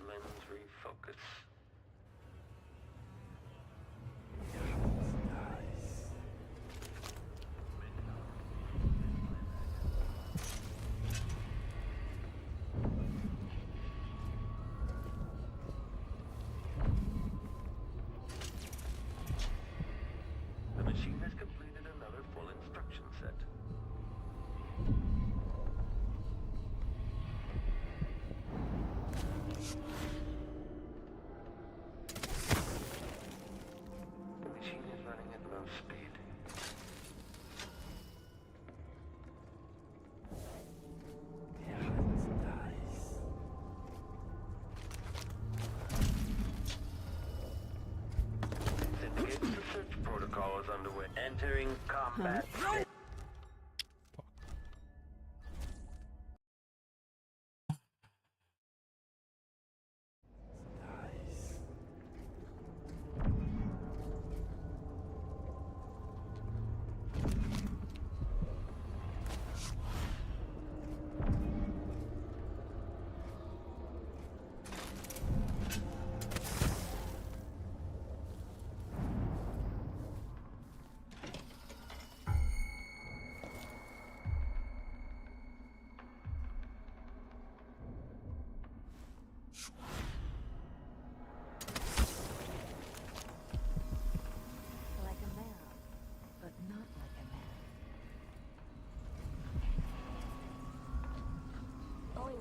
Lens refocus. The machine has completed another full instruction set. Speed. The search protocol is underway. Entering combat.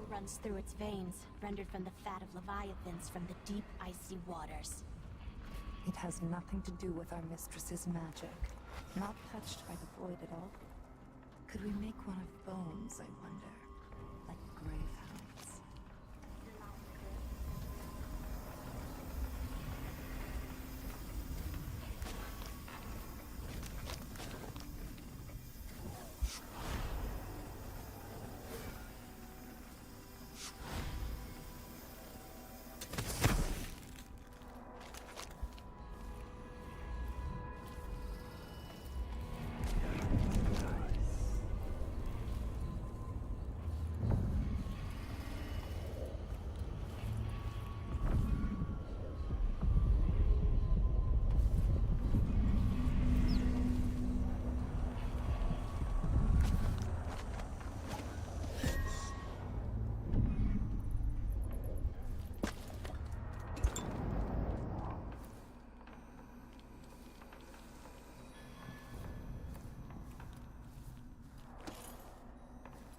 Runs through its veins, rendered from the fat of leviathans from the deep, icy waters. It has nothing to do with our mistress's magic. Not touched by the void at all. Could we make one of bones, I wonder? Like gravehounds.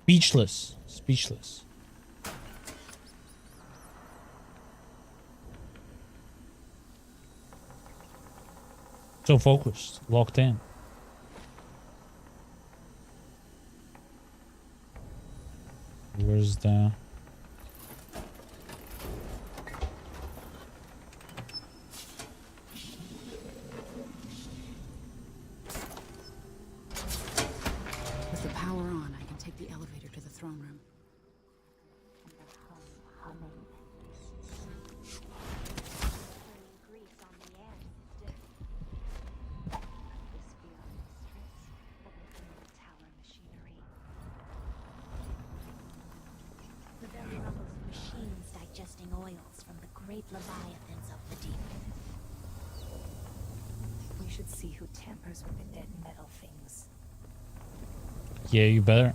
Speechless. Speechless. So focused, locked in. Where's the... With the power on, I can take the elevator to the throne room. The very rumble of machines digesting oils from the great leviathans of the deep. We should see who tampers with the dead metal things. Yeah, you better.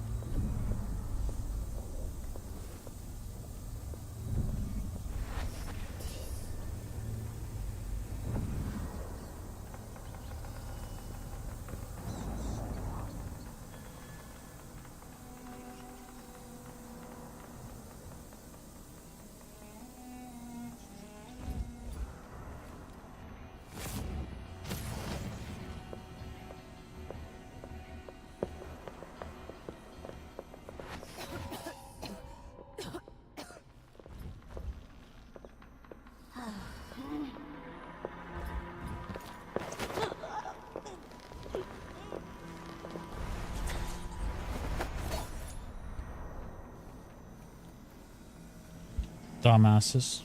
Dumbasses.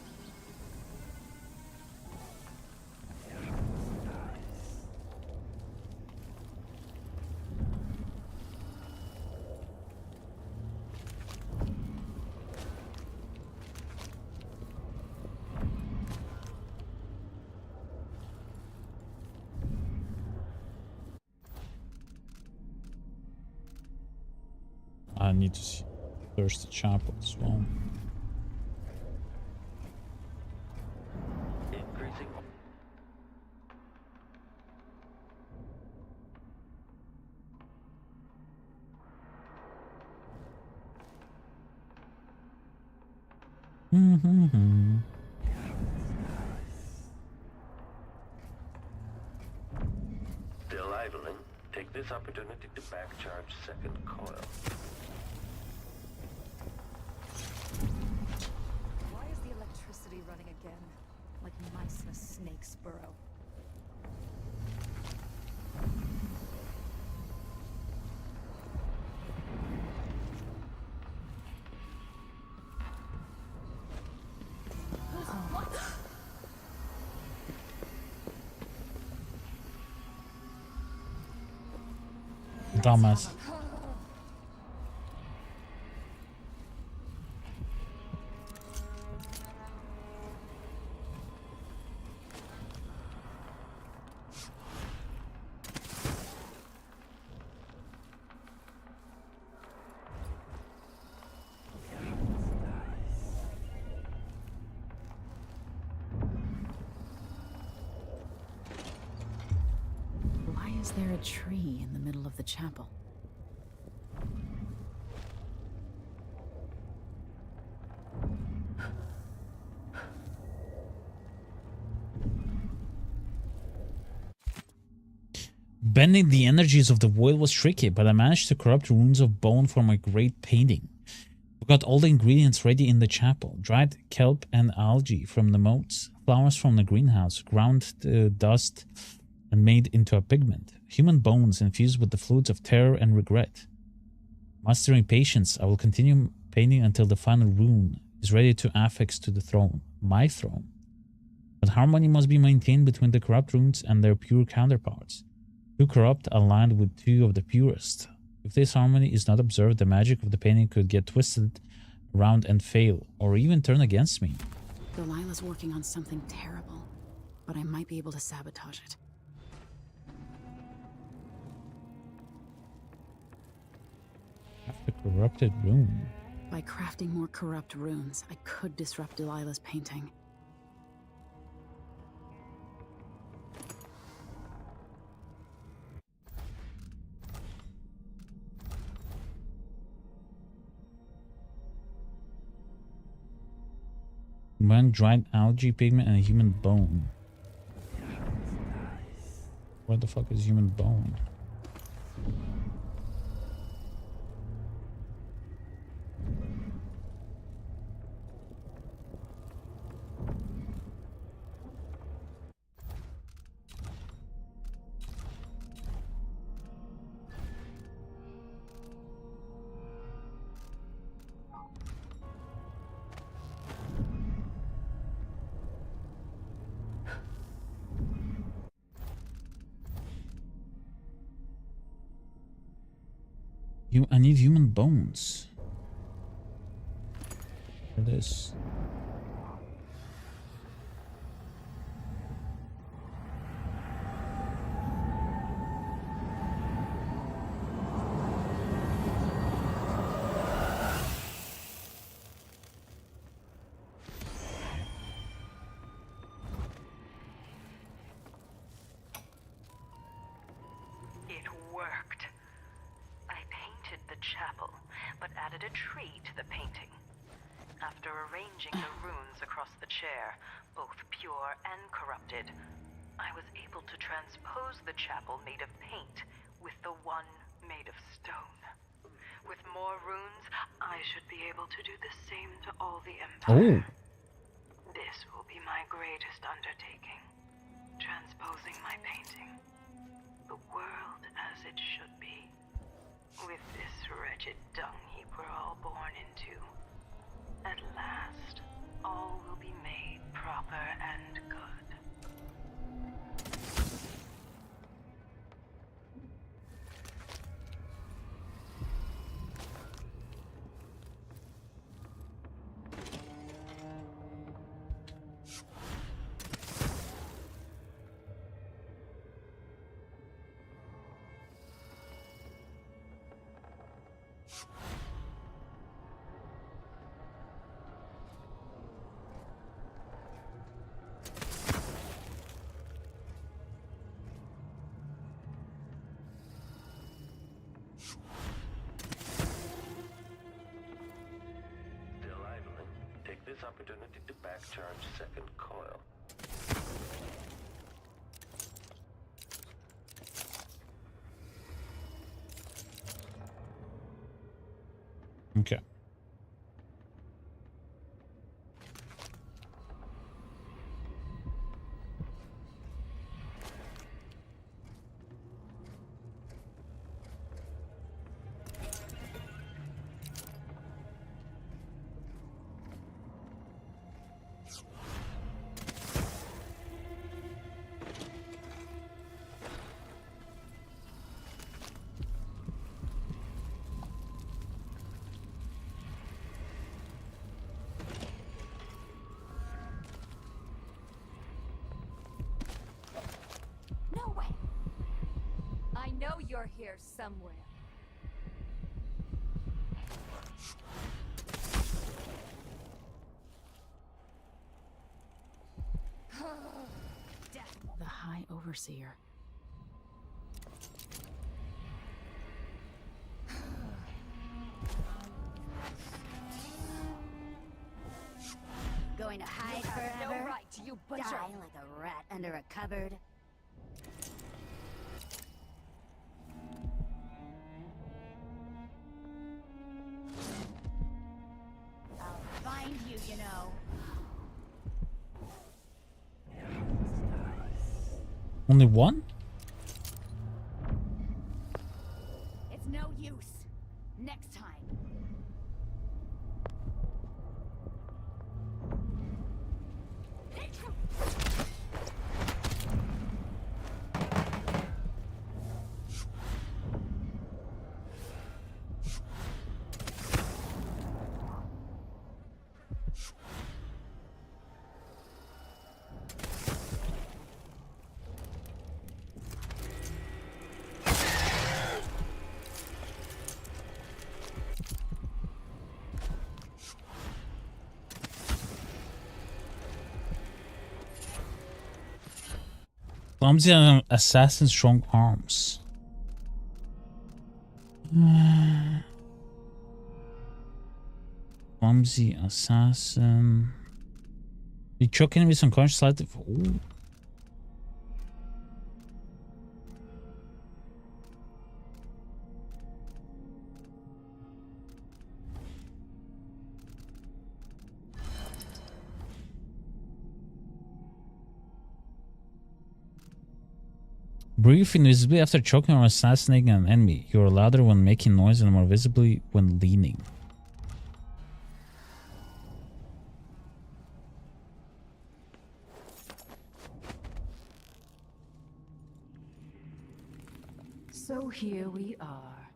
I need to see first the chapel as well. Increasing. Still idling. Take this opportunity to back charge second coil. Why is the electricity running again? Like mice in a snake's burrow. Dumbass. Why is there a tree in the middle of the chapel? Bending the energies of the void was tricky, but I managed to corrupt runes of bone for my great painting. We got all the ingredients ready in the chapel. Dried kelp and algae from the moats, flowers from the greenhouse, ground dust and made into a pigment, human bones infused with the fluids of terror and regret. Mastering patience, I will continue painting until the final rune is ready to affix to the throne, my throne. But harmony must be maintained between the corrupt runes and their pure counterparts. Two corrupt aligned with two of the purest. If this harmony is not observed, the magic of the painting could get twisted around and fail, or even turn against me. Delilah's working on something terrible, but I might be able to sabotage it. The corrupted rune. By crafting more corrupt runes, I could disrupt Delilah's painting. Combine dried algae pigment and a human bone. Where the fuck is human bone? I need human bones. For this. It worked. I painted the chapel, but added a tree to the painting. After arranging the runes across the chair, both pure and corrupted, I was able to transpose the chapel made of paint with the one made of stone. With more runes, I should be able to do the same to all the Empire. This will be my greatest undertaking. Transposing my painting. The world as it should be. With this wretched dung heap we're all born into. At last, all will be made proper and good. This opportunity to back-charge second coil. Okay. I know you're here somewhere. The High Overseer. Going to hide forever? No right, you butcher. Die like a rat under a cupboard. I'll find you, you know. Only one? It's no use. Next time. Clumsy assassin, strong arms. Clumsy assassin. You choke enemies unconscious slightly. Ooh. Breathe invisibly after choking or assassinating an enemy. You're louder when making noise and more visibly when leaning. So here we are,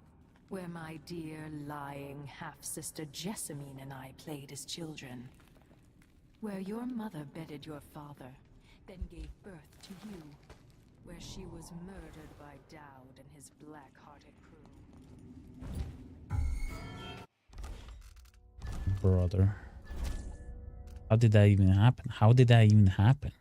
where my dear lying half-sister Jessamine and I played as children. Where your mother bedded your father, then gave birth to you. Where she was murdered by Dowd and his black-hearted crew. Brother. How did that even happen? How did that even happen?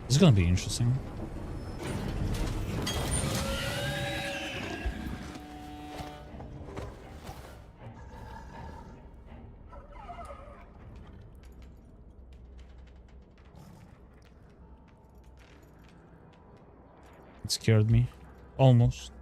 This is gonna be interesting. It scared me. Almost.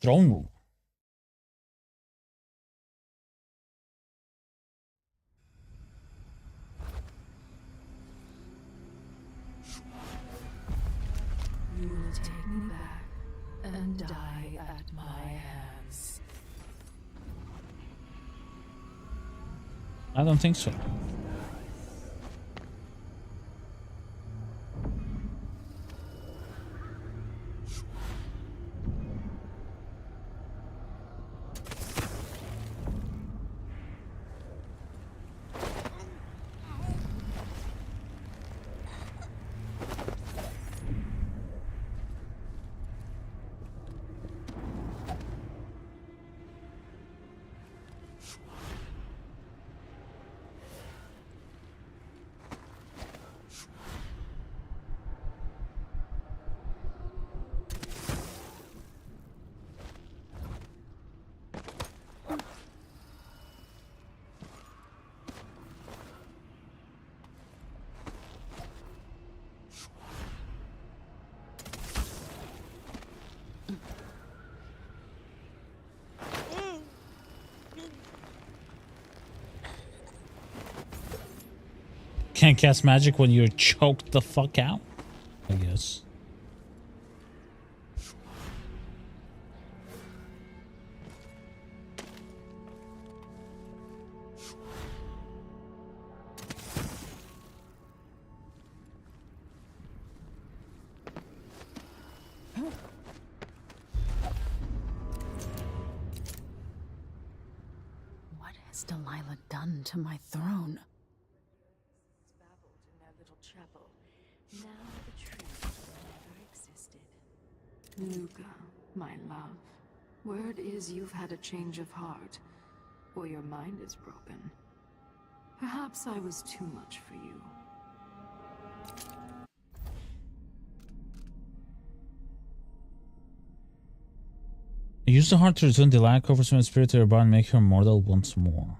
Throne room. You will take me back and die at my hands. I don't think so. Can't cast magic when you're choked the fuck out, I guess. has Delilah done to my throne? Babbled in their little chapel. Now the truth never existed. Luca, my love, word is you've had a change of heart, or your mind is broken. Perhaps I was too much for you. Use the heart to return Delilah, cover some spirit to her body and make her mortal once more.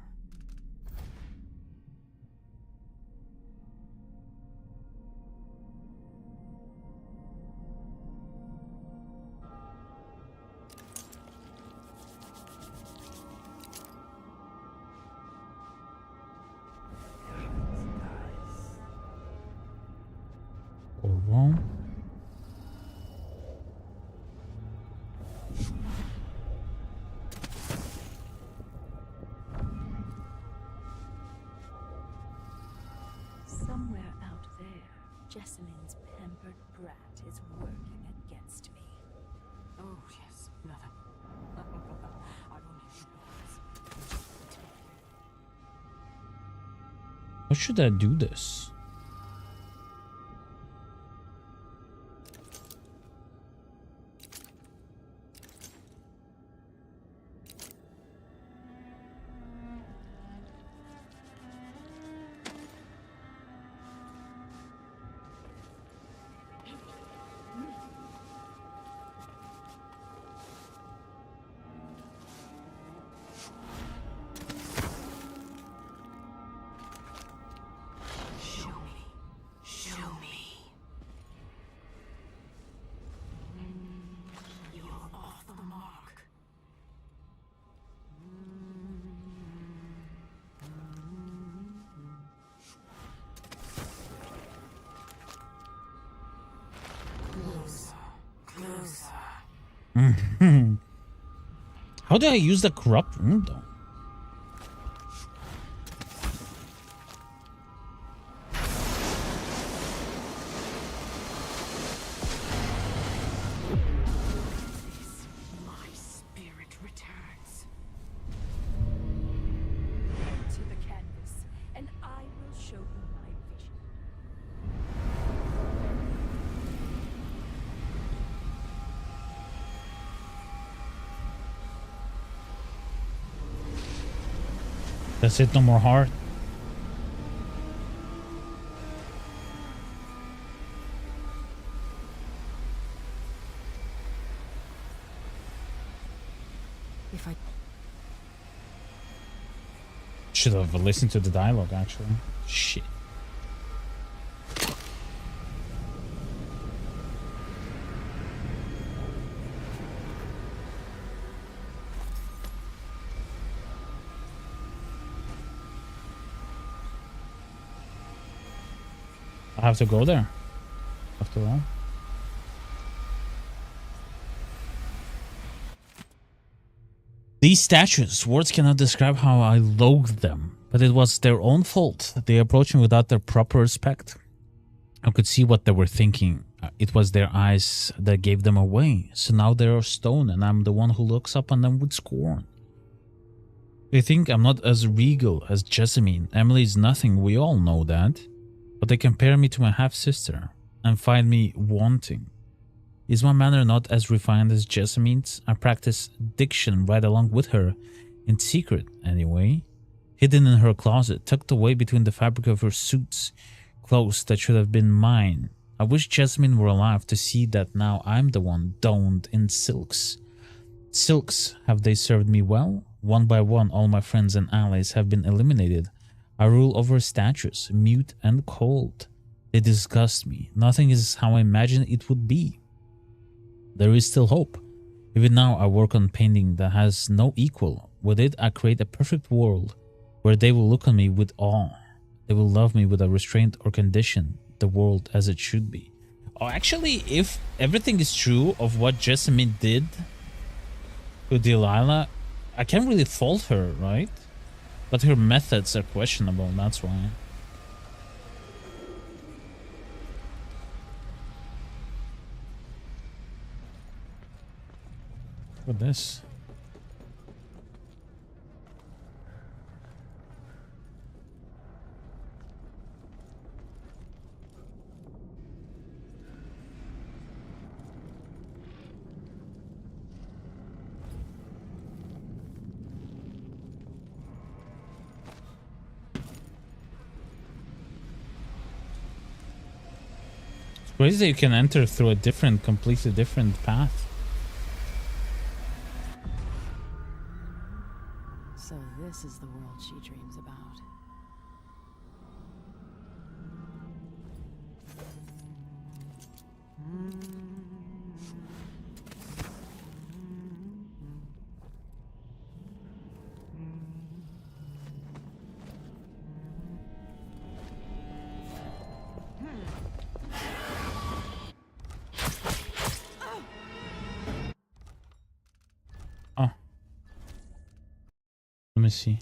Or wrong. Somewhere out there, Jessamine's pampered brat is working against me. Oh, yes, nothing. I don't even know. How should I do this? Show me. You're off the mark. Closer. Closer. How do I use the corrupt room though? My spirit returns. To the canvas, and I will show you my vision. That's it, no more heart. If I Should have listened to the dialogue actually. Shit. I have to go there, after all. These statues, words cannot describe how I loathed them, but it was their own fault. They approached me without their proper respect. I could see what they were thinking. It was their eyes that gave them away. So now they are stone, and I'm the one who looks up on them with scorn. They think I'm not as regal as Jessamine. Emily is nothing, we all know that. But they compare me to my half-sister and find me wanting. Is my manner not as refined as Jessamine's? I practice diction right along with her, in secret anyway. Hidden in her closet, tucked away between the fabric of her suits, clothes that should have been mine. I wish Jessamine were alive to see that now I'm the one donned in silks. Silks, have they served me well? One by one, all my friends and allies have been eliminated. I rule over statues, mute and cold. They disgust me. Nothing is how I imagined it would be. There is still hope. Even now I work on painting that has no equal. With it I create a perfect world where they will look on me with awe. They will love me with a restraint or condition, the world as it should be. Oh, actually, if everything is true of what Jessamine did to Delilah, I can't really fault her, right? But her methods are questionable, that's why. Look at this. Crazy you can enter through a completely different path. So this is the world she dreams about. Oh. Let me see.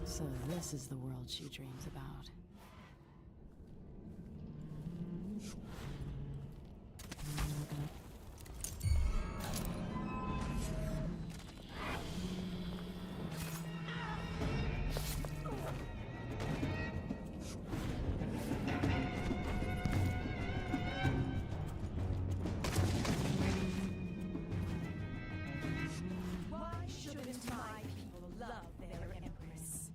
So this is the world she dreams about. Why shouldn't my people love their empress?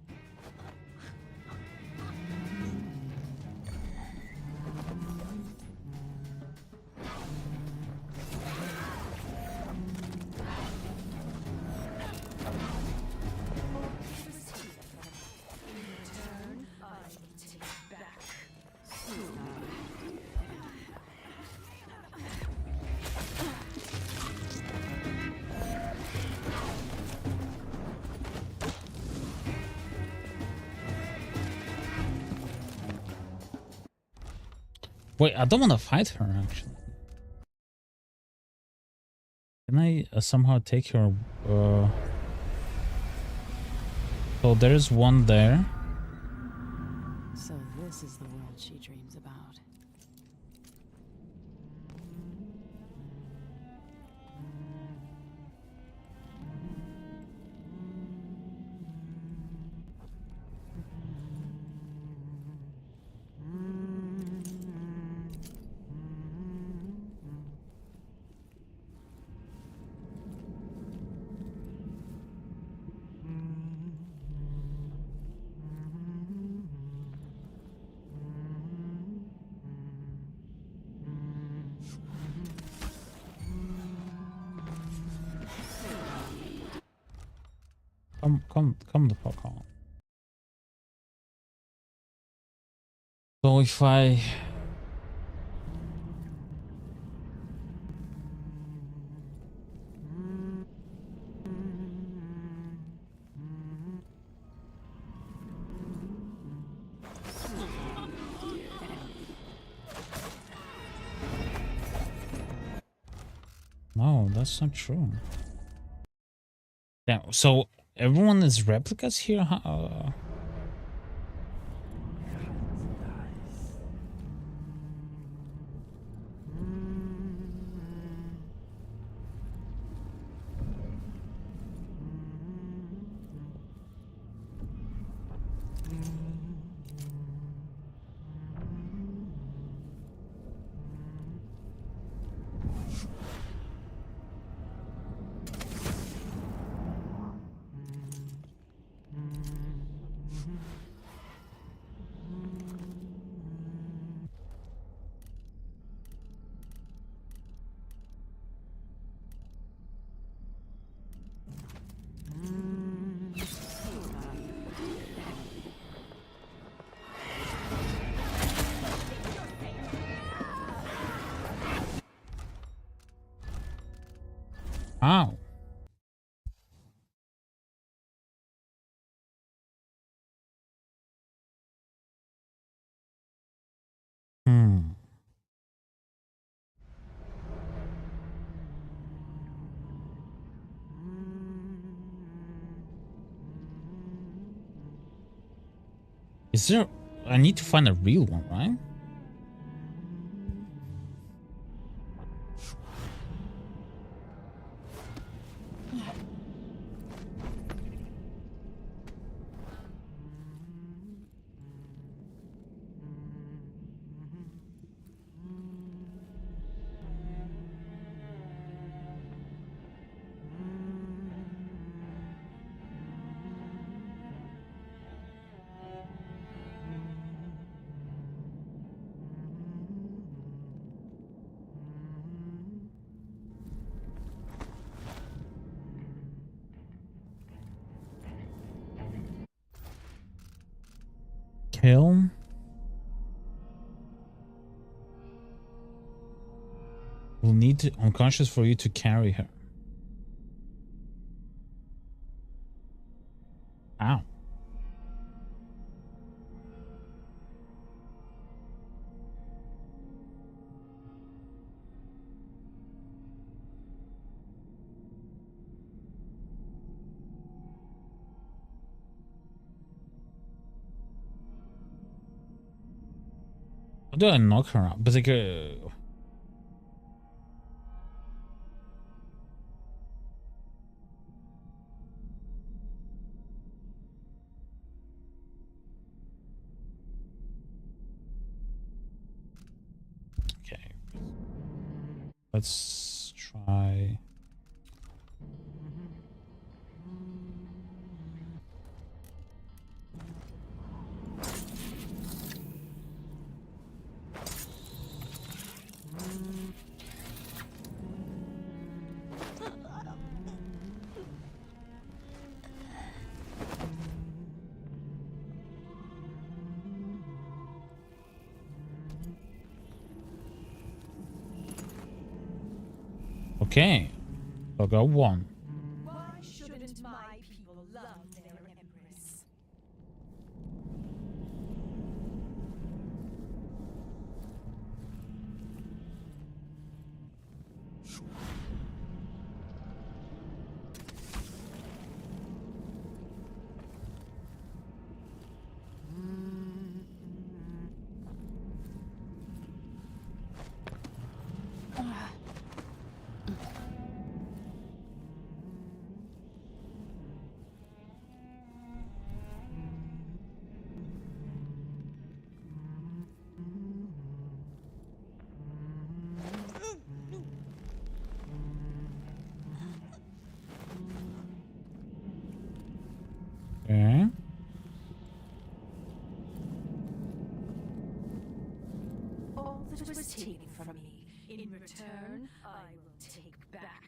Wait, I don't want to fight her actually. Can I somehow take her? So there's one there. So this is the world she dreams about. Come the fuck on. So if I... No, that's not true. Yeah, so everyone is replicas here, huh? Ow. Is there... I need to find a real one, right? pill. We'll need to unconscious for you to carry her. Ow. How do I knock her out? But like, okay. Let's try. Okay, so I got one. Why shouldn't my people love their empress? Okay. All that was taken from me, in return, I will take back.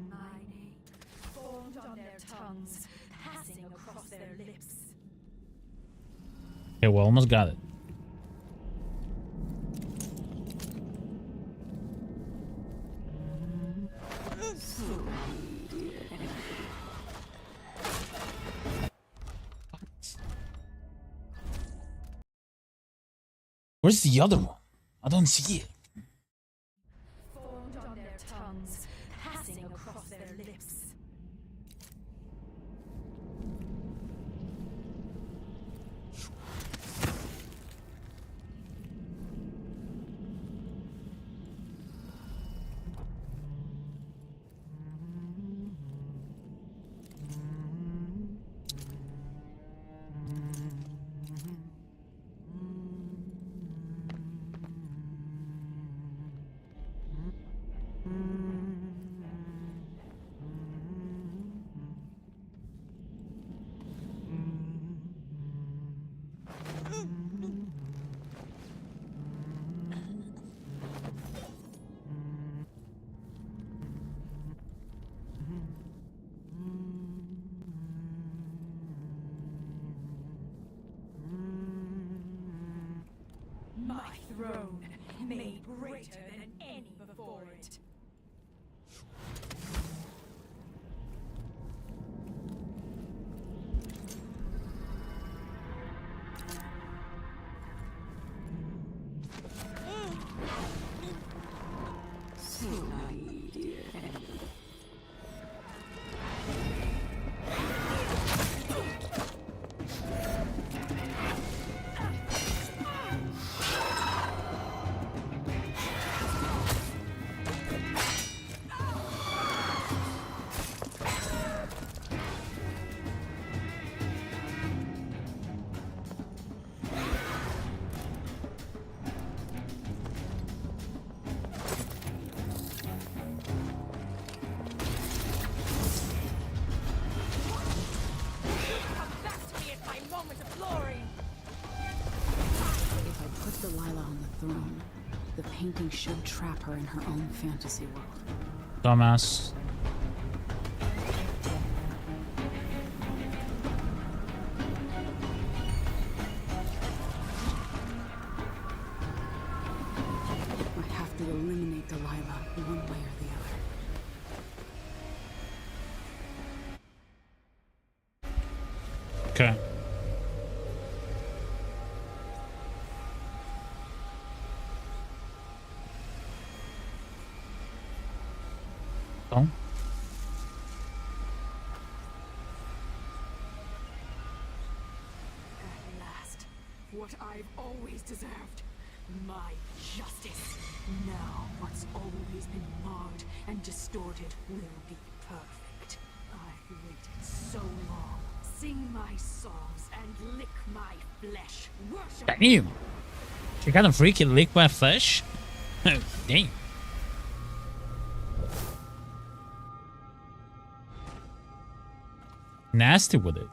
My name, formed on their tongues, passing across their lips. Okay, well, almost got it. Where's the other one? I don't see it. Formed on their tongues, passing across their lips. My throne, made greater than any before it. So naive, dear enemy. throne. The painting should trap her in her own fantasy world. Dumbass. I have to eliminate Delilah one way or the other. Okay. Oh. At last, what I've always deserved. My justice. Now what's always been marred and distorted will be perfect. I've waited so long. Sing my songs and lick my flesh. Worship. Damn. She kind of freaking lick my flesh. Damn. Nasty with it.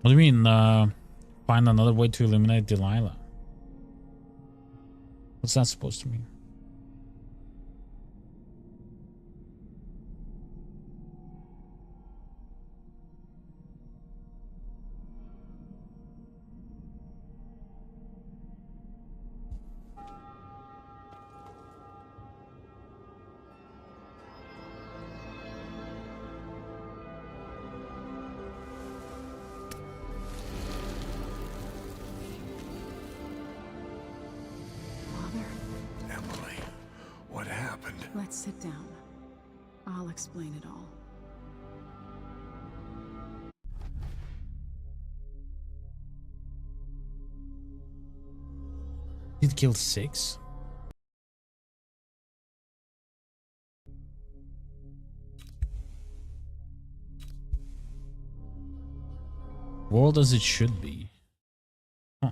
What do you mean, find another way to eliminate Delilah? What's that supposed to mean? Emily, what happened? Let's sit down. I'll explain it all. Did kill 6? World as it should be. Huh.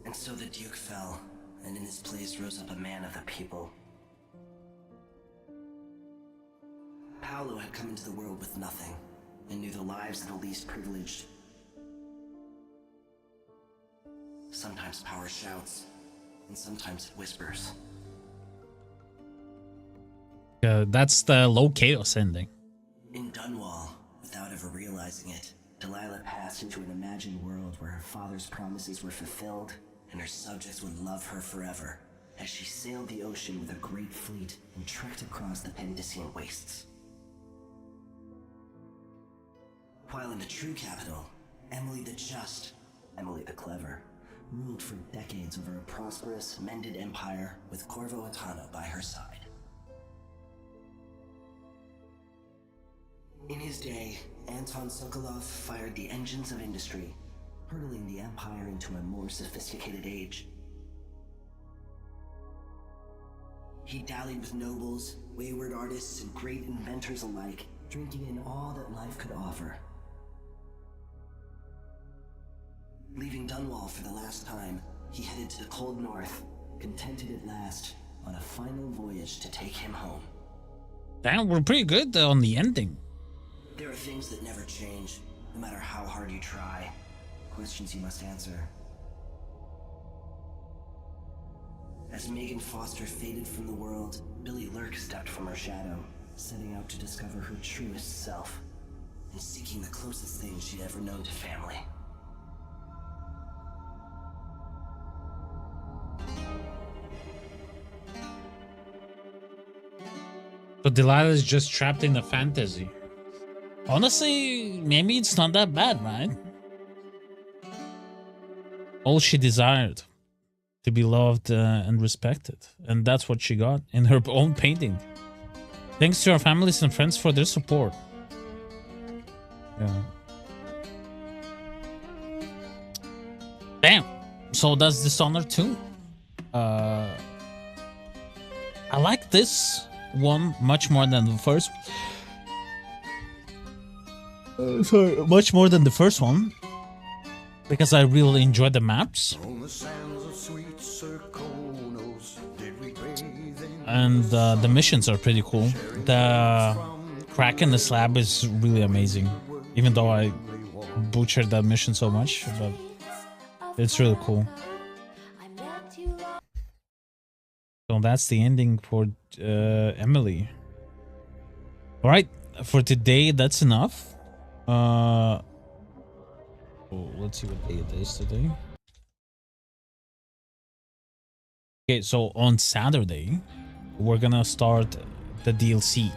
And so the Duke fell, and in his place rose up a man of the people. Paolo had come into the world with nothing, and knew the lives of the least privileged. Sometimes power shouts, and sometimes it whispers. That's the low chaos ending. In Dunwall, without ever realizing it, Delilah passed into an imagined world where her father's promises were fulfilled, and her subjects would love her forever, as she sailed the ocean with a great fleet and trekked across the Pendician wastes. While in the true capital, Emily the Just, Emily the Clever, ruled for decades over a prosperous, mended empire with Corvo Attano by her side. In his day, Anton Sokolov fired the engines of industry, hurtling the empire into a more sophisticated age. He dallied with nobles, wayward artists, and great inventors alike, drinking in all that life could offer. Leaving Dunwall for the last time, he headed to the cold north, contented at last, on a final voyage to take him home. Damn, we're pretty good on the ending. There are things that never change, no matter how hard you try. Questions you must answer. As Megan Foster faded from the world, Billy Lurk stepped from her shadow, setting out to discover her truest self, and seeking the closest thing she'd ever known to family. So Delilah is just trapped in a fantasy. Honestly, maybe it's not that bad, right? All she desired, to be loved and respected. And that's what she got in her own painting. Thanks to our families and friends for their support. Yeah. Damn. So that's Dishonored 2. I like this one much more than the first. Sorry, much more than the first one. Because I really enjoyed the maps. And the missions are pretty cool. The crack in the slab is really amazing. Even though I butchered that mission so much, but it's really cool. So that's the ending for Emily. All right, for today, that's enough. Let's see what day it is today. Okay, so on Saturday, we're gonna start the DLC,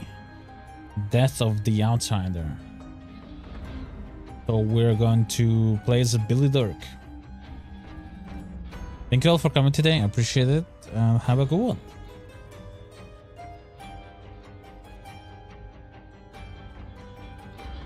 Death of the Outsider. So we're going to play as Billy Dirk. Thank you all for coming today. I appreciate it. Have a good one.